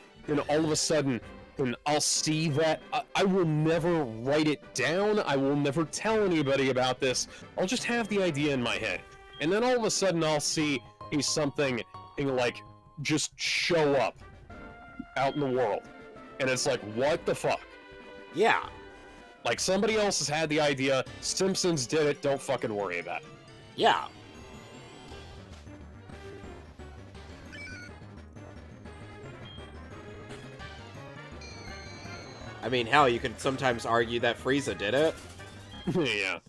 all of a sudden, and I'll see that I will never write it down. I will never tell anybody about this. I'll just have the idea in my head, and then all of a sudden I'll see something and like just show up out in the world, and it's like, what the fuck? Yeah. Like somebody else has had the idea. Simpsons did it. Don't fucking worry about it. Yeah. I mean, hell, you could sometimes argue that Frieza did it. Yeah.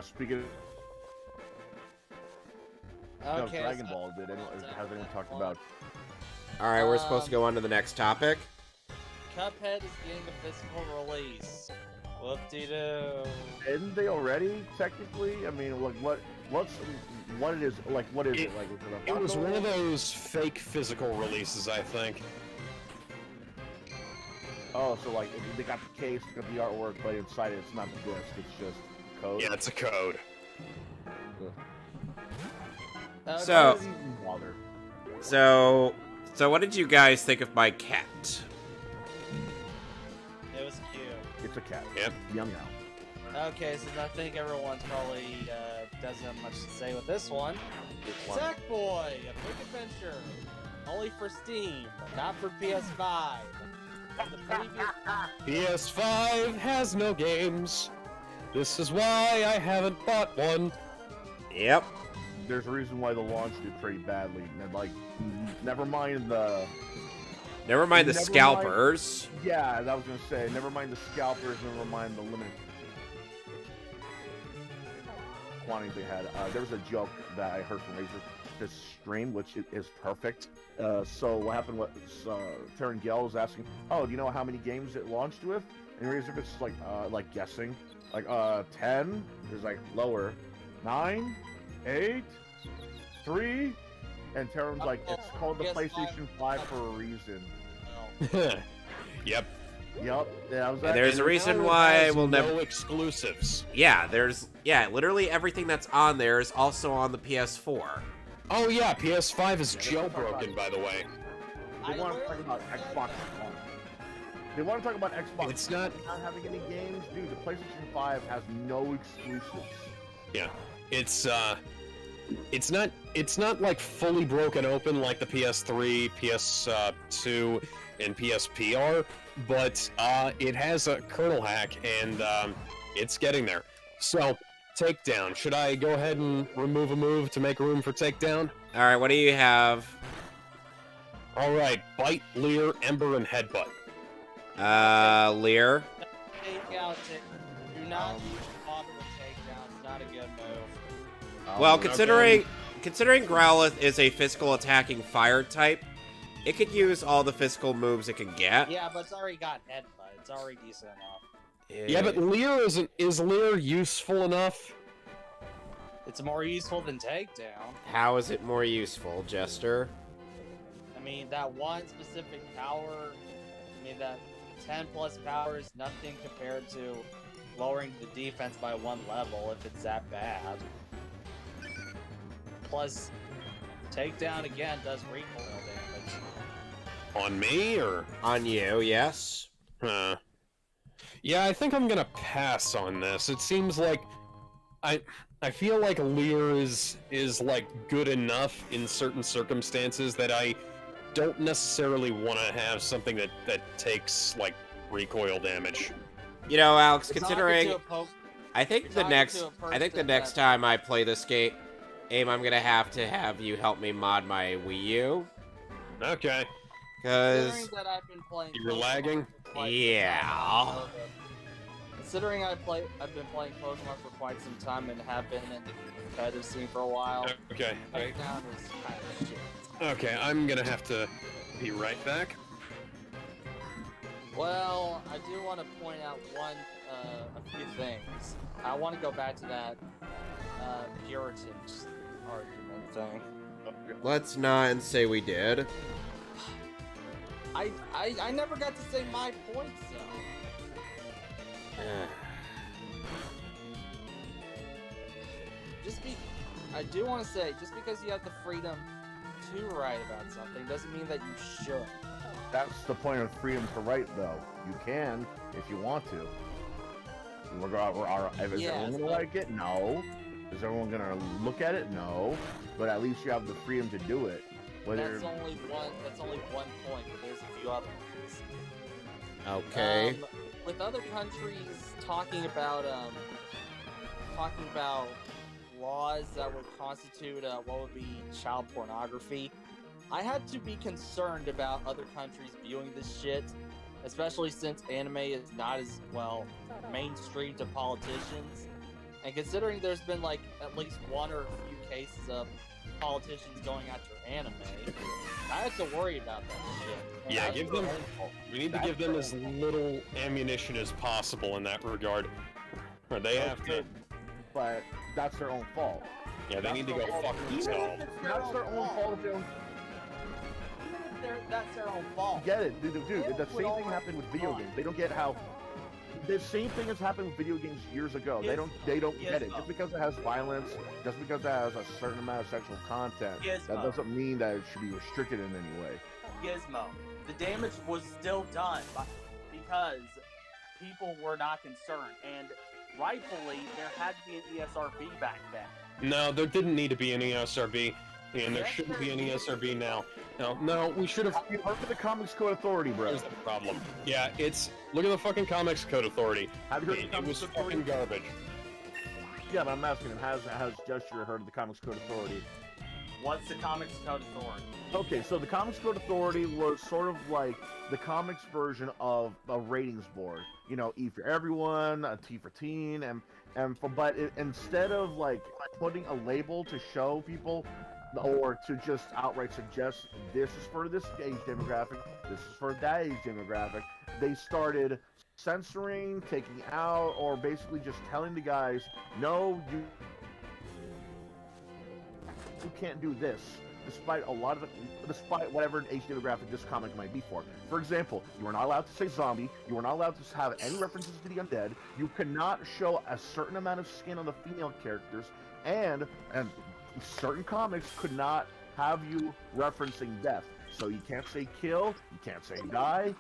Speaking of Okay. Dragon Ball, has anyone talked about? All right, we're supposed to go on to the next topic. Cuphead is getting a physical release. Whoop-de-doo. Isn't they already technically? I mean, like what it is like? What is it like? Is it, It was one of those fake physical releases, I think. Oh, so like they got the case, got the artwork, but inside it, it's not the disc. It's just code. Yeah, it's a code. So- Doesn't even bother. So what did you guys think of my cat? It was cute. It's a cat. Yep. Young now. Okay, so I think everyone's probably doesn't have much to say with this one. This one. Sackboy, a big adventure. Only for Steam, not for PS5. And the previous PS5 has no games. This is why I haven't bought one. Yep. There's a reason why the launch did pretty badly. And like, never mind the. Never mind the Never scalpers. Yeah, that was gonna say. Never mind the scalpers. Never mind the limited quantities they had. There was a joke that I heard from this stream, which is perfect. So what happened was Terran Gell was asking, "Oh, do you know how many games it launched with?" And it's like guessing, like 10. There's like lower, 9, 8, 3, and Terran's like, "It's called the PlayStation 5 for a reason." Yep. Yep. Yeah, And there's a reason Now it why has we'll no never. exclusives. Yeah, literally everything that's on there is also on the PS4. Oh yeah, PS5 is jailbroken, by the way. They want to talk about Xbox One. They want to talk about Xbox. It's not. Not having any games, dude. The PlayStation 5 has no exclusives. Yeah, it's not like fully broken open like the PS3, PS2, and PSP are, but it has a kernel hack and it's getting there. So, Takedown. Should I go ahead and remove a move to make room for Takedown? All right, what do you have? All right, Bite, Leer, Ember, and Headbutt. Lear. take out it. Do not bother with takedowns. Not a good move. Well, okay. considering Growlithe is a physical attacking fire type, it could use all the physical moves it can get. Yeah, but it's already got headbutt. It's already decent enough. Yeah, but Leer is Leer useful enough? It's more useful than takedown. How is it more useful, Jester? I mean, that one specific power, that 10 plus power is nothing compared to lowering the defense by one level if it's that bad. Plus, takedown again does recoil damage. On me, or? On you, yes. Huh. Yeah, I think I'm gonna pass on this. It seems like I feel like Leer is like good enough in certain circumstances that I don't necessarily want to have something that takes like recoil damage. You know, Alex, You're considering talking to a I think you're the talking next to a I think the person next that- time I play this game, I'm gonna have to have you help me mod my Wii U. Okay. Considering Cause that I've been playing You're Pokemon lagging? for quite some Yeah. time, considering I've been playing Pokemon for quite some time and have been in the competitive scene for a while, Okay. takedown is kind of shit. Okay, I'm gonna have to be right back. Well, I do want to point out a few things. I want to go back to that Puritan argument thing. let's not say we did. I never got to say my points though. I do want to say, just because you have the freedom to write about something doesn't mean that you should. That's the point of freedom to write, though. You can if you want to. Is Yes, everyone gonna but- like it? No. Is everyone gonna look at it? No, but at least you have the freedom to do it. Whether That's only one point, but there's a few others. Okay. With other countries talking about laws that would constitute what would be child pornography, I had to be concerned about other countries viewing this shit, especially since anime is not as well mainstream to politicians. And considering there's been like at least one or a few cases of politicians going after anime, I have to worry about that shit. Yeah, we need to give them as little ammunition as possible in that regard. Or they have to. But that's their own fault. Yeah, they need to go fuck themselves. That's their own fault if they don't That's their own fault. get it, dude. The same thing happened with video games. They don't get how. The same thing has happened with video games years ago. They don't get it. Just because it has violence, just because it has a certain amount of sexual content, that doesn't mean that it should be restricted in any way. Gizmo, the damage was still done because people were not concerned, and rightfully there had to be an ESRB back then. No, there didn't need to be any ESRB, and there shouldn't be any ESRB now. No, we should have. You heard of the Comics Code Authority, bro? Here's the problem. Yeah, look at the fucking Comics Code Authority. Have you heard of the It was Comics Code fucking Authority? garbage. Yeah, but I'm asking him, has Gesture heard of the Comics Code Authority? What's the Comics Code Authority? Okay, so the Comics Code Authority was sort of like the comics version of a ratings board. You know, E for everyone, a T for teen, instead of like putting a label to show people, or to just outright suggest this is for this age demographic, this is for that age demographic, they started censoring, taking out, or basically just telling the guys, no, you can't do this, despite whatever age demographic this comic might be for. For example, you are not allowed to say zombie, you are not allowed to have any references to the undead, you cannot show a certain amount of skin on the female characters, and certain comics could not have you referencing death. So you can't say kill, you can't say die.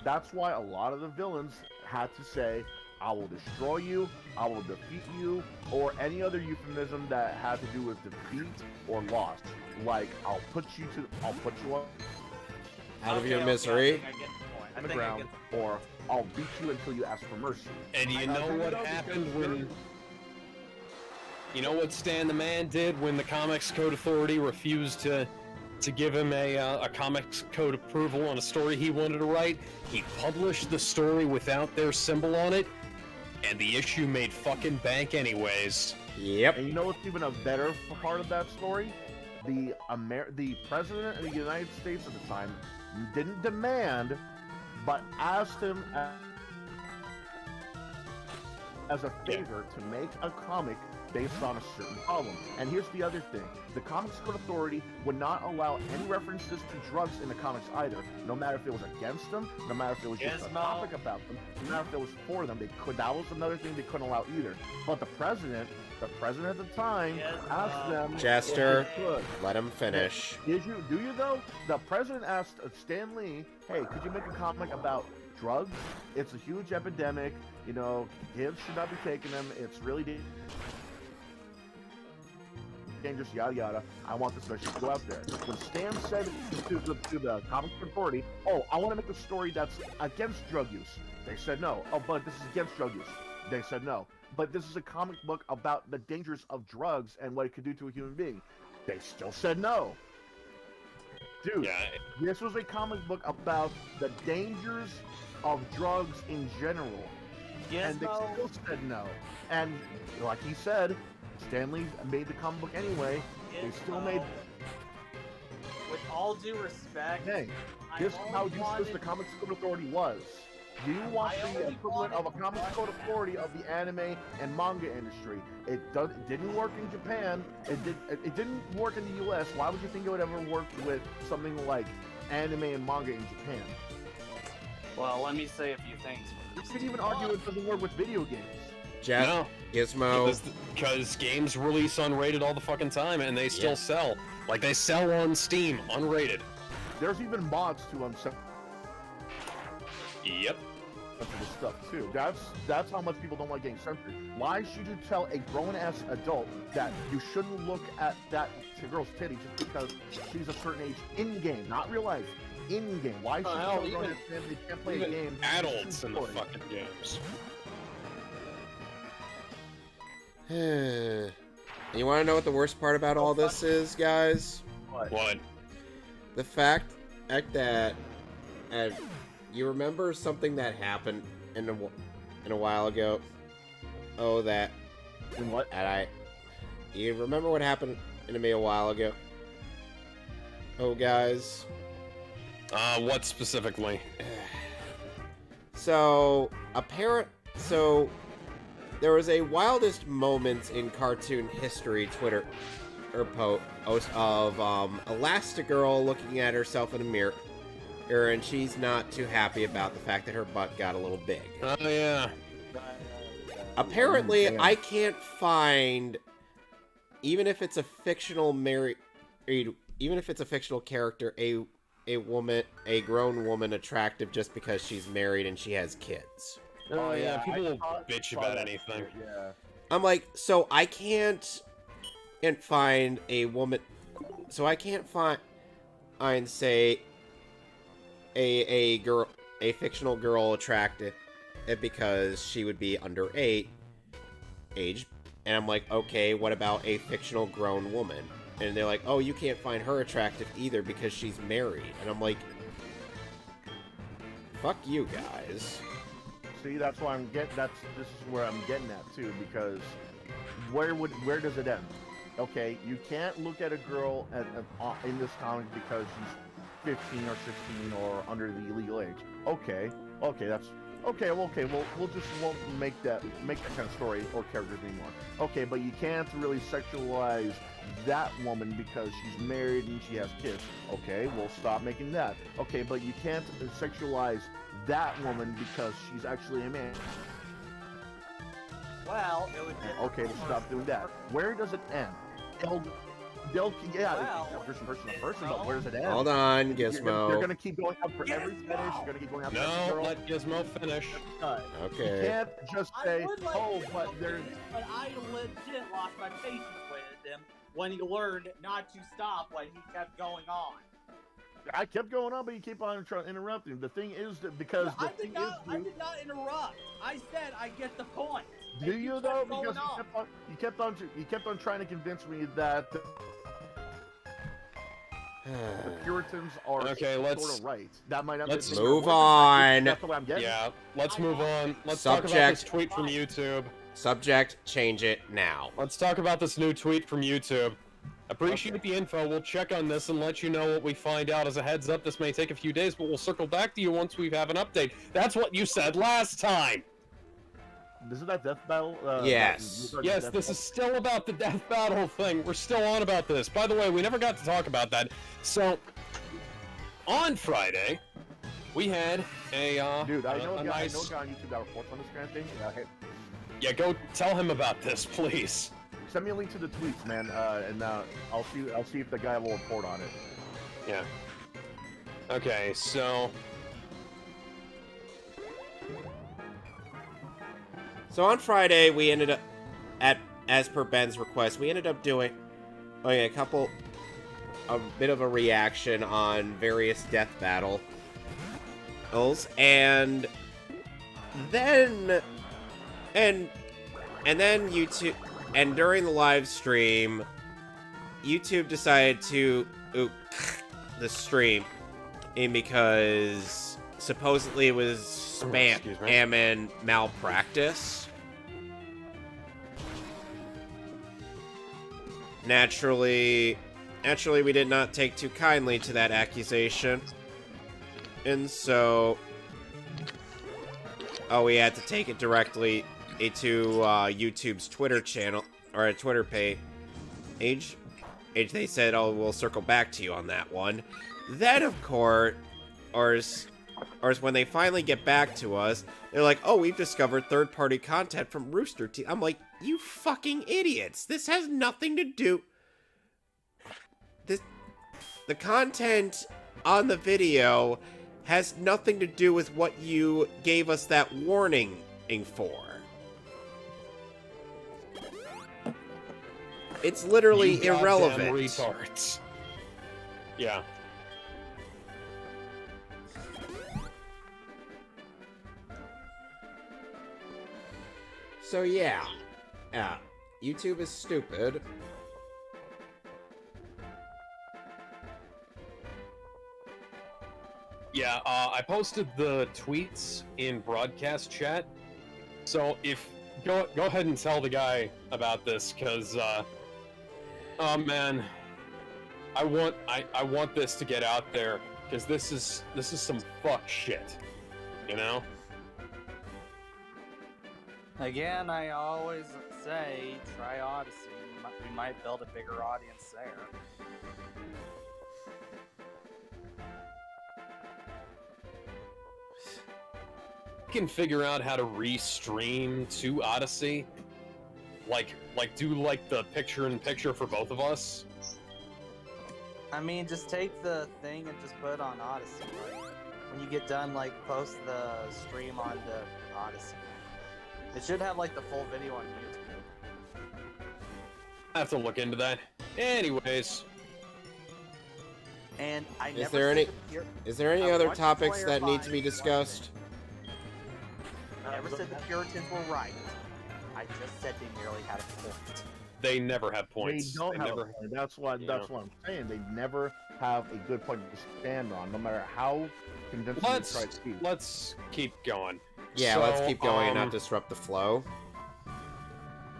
That's why a lot of the villains had to say, I will destroy you, I will defeat you, or any other euphemism that had to do with defeat or loss. Like, I'll put you Out of your misery. I get the point. on the ground, or I'll beat you until you ask for mercy. And you know what happened when... You know what Stan the Man did when the Comics Code Authority refused to give him a Comics Code approval on a story he wanted to write? He published the story without their symbol on it, and the issue made fucking bank anyways. Yep. And you know what's even a better part of that story? The president of the United States at the time didn't demand, but asked him as a favor to make a comic based on a certain problem. And here's the other thing. The Comics Code Authority would not allow any references to drugs in the comics either. No matter if it was against them, no matter if it was just a topic about them, no matter if it was for them, that was another thing they couldn't allow either. But the president at the time asked them... Jester, let him finish. Do you though? The president asked Stan Lee, hey, could you make a comic about drugs? It's a huge epidemic, you know, kids should not be taking them, it's really dangerous, yada yada. I want this message to go out there. When Stan said to the Comics Authority, oh, I want to make a story that's against drug use, they said no. Oh, but this is against drug use, they said no. But this is a comic book about the dangers of drugs and what it could do to a human being, they still said no. Dude, this was a comic book about the dangers of drugs in general, and they still said no. And like he said, Stan Lee made the comic book anyway. They still made. With all due respect, Hey, this is how useless the Comics Code Authority was. You want the equivalent of a Comics Code Authority of the anime and manga industry. It didn't work in Japan. It didn't work in the U.S. Why would you think it would ever work with something like anime and manga in Japan? well, let me say a few things. You could even argue it doesn't work with video games. Jeff, Gizmo. Because games release unrated all the fucking time, and they still sell. Like, they sell on Steam, unrated. There's even mods to them. Yep. sensitive stuff too. That's how much people don't like getting censored. Why should you tell a grown-ass adult that you shouldn't look at that girl's titty just because she's a certain age in game, not real life, in game? Why should you tell a grown-ass man they can't play a game? Adults in the fucking games. You want to know what the worst part about all this is, guys? What? The fact that you remember something that happened in a while ago. Oh, that. And what? You remember what happened to me a while ago? Oh, guys. What specifically? So there was a wildest moments in cartoon history Twitter post of Elastigirl looking at herself in a mirror, and she's not too happy about the fact that her butt got a little big. Oh yeah. Apparently, I can't find, even if it's a fictional character, a grown woman attractive just because she's married and she has kids. Oh yeah, people will bitch about anything. Yeah. I'm like, so I can't find a woman. So I can't find, say, a fictional girl attractive because she would be under age. And I'm like, okay, what about a fictional grown woman? And they're like, oh, you can't find her attractive either because she's married. And I'm like, fuck you guys. See, that's why this is where I'm getting at too, because where does it end? Okay, you can't look at a girl in this comic because she's 15 or 16 or under the legal age. Okay, that's okay. We'll just won't make that kind of story or characters anymore. Okay, but you can't really sexualize that woman because she's married and she has kids. Okay, we'll stop making that. Okay, but you can't sexualize that woman because she's actually a man. Well, it would. Okay, we'll stop doing that. Where does it end? Person, but where does it end? Hold on, Gizmo. They're gonna keep going up for every finish. You're gonna keep going up for every girl. Let Gizmo finish. Okay. You can't just say, but there's. But I legit lost my patience with him when he learned not to stop when he kept going on. I kept going on, but you keep on interrupting. The thing is that because I did not interrupt. I said I get the point. Do you though? Because you kept on trying to convince me that the Puritans are sort of right. That might not. Let's move on. That's what I'm getting. Yeah, let's move on. Let's talk about this tweet from YouTube. Subject, change it now. Let's talk about this new tweet from YouTube. Appreciate the info. We'll check on this and let you know what we find out. As a heads up, this may take a few days, but we'll circle back to you once we have an update. That's what you said last time. Isn't that death battle? Yes. Yes, this is still about the death battle thing. We're still on about this. By the way, we never got to talk about that. So, on Friday, we had a dude, I know a guy on nice... YouTube that reports on this kind of thing. Yeah, go tell him about this, please. Send me a link to the tweets, man, and I'll see if the guy will report on it. Yeah. Okay, so. So on Friday, we ended up as per Ben's request, we ended up doing a bit of a reaction on various death battles, and then YouTube. And during the live stream, YouTube decided to the stream because supposedly it was spam and malpractice. Naturally, we did not take too kindly to that accusation, and so we had to take it directly to YouTube's Twitter channel, or a Twitter page. They said, oh, we'll circle back to you on that one. Then, of course, when they finally get back to us, they're like, oh, we've discovered third-party content from Rooster Teeth. I'm like, you fucking idiots. This has nothing to do... The content on the video has nothing to do with what you gave us that warning for. It's literally You goddamn irrelevant. retards. Yeah. So yeah. YouTube is stupid. Yeah, I posted the tweets in broadcast chat. So if go ahead and tell the guy about this, cause oh man, I want this to get out there, cause this is some fuck shit, you know? Again, I always say, try Odyssey. We might build a bigger audience there. Can figure out how to restream to Odyssey, like do like the picture-in-picture for both of us. I mean, just take the thing and just put it on Odyssey. Like, when you get done, like, post the stream onto Odyssey. It should have, like, the full video on YouTube. I have to look into that. Anyways, And I Is never there said any- the pure- Is there any I other want to topics that need to clarify be one discussed? I never said the Puritans were right. I just said they merely had a point. they never have points. They don't have never. a point. That's what Yeah. I'm saying. They never have a good point to stand on, no matter how convincing they try to be. Let's keep going. Yeah, So, let's keep going and not disrupt the flow.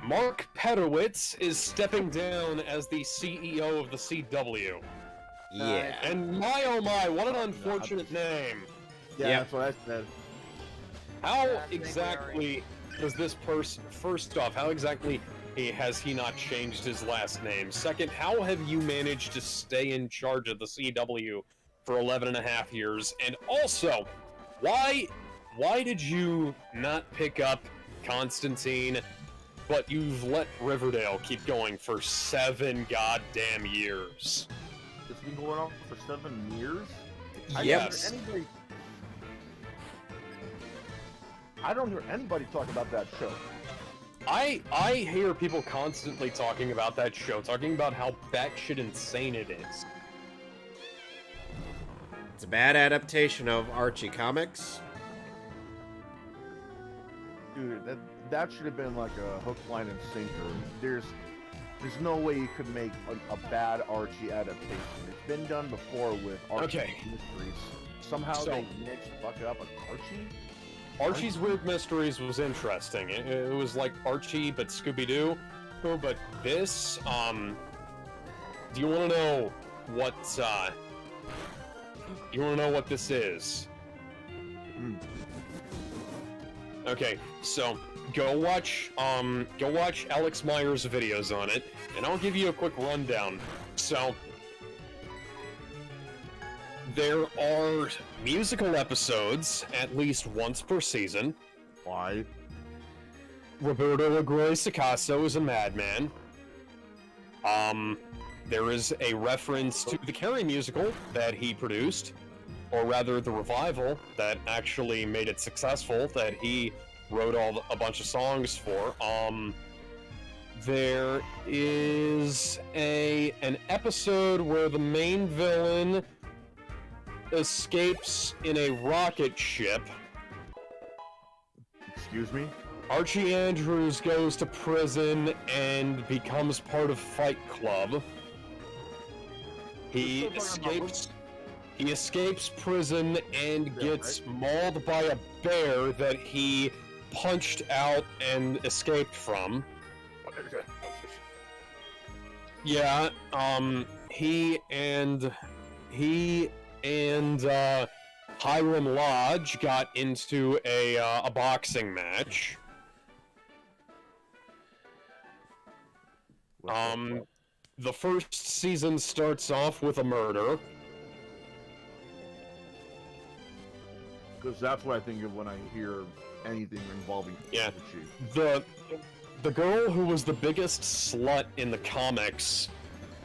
Mark Pedowitz is stepping down as the CEO of the CW. Yeah. And my oh my, what an unfortunate name. Yeah, Yep. that's what I said. How Yeah, I think we exactly does this person, first off, how exactly has he not changed his last name? Second, how have you managed to stay in charge of the CW for 11 and a half years? And also, why did you not pick up Constantine, but you've let Riverdale keep going for 7 goddamn years? It's been going on for 7 years. Yes. I don't hear anybody talk about that show. I hear people constantly talking about that show, talking about how batshit insane it is. It's a bad adaptation of Archie comics. Dude, that should have been like a hook, line, and sinker. There's no way you could make a bad Archie adaptation. It's been done before with Archie Okay. Mysteries. Somehow So- they managed to fuck up an Archie? Archie's Weird Mysteries was interesting. It was like Archie, but Scooby-Doo. But this, do you want to know what, you want to know what this is? Okay, so go watch Alex Myers' videos on it, and I'll give you a quick rundown. So, there are musical episodes at least once per season. Why? Roberto Aguirre Sacasa is a madman. There is a reference to the Carrie musical that he produced, or rather the revival that actually made it successful, that he wrote a bunch of songs for. There is an episode where the main villain escapes in a rocket ship. Excuse me? Archie Andrews goes to prison and becomes part of Fight Club. He escapes prison and gets mauled by a bear that he punched out and escaped from. Yeah, he and Hiram Lodge got into a boxing match. The first season starts off with a murder. Because that's what I think of when I hear anything involving Yeah. Archie. The girl who was the biggest slut in the comics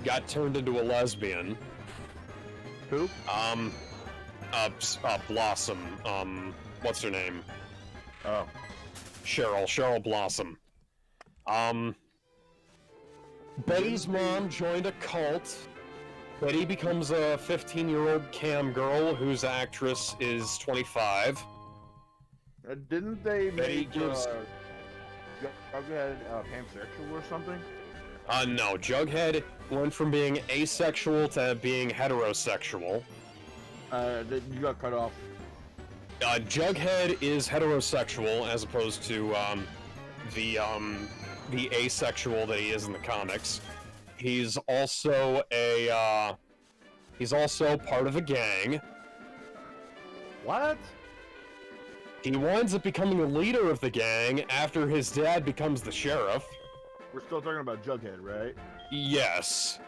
got turned into a lesbian. Who? Blossom. What's her name? Oh. Cheryl Blossom. Betty's mom joined a cult. Betty becomes a 15-year-old cam girl whose actress is 25. Didn't they Betty make gives... Jughead pansexual or something? No. Jughead went from being asexual to being heterosexual. You got cut off. Jughead is heterosexual as opposed to the asexual that he is in the comics. He's also part of a gang. What? He winds up becoming a leader of the gang after his dad becomes the sheriff. We're still talking about Jughead, right? Yes.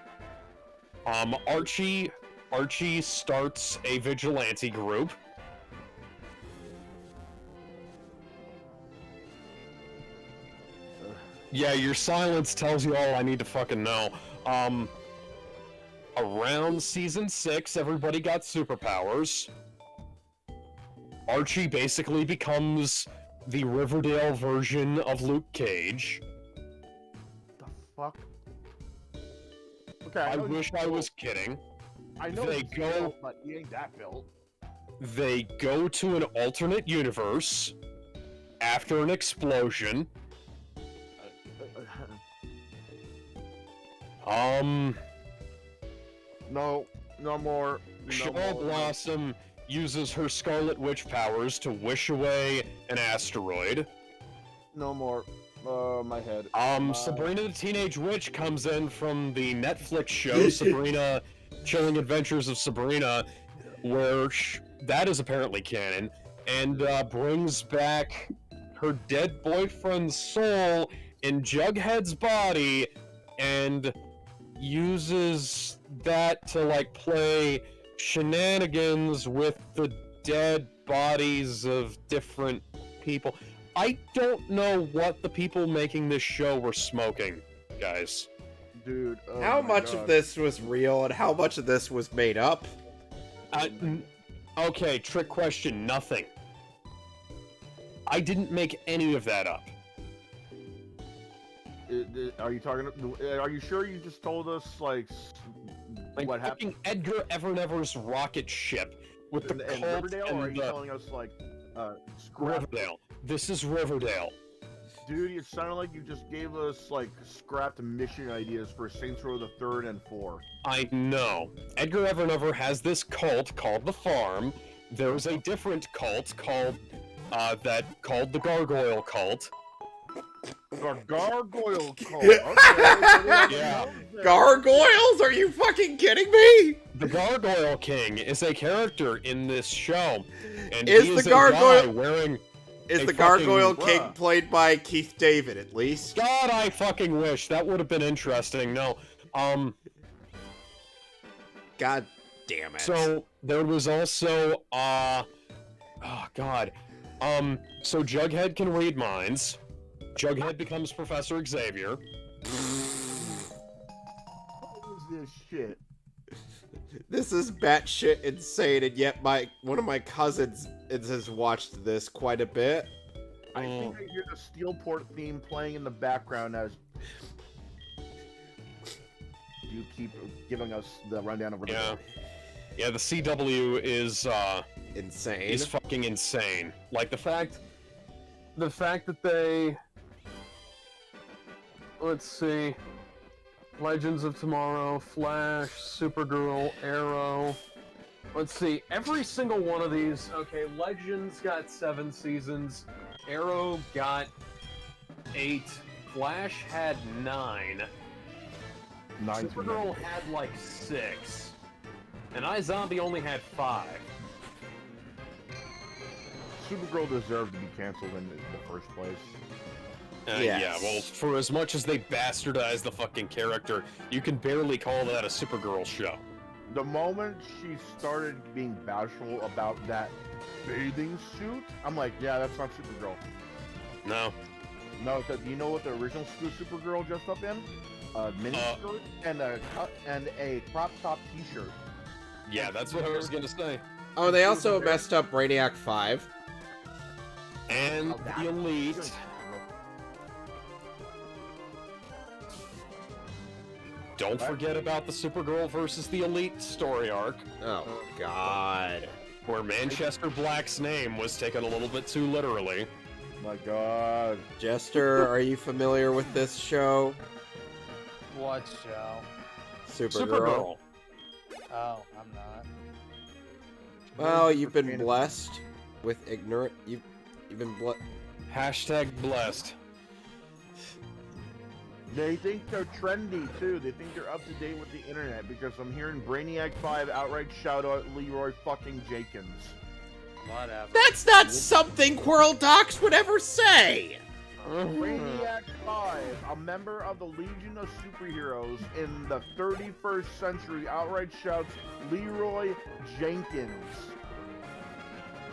Archie starts a vigilante group. Yeah, your silence tells you all I need to fucking know. Around season 6, everybody got superpowers. Archie basically becomes the Riverdale version of Luke Cage. The fuck? Okay, I wish I was kidding. I know they he's go, built, but he ain't that built. They go to an alternate universe after an explosion. No more. Cheryl Blossom uses her Scarlet Witch powers to wish away an asteroid. No more. My head. Sabrina the Teenage Witch comes in from the Netflix show Sabrina Chilling Adventures of Sabrina, where that is apparently canon, and brings back her dead boyfriend's soul in Jughead's body, and uses that to, like, play shenanigans with the dead bodies of different people. I don't know what the people making this show were smoking, guys. Dude, how much of this was real and how much of this was made up? Okay, trick question, nothing. I didn't make any of that up. Are you sure you just told us, like what happened? Edgar Evernever's rocket ship with the cult Riverdale, and or are you telling us, like, Riverdale. This is Riverdale. Dude, it sounded like you just gave us, like, scrapped mission ideas for Saints Row the 3rd and 4. I know. Edgar Evernever has this cult called The Farm. There's a different cult called the Gargoyle Cult. The Gargoyle Cult. Okay. Yeah. Gargoyles? Are you fucking kidding me? The Gargoyle King is a character in this show, and is he the is Gargoyle a guy wearing. Is the Gargoyle King played by Keith David at least? God, I fucking wish that would have been interesting. No, God damn it. So there was also oh god, so Jughead can read minds. Jughead becomes Professor Xavier. What is this shit? This is batshit insane, and yet one of my cousins has watched this quite a bit. I think I hear the Steelport theme playing in the background as you keep giving us the rundown of what Yeah, the CW is insane. Is fucking insane. Like the fact that they, let's see, Legends of Tomorrow, Flash, Supergirl, Arrow. Let's see, every single one of these. Okay, Legends got 7 seasons, Arrow got 8, Flash had 9, Supergirl had like 6, and iZombie only had 5. Supergirl deserved to be canceled in the first place. Yes. Yeah, well, for as much as they bastardize the fucking character, you can barely call that a Supergirl show. The moment she started being bashful about that bathing suit, I'm like, yeah, that's not Supergirl. No. No, because you know what the original Supergirl dressed up in? A miniskirt and a crop top T-shirt. Yeah, that's what I was gonna say. Oh, they also messed up Brainiac 5. And the Elite. Don't forget about the Supergirl versus the Elite story arc. Oh, God. Where Manchester Black's name was taken a little bit too literally. My God. Jester, are you familiar with this show? What show? Supergirl. Oh, I'm not. Well, you've been blessed with ignorant. You've been Hashtag blessed. They think they're trendy too. They think they're up to date with the internet because I'm hearing Brainiac 5 outright shout out Leroy fucking Jenkins. Whatever. That's not something Quirrell Docs would ever say! Brainiac 5, a member of the Legion of Superheroes in the 31st century, outright shouts Leroy Jenkins.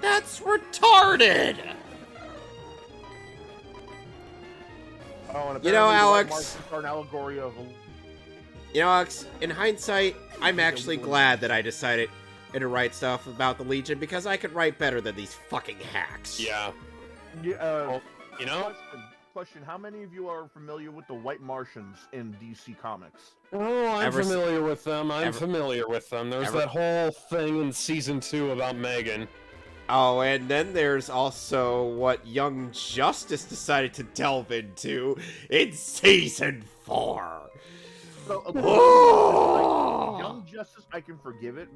That's retarded! Oh, and You know, apparently Alex- White Martians are an allegory of. You know, Alex, in hindsight, I'm actually glad that I decided to write stuff about the Legion because I could write better than these fucking hacks. Yeah. Yeah, You know? question: how many of you are familiar with the White Martians in DC Comics? Oh, I'm familiar with them. I'm ever- familiar with them. There's that whole thing in Season 2 about Megan. Oh, and then there's also what Young Justice decided to delve into in Season 4. So, okay, Oh! Young Justice, I can forgive it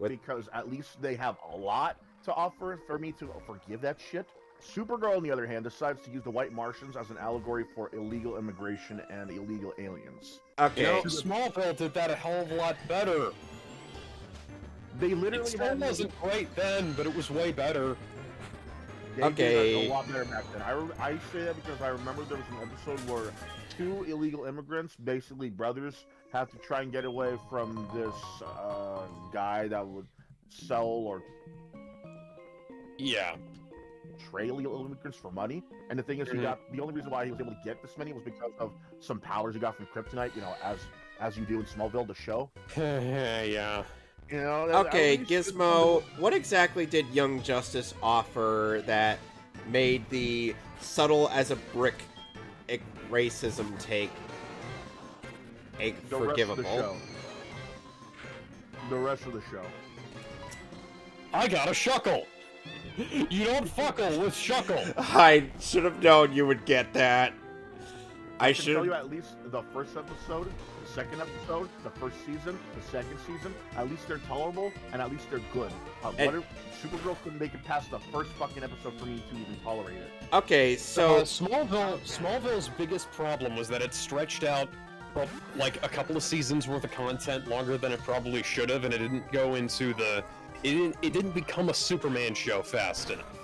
because at least they have a lot to offer for me to forgive that shit. Supergirl, on the other hand, decides to use the White Martians as an allegory for illegal immigration and illegal aliens. Okay. You know, Smallville did that a hell of a lot better. They literally It still wasn't great then, but it was way better. They Okay. did a lot better back then. I say that because I remember there was an episode where two illegal immigrants, basically brothers, have to try and get away from this guy that would sell or Yeah. trade illegal immigrants for money. And the thing is, he got the only reason why he was able to get this many was because of some powers he got from Kryptonite. You know, as you do in Smallville, the show. Yeah. You know. Okay, at least- Gizmo, what exactly did Young Justice offer that made the subtle as a brick racism take The rest of the forgivable? show. The rest of the show. I got a shuckle. You don't fuckle with shuckle. I should have known you would get that. I can should tell you have. at least the first episode, the second episode, the first season, the second season. At least they're tolerable and at least they're good. Supergirl couldn't make it past the first fucking episode for me to even tolerate it. Okay, so Smallville's biggest problem was that it stretched out like a couple of seasons worth of content longer than it probably should have, and it didn't go into it didn't become a Superman show fast enough.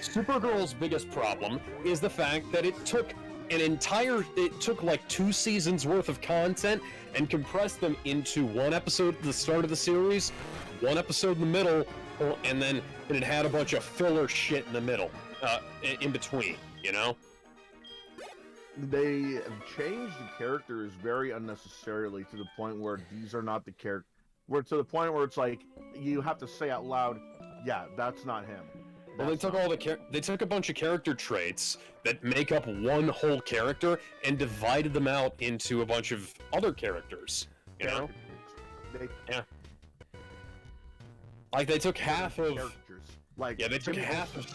Supergirl's biggest problem is the fact that it took like 2 seasons worth of content and compressed them into one episode at the start of the series, one episode in the middle, and then it had a bunch of filler shit in the middle, in between, you know? They changed the characters very unnecessarily to the point where these are not the character. To the point where it's like you have to say out loud, "Yeah, that's not him." Well, they took a bunch of character traits that make up one whole character and divided them out into a bunch of other characters. You know? Yeah. Like they took half of. Characters. Like Yeah, they took half of.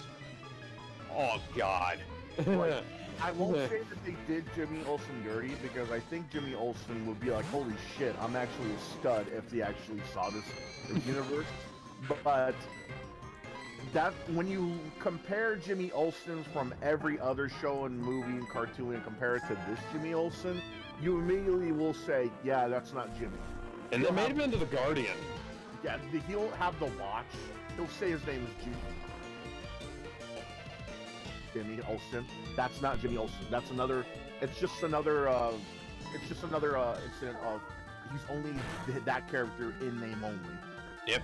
Oh God. Like, I won't say that they did Jimmy Olsen dirty because I think Jimmy Olsen would be like, "Holy shit, I'm actually a stud" if they actually saw this universe. But that when you compare Jimmy Olsen from every other show and movie and cartoon and compare it to this Jimmy Olsen, you immediately will say, "Yeah, that's not Jimmy." And they made him into the Guardian. Yeah, he'll have the watch. He'll say his name is Jimmy Olsen. That's not Jimmy Olsen. That's another. It's just another incident of he's only that character in name only. Yep.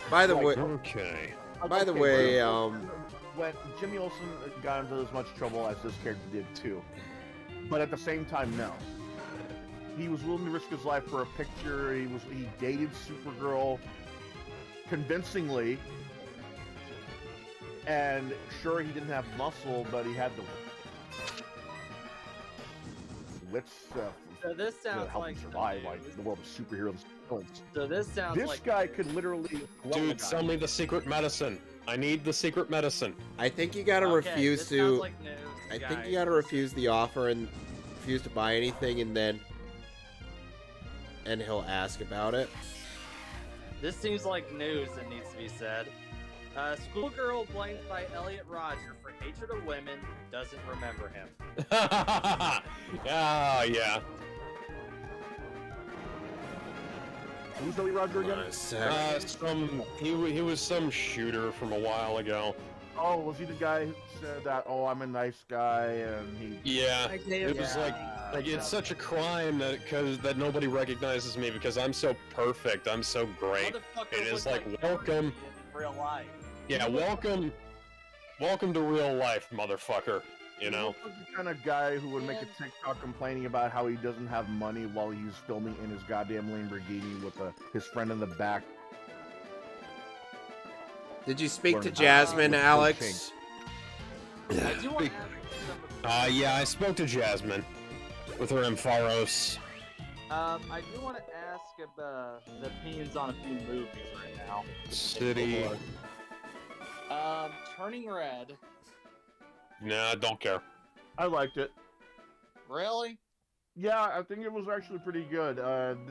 By the way, Okay. By the way, when Jimmy Olsen got into as much trouble as this character did too, but at the same time, no. He was willing to risk his life for a picture. He dated Supergirl convincingly, and sure, he didn't have muscle, but he had the wits So this to sounds help like him survive like the world of superheroes. So this sounds This like guy could literally. Dude, sell me the secret medicine. I need the secret medicine. I think you gotta Okay, refuse this to. sounds like news, I think guys. you gotta refuse the offer and refuse to buy anything, and he'll ask about it. This seems like news that needs to be said. Schoolgirl blamed by Elliot Rodger for hatred of women doesn't remember him. Yeah. Who's Ellie Roger again? He was some shooter from a while ago. Oh, was he the guy who said that? Oh, I'm a nice guy, and he. Yeah, Okay, it was like it's such a crime that nobody recognizes me because I'm so perfect. I'm so great. Motherfucker It is looked like, Tony welcome. in real life. Yeah, welcome to real life, motherfucker. You know. He looked like the kind of guy who would make a TikTok complaining about how he doesn't have money while he's filming in his goddamn Lamborghini with his friend in the back. Did you speak to Learn Jasmine, how to Alex? I do want to ask Yeah, I spoke to Jasmine with her Ampharos. I do want to ask about the opinions on a few movies right now. City. Turning Red. Nah, don't care. I liked it. Really? Yeah, I think it was actually pretty good.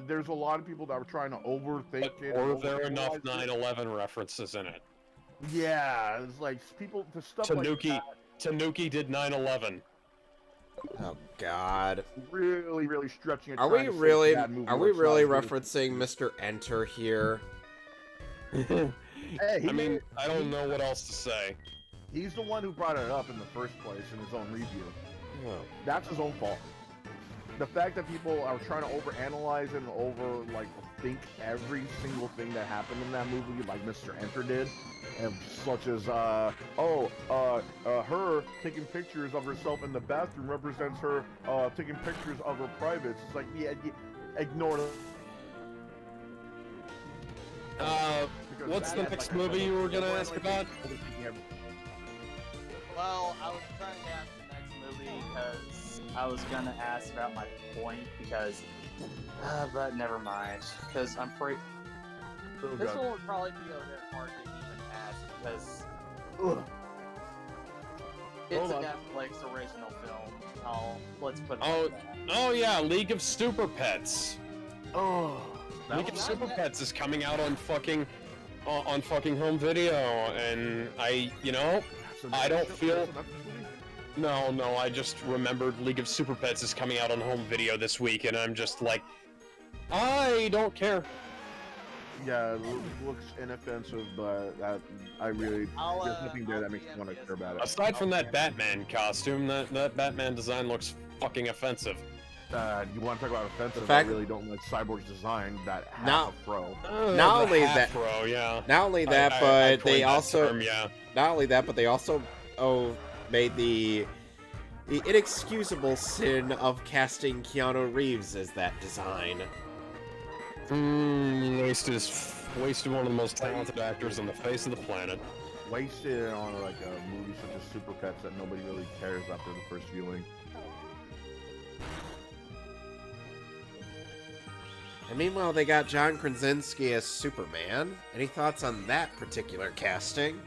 There's a lot of people that were trying to overthink it. Were and there enough overanalyze it. 9/11 references in it? Yeah, it's like people the stuff like that. Tanuki did 9/11. Oh God. Really, really stretching it. Are trying we to say really? bad movie Are when we it's not really as good as- referencing Mr. Enter here? Hey, I mean, I don't know what else to say. He's the one who brought it up in the first place in his own review. Oh. That's his own fault. The fact that people are trying to overanalyze and think every single thing that happened in that movie, like Mr. Enter did, and such as her taking pictures of herself in the bathroom represents her taking pictures of her privates. It's like, yeah, ignore it. Because What's that the has, next like, a- movie you were gonna ask about? Well, I was trying to ask the next movie because I was gonna ask about my point because, but never mind. Because I'm pretty. This one would probably be a bit hard to even ask because it's a Netflix original film. Let's put it like that. Oh yeah, League of Super Pets. Oh, League of Super Pets is coming out on fucking home video, and I don't feel. No, I just remembered League of Super Pets is coming out on home video this week, and I'm just like, I don't care. Yeah, it looks inoffensive, but there's nothing there that makes me want to care about it. Aside from that Batman costume, that Batman design looks fucking offensive. You want to talk about offensive? fact- I really don't like Cyborg's design. That half Not- a fro. Not only the that- Afro, yeah. Not only that, I but coined they that also term, yeah. not only that, but they also made the inexcusable sin of casting Keanu Reeves as that design. Wasted one of the most talented actors on the face of the planet. Wasted on like a movie such as Super Pets that nobody really cares after the first viewing. And meanwhile, they got John Krasinski as Superman. Any thoughts on that particular casting?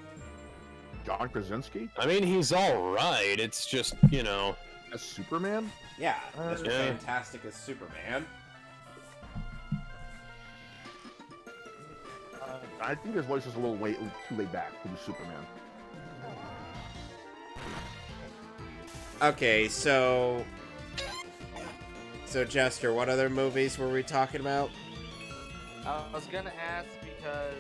John Krasinski I mean, he's alright, it's just, as Superman? Yeah, Mr. Yeah. Fantastic as Superman. I think his voice is a little too laid back to be Superman. Okay, so Jester, what other movies were we talking about? I was gonna ask because,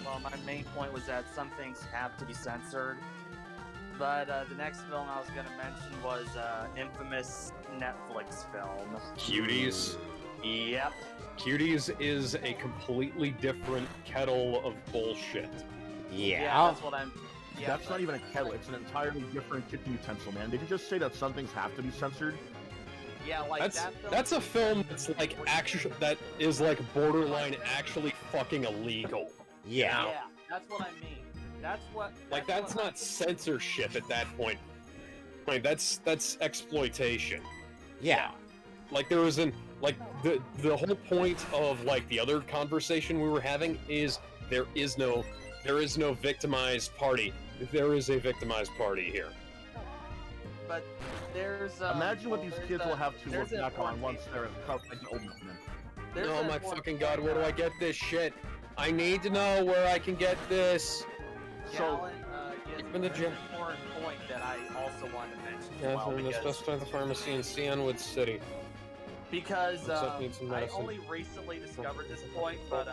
well, my main point was that some things have to be censored. But the next film I was gonna mention was infamous Netflix film. Cuties. Yep. Cuties is a completely different kettle of bullshit. Yeah. That's what I'm. Yeah, That's not even a kettle. It's an entirely different kitchen utensil, man. Did you just say that some things have to be censored? Yeah, like that's a film that's like that is like borderline actually fucking illegal. Yeah. Yeah, that's what I mean. That's not censorship at that point. Like that's exploitation. Yeah. Like there was the whole point of like the other conversation we were having is there is no victimized party. There is a victimized party here. But there's Imagine what these kids will have to look back on once they're old men. Oh my fucking god, where do I get this shit? I need to know where I can get this. Gallon, Even the there's an important point that I also wanted to mention as well, from the specified the pharmacy in Cianwood City. because Except need some I medicine. only recently discovered this point, but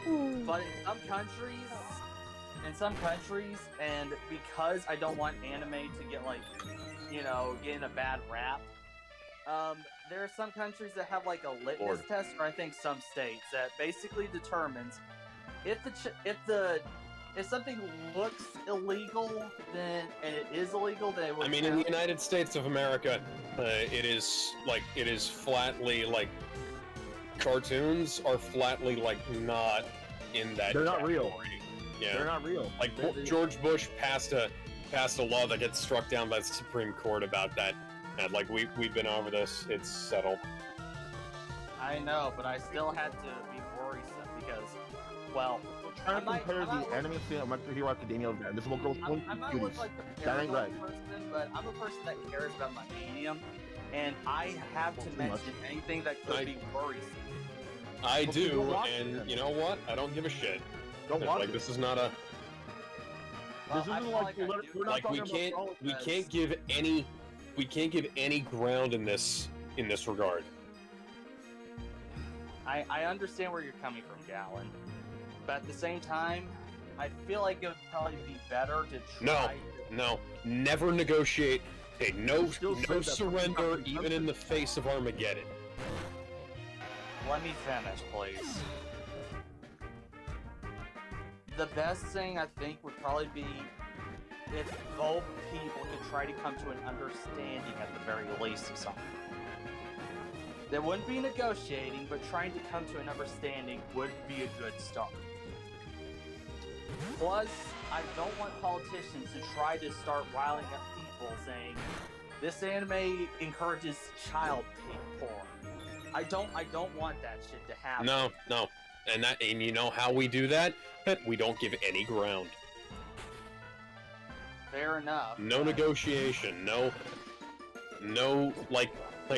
in some countries, and because I don't want anime to get like, getting a bad rap, there are some countries that have like a litmus test, or I think some states that basically determines if something looks illegal, then and it is illegal, then it would. I mean, in the United States of America, it is flatly like cartoons are flatly like not in that. They're not real. category. Yeah, They're not real. Like George Bush passed a law that gets struck down by the Supreme Court about that, and like we've been over this. It's settled. I know, but I still had to be worrisome because, well, Trying to compare the anime scene of My Hero Academia with this little girl's own I might cuties. look like the That ain't right. person, but I'm a person that cares about my medium, and I have to mention anything that could be worrisome. I do, don't watch and it. you know what? I don't give a shit. Don't watch Like it. this is not a This I isn't feel like I we're do. not like talking about we can't give any ground in this regard. I understand where you're coming from, Gallon, but at the same time, I feel like it would probably be better to try. No, never negotiate. Hey, no Still say that surrender, fucking even in the face of Armageddon. Let me finish, please. The best thing I think would probably be if both people could try to come to an understanding at the very least of something. There wouldn't be negotiating, but trying to come to an understanding would be a good start. Plus, I don't want politicians to try to start riling up people saying, this anime encourages child porn. I don't want that shit to happen. No. And you know how we do that? We don't give any ground. Fair enough. No negotiation. No, like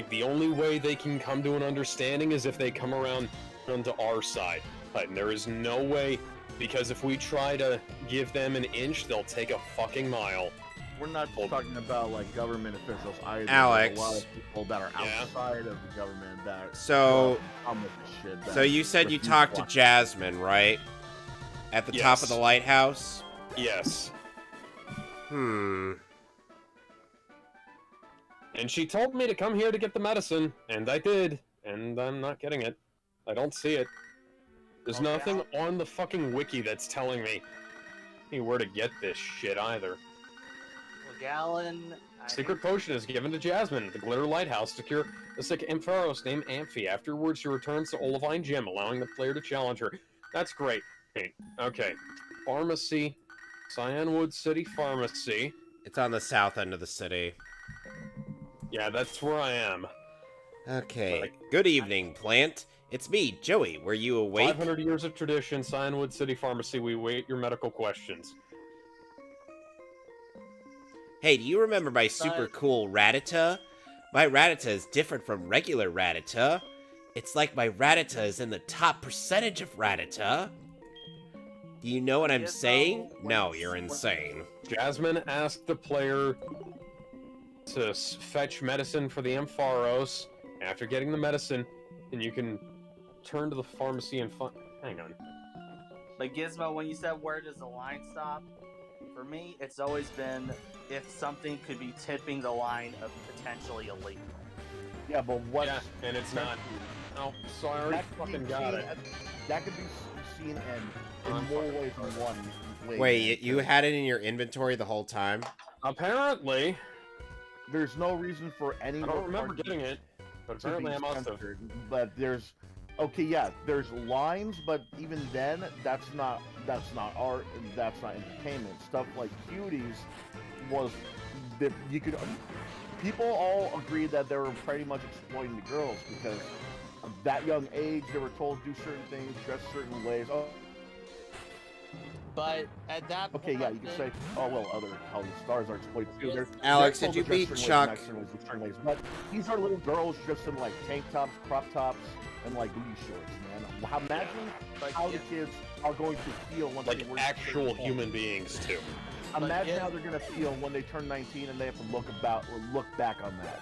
the only way they can come to an understanding is if they come around onto our side. And there is no way, because if we try to give them an inch, they'll take a fucking mile. We're not just talking about like government officials either. Alex. There's a lot of people that are Yeah. outside of the government that So- come with this shit. that So you said you refuse talked to watch. Jasmine, right? At the top of the Yes. lighthouse? Yes. And she told me to come here to get the medicine, and I did, and I'm not getting it. I don't see it. There's Okay, nothing on the fucking wiki that's telling me where to get this shit either. Well, Gallon, Secret potion is given to Jasmine at the Glitter Lighthouse to cure a sick Ampharos named Amphi. Afterwards, she returns to Olivine Gym, allowing the player to challenge her. That's great. Okay. Pharmacy. Cyanwood City Pharmacy. It's on the south end of the city. Yeah, that's where I am. Okay. Good evening, plant. It's me, Joey. Were you awake? 500 years of tradition, Cyanwood City Pharmacy. We wait your medical questions. Hey, do you remember my super cool Rattata? My Rattata is different from regular Rattata. It's like my Rattata is in the top percentage of Rattata. Do you know what I'm saying? No, you're insane. Jasmine asked the player to fetch medicine for the Ampharos. After getting the medicine, and you can turn to the pharmacy and find... Hang on. But Gizmo, when you said where does the line stop, for me, it's always been if something could be tipping the line of potentially illegal. Yeah, but what? Yeah, and it's not. Oh, so I already fucking got it. That could be seen in more ways than one way. Wait, you had it in your inventory the whole time? Apparently. there's no reason for any. I don't remember getting it, but apparently I must have. But there's, okay, yeah, there's lines, but even then, that's not art, and that's not entertainment. Stuff like Cuties was that you could. People all agreed that they were pretty much exploiting the girls because at that young age they were told to do certain things, dress certain ways. Oh, But at that point, okay, yeah, you can say, oh well, other Hollywood stars are exploited too. Alex, they're did you told to beat dress Chuck? certain ways, but these are little girls dressed in like tank tops, crop tops, and like booty shorts, man. Imagine how the kids are going to feel once Like they were actual human beings too. Imagine how they're gonna feel when they turn 19 and they have to look back on that.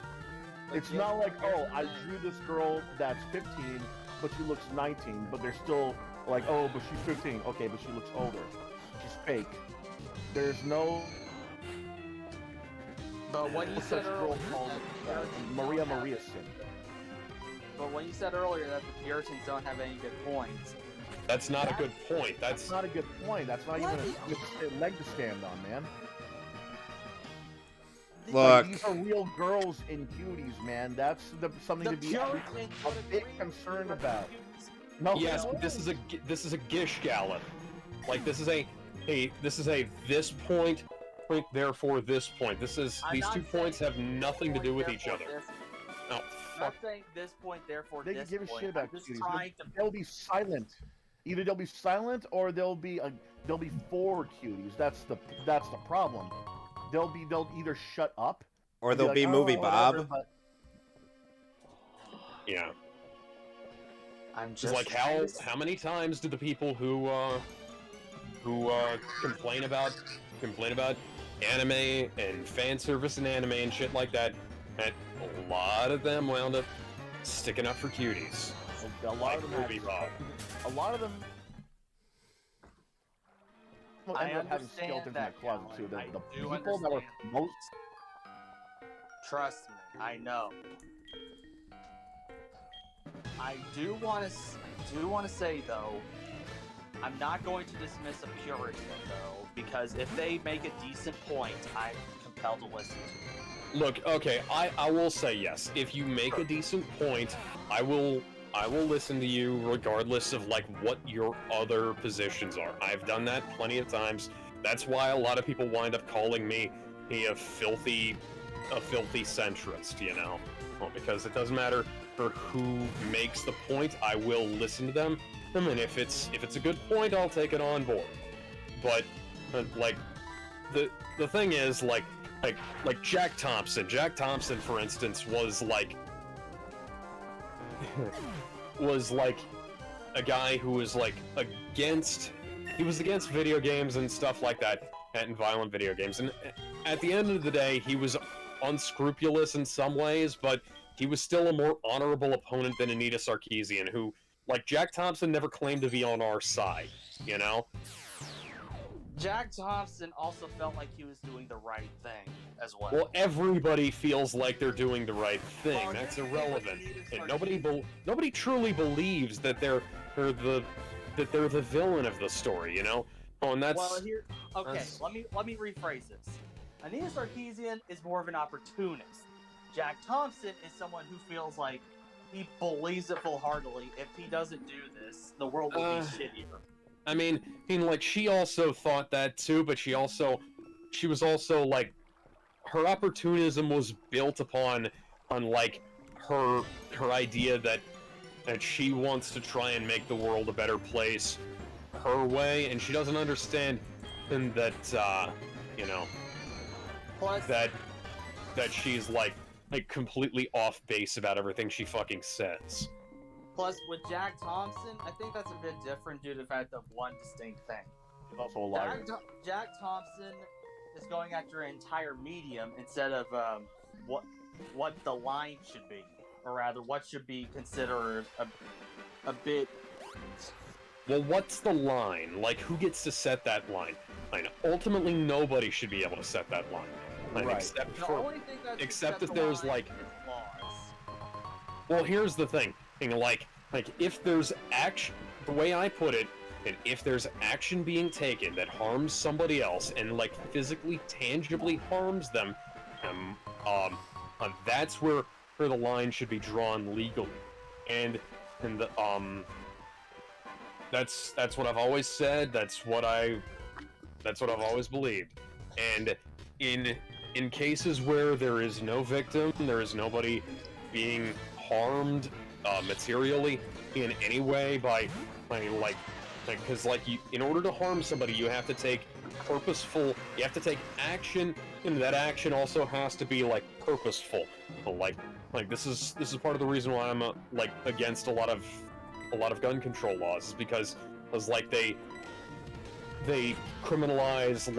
It's not like, oh, I drew this girl that's 15, but she looks 19, but they're still like, oh, but she's 15. Okay, but she looks older. She's fake. There's no. But when you said girl called Maria Sin. But when you said earlier that the Puritans don't have any good points, That's not a good point. That's not a good point. That's not even a good leg to stand on, man. Look. These are real girls in Cuties, man. That's something to be a bit concerned about. No, yes, but this is a Gish Gallon. Like this is a this point, therefore this point. These 2 points have nothing to do with each other. No, I'm not saying this point, therefore they this can give a point. shit about I'm just Cuties. trying to. They'll be silent. Either they'll be silent or they'll be for Cuties. That's the problem. They'll either shut up Or they'll be movie Bob. yeah. I'm Just just like how many times do the people who complain about anime and fan service and anime and shit like that, and a lot of them wound up sticking up for Cuties. A lot of them movie Bob. A lot of them I end up having understand skeletons in that, the closet too. Alan. The I do people that were understand. most Trust me, I know. I do want to say though, I'm not going to dismiss a Puritan though, because if they make a decent point, I'm compelled to listen. Look, okay, I will say yes. If you make a decent point, I will listen to you regardless of like what your other positions are. I've done that plenty of times. That's why a lot of people wind up calling me a filthy centrist, you know? Well, because it doesn't matter for who makes the point, I will listen to them. I mean, if it's a good point, I'll take it on board. But like the thing is like Jack Thompson. Jack Thompson, for instance, was like a guy who was like against video games and stuff like that, and violent video games. And at the end of the day, he was unscrupulous in some ways, but he was still a more honorable opponent than Anita Sarkeesian, who, like, Jack Thompson never claimed to be on our side, you know? Jack Thompson also felt like he was doing the right thing as well. Well, everybody feels like they're doing the right thing. That's irrelevant. And nobody truly believes that they're the villain of the story, you know? Oh, and that's let me rephrase this. Anita Sarkeesian is more of an opportunist. Jack Thompson is someone who feels like he believes it full-heartedly. If he doesn't do this, the world will be shittier. I mean, like, she also thought that too, but she was also like, her opportunism was built upon like her idea that she wants to try and make the world a better place her way, and she doesn't understand that you know, Plus, that she's like completely off base about everything she fucking says. Plus, with Jack Thompson, I think that's a bit different due to the fact of one distinct thing. He's also a liar. Jack Thompson is going after an entire medium instead of what the line should be, or rather, what should be considered a bit. Well, what's the line? Like, who gets to set that line? Ultimately, nobody should be able to set that line. Right. Except if there's like. Well, here's the thing. Like if there's action, the way I put it, and if there's action being taken that harms somebody else and like physically, tangibly harms them, That's where the line should be drawn legally, and that's what I've always said. That's what I've always believed. And in cases where there is no victim, there is nobody being harmed materially in any way by because in order to harm somebody, you have to take action, and that action also has to be purposeful. This is part of the reason why I'm against a lot of gun control laws, is because they criminalize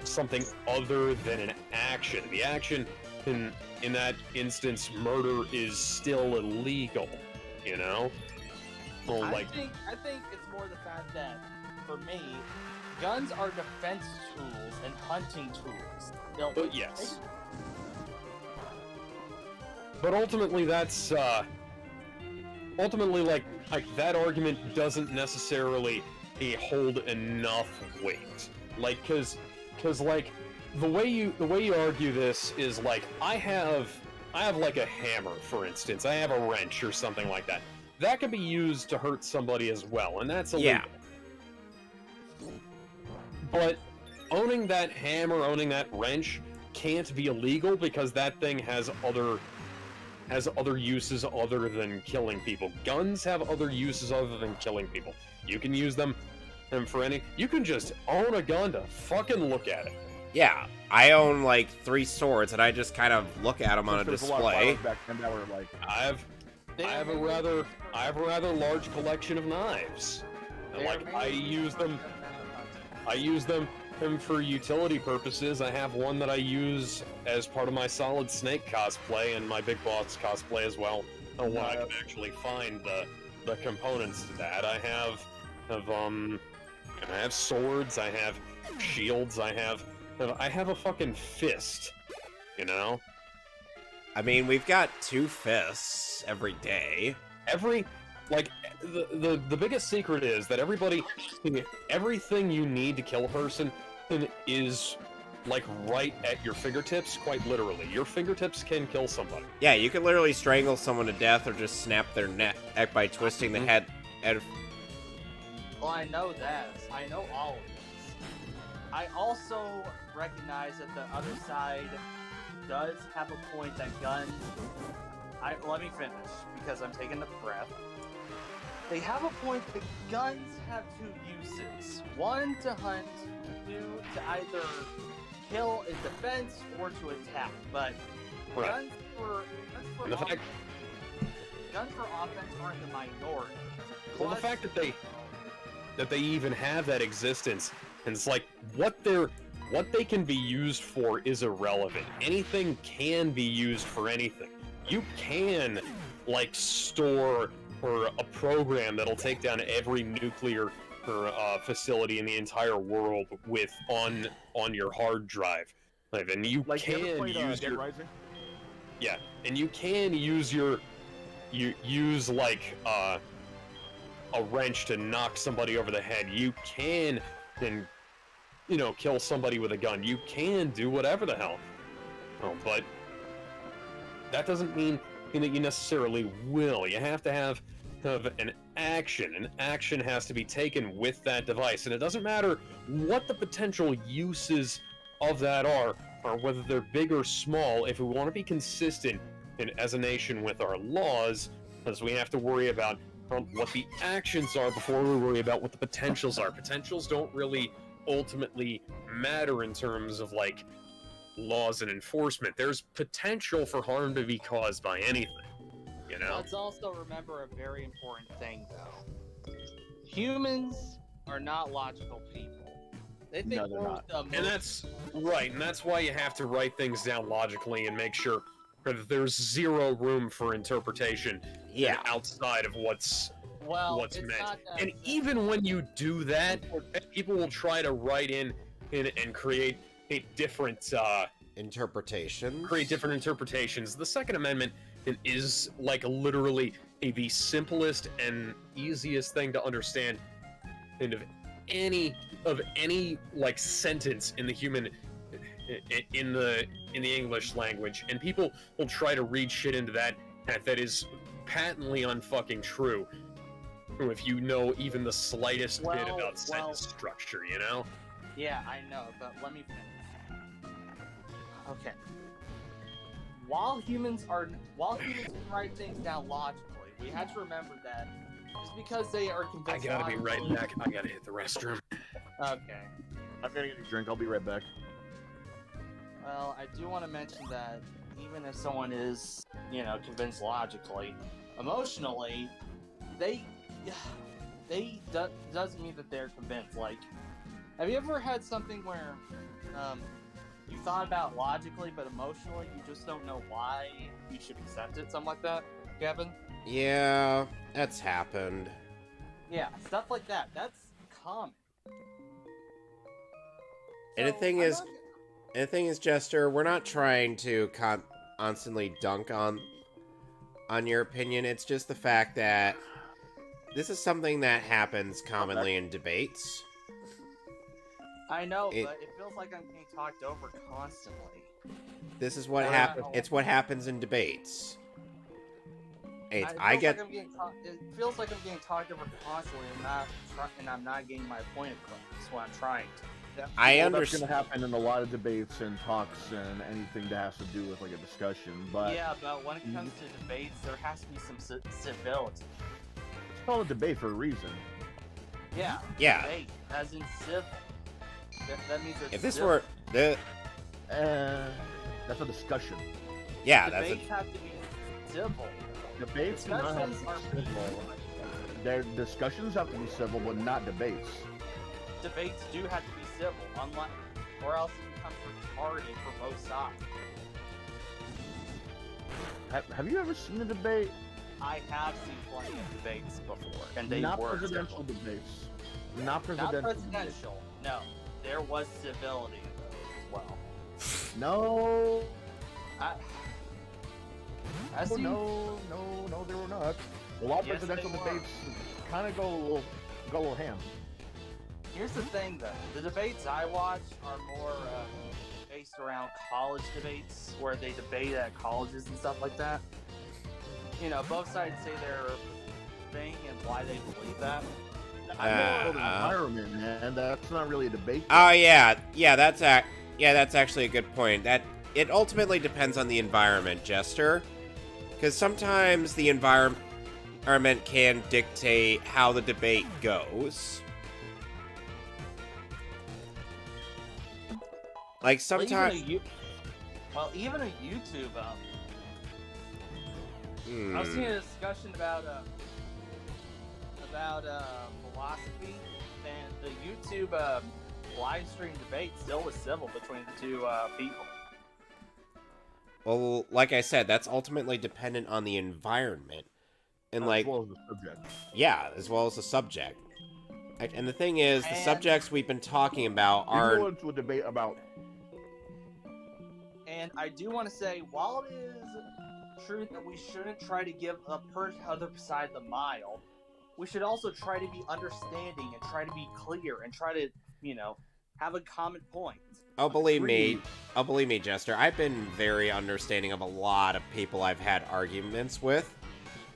something other than an action. The action in that instance, murder, is still illegal. You know. Well, I think it's more the fact that, for me, guns are defense tools and hunting tools. But yes. But ultimately, that's that argument doesn't necessarily hold enough weight. Because the way you argue this is I have a hammer, for instance. I have a wrench or something like that. That can be used to hurt somebody as well, and that's illegal. Yeah. But owning that hammer, owning that wrench, can't be illegal because that thing has other uses other than killing people. Guns have other uses other than killing people. You can use them for any. You can just own a gun to fucking look at it. Yeah, I own 3 swords, and I just kind of look at them on a display. I have a rather large collection of knives. I use them for utility purposes. I have one that I use as part of my Solid Snake cosplay and my Big Boss cosplay as well. When I can actually find the components to that. I have swords. I have shields. I have a fucking fist. You know. I mean, we've got 2 fists every day. The biggest secret is that everything you need to kill a person is right at your fingertips, quite literally. Your fingertips can kill somebody. Yeah, you can literally strangle someone to death or just snap their neck by twisting the head. Well, I know that. I know all of this. I also recognize that the other side does have a point that guns... let me finish, because I'm taking a breath. They have a point that guns have 2 uses. 1 to hunt, 2 to either kill in defense or to attack. But guns for offense are in the minority. Well, the fact that they even have that existence, and it's what they can be used for is irrelevant. Anything can be used for anything. You can, store or a program that'll take down every nuclear facility in the entire world on your hard drive. And you can use your Rising? Yeah, and you can use a wrench to knock somebody over the head. You can kill somebody with a gun. You can do whatever the hell. But that doesn't mean that you necessarily will. You have to have an action. An action has to be taken with that device. And it doesn't matter what the potential uses of that are, or whether they're big or small. If we want to be consistent as a nation with our laws, because we have to worry about what the actions are before we worry about what the potentials are. Potentials don't really ultimately matter in terms of laws and enforcement. There's potential for harm to be caused by anything, you know? Let's also remember a very important thing, though. Humans are not logical people. They think no, they're not. And that's right, and that's why you have to write things down logically and make sure that there's zero room for interpretation outside of what's meant. And even when you do that, people will try to write in and create a different interpretations. Create different interpretations. The Second Amendment is literally the simplest and easiest thing to understand of any sentence in the in the English language, and people will try to read shit into that is patently unfucking true. If you know even the slightest bit about sentence structure, you know? Yeah, I know, but let me finish. Okay. While humans can write things down logically, we have to remember that just because they are convinced. I gotta be right back. I gotta hit the restroom. Okay. I'm gonna get a drink. I'll be right back. Well, I do want to mention that even if someone is, convinced logically, emotionally, doesn't mean that they're convinced. Like, have you ever had something where you thought about logically, but emotionally you just don't know why you should accept it? Something like that, Kevin? Yeah, that's happened. Yeah, stuff like that. That's common. And the thing is, Jester, we're not trying to constantly dunk on your opinion. It's just the fact that this is something that happens commonly in debates. I know, but it feels like I'm being talked over constantly. This is what happens. It's what happens in debates. It feels like I'm getting talked over constantly, and I'm not getting my point across. That's what I'm trying to. I understand. That's going to happen in a lot of debates and talks and anything that has to do with like a discussion. But yeah, but when it comes to debates, there has to be some civility. It's called a debate for a reason. Yeah. Yeah. Debate, as in civil. That means it's if this civil. were the. That's a discussion. Yeah, debates have to be civil. Debates do not have to be civil. Their discussions have to be civil, but not debates. Debates do have to be civil, unlike, or else it becomes retarded for both sides. Have you ever seen a debate? I have seen plenty of debates before, and they not were presidential civil. debates. Not presidential. No, there was civility as well. No. No, there were not. A lot of presidential debates kind of go a little ham. Here's the thing, though. The debates I watch are more based around college debates, where they debate at colleges and stuff like that. Both sides say their thing and why they believe that. Environment, man. That's not really a debate. Oh yeah, that's actually a good point. That it ultimately depends on the environment, Jester, because sometimes the environment can dictate how the debate goes. Like sometimes, even a YouTube. I was seeing a discussion about philosophy, and the YouTube live stream debate still was civil between the two people. well, like I said, that's ultimately dependent on the environment, and as well as the subject. Yeah, as well as the subject. And the thing is, the subjects we've been talking about are. We go into a debate about. And I do want to say, while it is true that we shouldn't try to give the other side the mile, we should also try to be understanding and try to be clear and try to, have a common point. Oh, believe me, Jester. I've been very understanding of a lot of people I've had arguments with.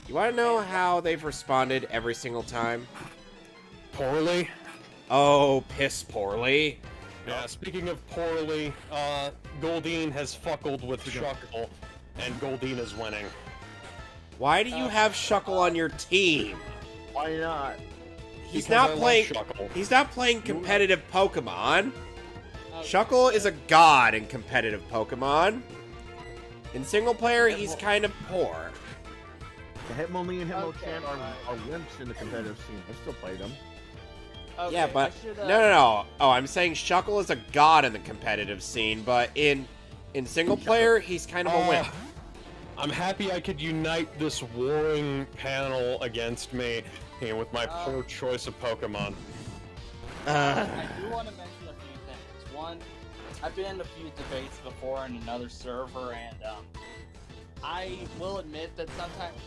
You want to know how they've responded every single time? Poorly. Oh, piss poorly. Yeah, speaking of poorly, Goldine has fuckled with Shuckle, and Goldine is winning. Why do you have Shuckle on your team? Why not? He's not playing competitive Pokemon. Shuckle is a god in competitive Pokemon. In single player, he's kind of poor. The Hitmonlee and Hitmonchan are wimps in the competitive scene. I still play them. Okay, yeah, but no. Oh, I'm saying Shuckle is a god in the competitive scene, but in single player, he's kind of a wimp. I'm happy I could unite this warring panel against me with my poor choice of Pokemon. I do want to mention a few things. One, I've been in a few debates before in another server, and I will admit that sometimes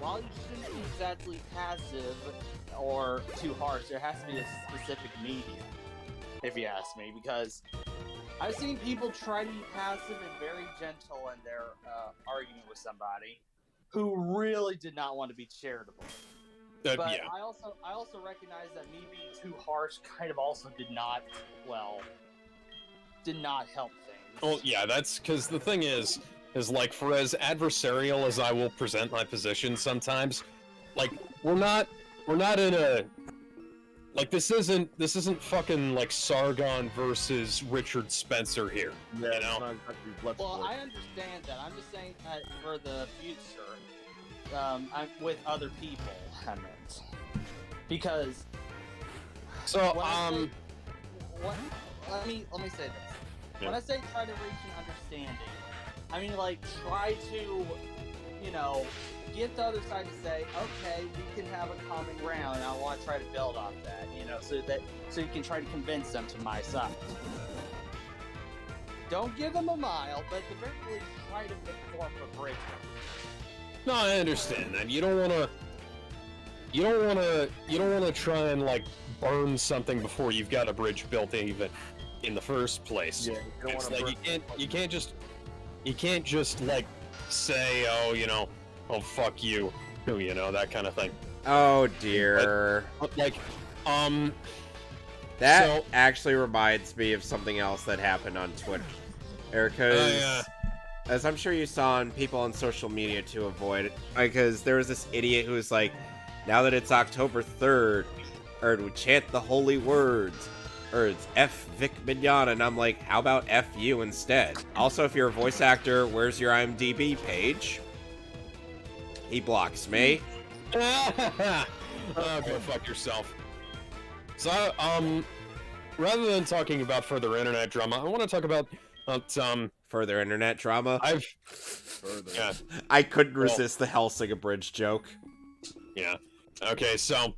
while you shouldn't be exactly passive or too harsh, there has to be a specific medium, if you ask me, because I've seen people try to be passive and very gentle in their argument with somebody who really did not want to be charitable. But yeah. I also recognize that me being too harsh kind of also did not help things. Well, yeah, that's because the thing is like, for as adversarial as I will present my position sometimes, like, we're not in a, like, this isn't fucking like Sargon versus Richard Spencer here. Yeah, you know? Well, I understand that. I'm just saying that for the future, I'm with other people. I meant because. So let me say this. Yeah. When I say try to reach an understanding, I mean like try to, get the other side to say, okay, we can have a common ground, and I want to try to build off that, so you can try to convince them to my side. Don't give them a mile, but at the very least, try to form a bridge. No, I understand that. You don't want to try and like burn something before you've got a bridge built even in the first place. Yeah, it's like you can't just like say, oh fuck you, that kind of thing. Oh dear. But like, that so- actually reminds me of something else that happened on Twitter. Because, as I'm sure you saw on people on social media to avoid it, because there was this idiot who was like, now that it's October 3rd, or we chant the holy words, or it's F Vic Mignogna, and I'm like, how about F you instead? Also, if you're a voice actor, where's your IMDb page? He blocks me. Oh, go fuck yourself. So, rather than talking about further internet drama, I want to talk about Further internet drama. Yeah. I couldn't resist the Hellsing Abridged joke. Yeah. Okay, so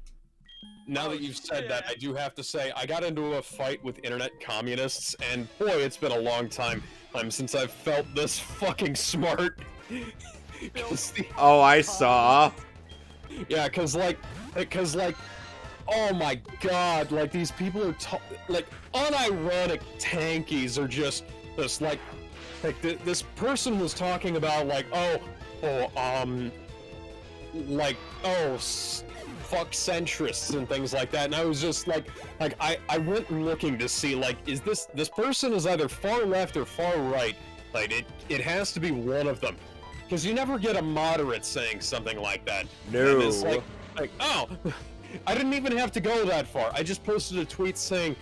now that you've said that, I do have to say I got into a fight with internet communists, and boy, it's been a long time since I've felt this fucking smart. Oh, I saw. Yeah, cause like, oh my god, like these people are like unironic tankies are just like this person was talking about like fuck centrists and things like that, and I was just like I went looking to see like, is this person is either far left or far right, like it has to be one of them, because you never get a moderate saying something like that. No. And it's like oh, I didn't even have to go that far. I just posted a tweet saying,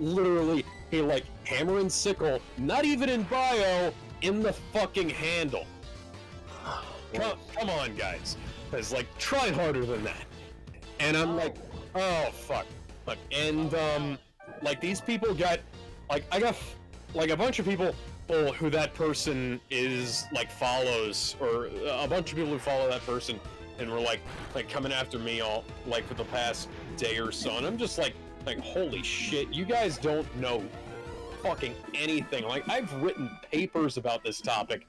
literally, hey, like, hammer and sickle, not even in bio, in the fucking handle. Come on, guys. It's like, try harder than that. And I'm like, oh, fuck. Look, and, like, these people got, like, I got, like, a bunch of people who that person is, like, follows, or a bunch of people who follow that person, and were, like coming after me all, like, for the past day or so, and I'm just like, holy shit, you guys don't know fucking anything. Like, I've written papers about this topic.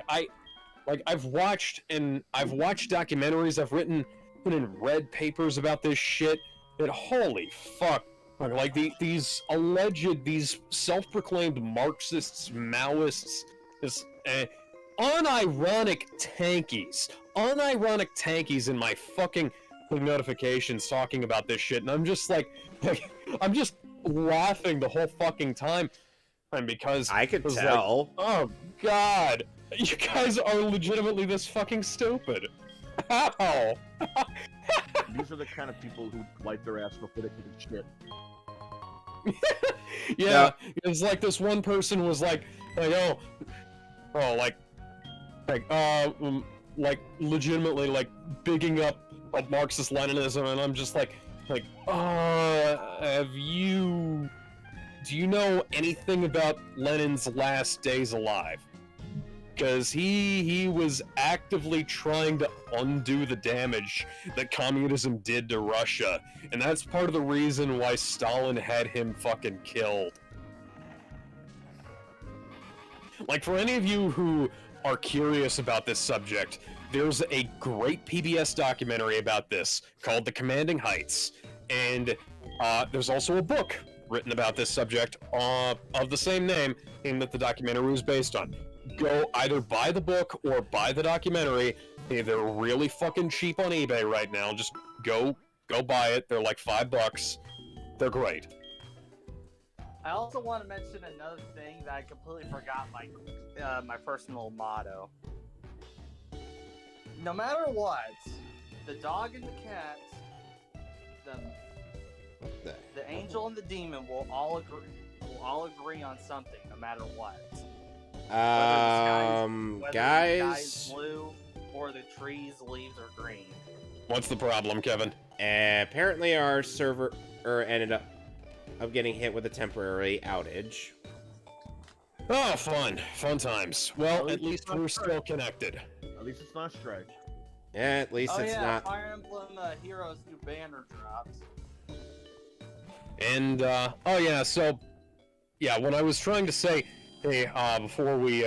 I've watched documentaries, I've written and read papers about this shit, and holy fuck. Like, these self-proclaimed Marxists, Maoists, this, unironic tankies in my fucking notifications talking about this shit, and I'm just like I'm just laughing the whole fucking time, and because I could tell. Like, oh god, you guys are legitimately this fucking stupid. How? These are the kind of people who wipe their ass before they do shit. Yeah, it's like this one person was like legitimately like bigging up Marxist Leninism, and I'm just like, do you know anything about Lenin's last days alive? Because he was actively trying to undo the damage that communism did to Russia, and that's part of the reason why Stalin had him fucking killed. Like, for any of you who are curious about this subject, there's a great PBS documentary about this called The Commanding Heights, and there's also a book written about this subject of the same name that the documentary was based on. Go either buy the book or buy the documentary. Hey, they're really fucking cheap on eBay right now. Just go buy it. They're like $5. They're great. I also want to mention another thing that I completely forgot my personal motto. No matter what, the dog and the cat, the angel and the demon will all agree on something, no matter what. Whether the sky is blue or the trees' leaves are green. What's the problem, Kevin? Apparently, our server ended up getting hit with a temporary outage. Oh, fun times. Well, at least we're still connected. At least it's not strike. Yeah, at least it's not. Fire Emblem Heroes new banner dropped. And when I was trying to say, hey, before we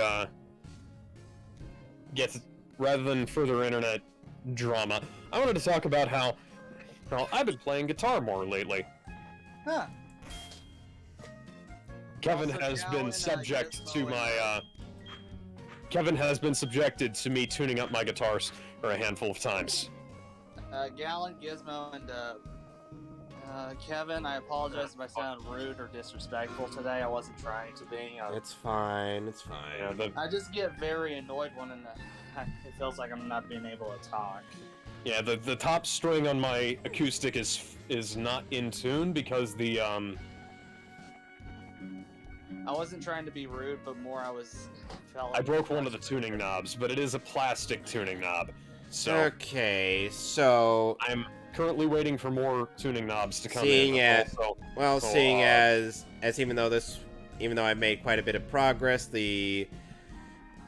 rather than further internet drama, I wanted to talk about how I've been playing guitar more lately. Huh. Kevin has been subject to my Kevin has been subjected to me tuning up my guitars a handful of times. Gallon, Gizmo, and Kevin, I apologize if I sound rude or disrespectful today. I wasn't trying to be. It's fine. It's fine. Yeah, I just get very annoyed when it feels like I'm not being able to talk. Yeah, the top string on my acoustic is not in tune because the I wasn't trying to be rude, but more I broke one of the tuning knobs, but it is a plastic tuning knob. So okay, so I'm currently waiting for more tuning knobs to come seeing in. As even though I've made quite a bit of progress, the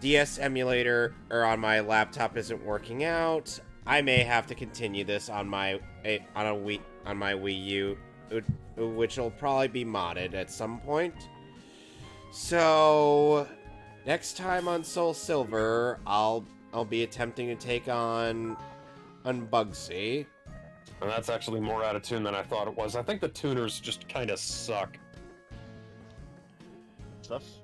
DS emulator on my laptop isn't working out. I may have to continue this on my Wii U, which will probably be modded at some point. So next time on SoulSilver, I'll be attempting to take on Bugsy. And that's actually more out of tune than I thought it was. I think the tuners just kind of suck. Sus?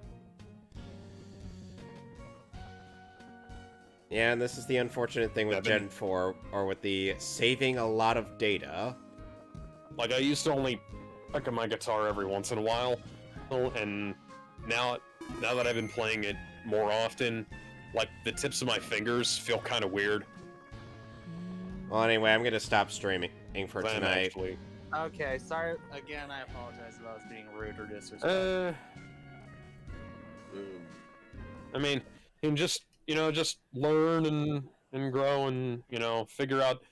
Yeah, and this is the unfortunate thing with Gen 4, or with the saving a lot of data. Like, I used to only pick up my guitar every once in a while, and now that I've been playing it more often, like, the tips of my fingers feel kind of weird. Well, anyway, I'm gonna stop streaming for tonight. Actually. Okay, sorry again. I apologize if I was being rude or disrespectful. I mean, and just learn and grow and figure out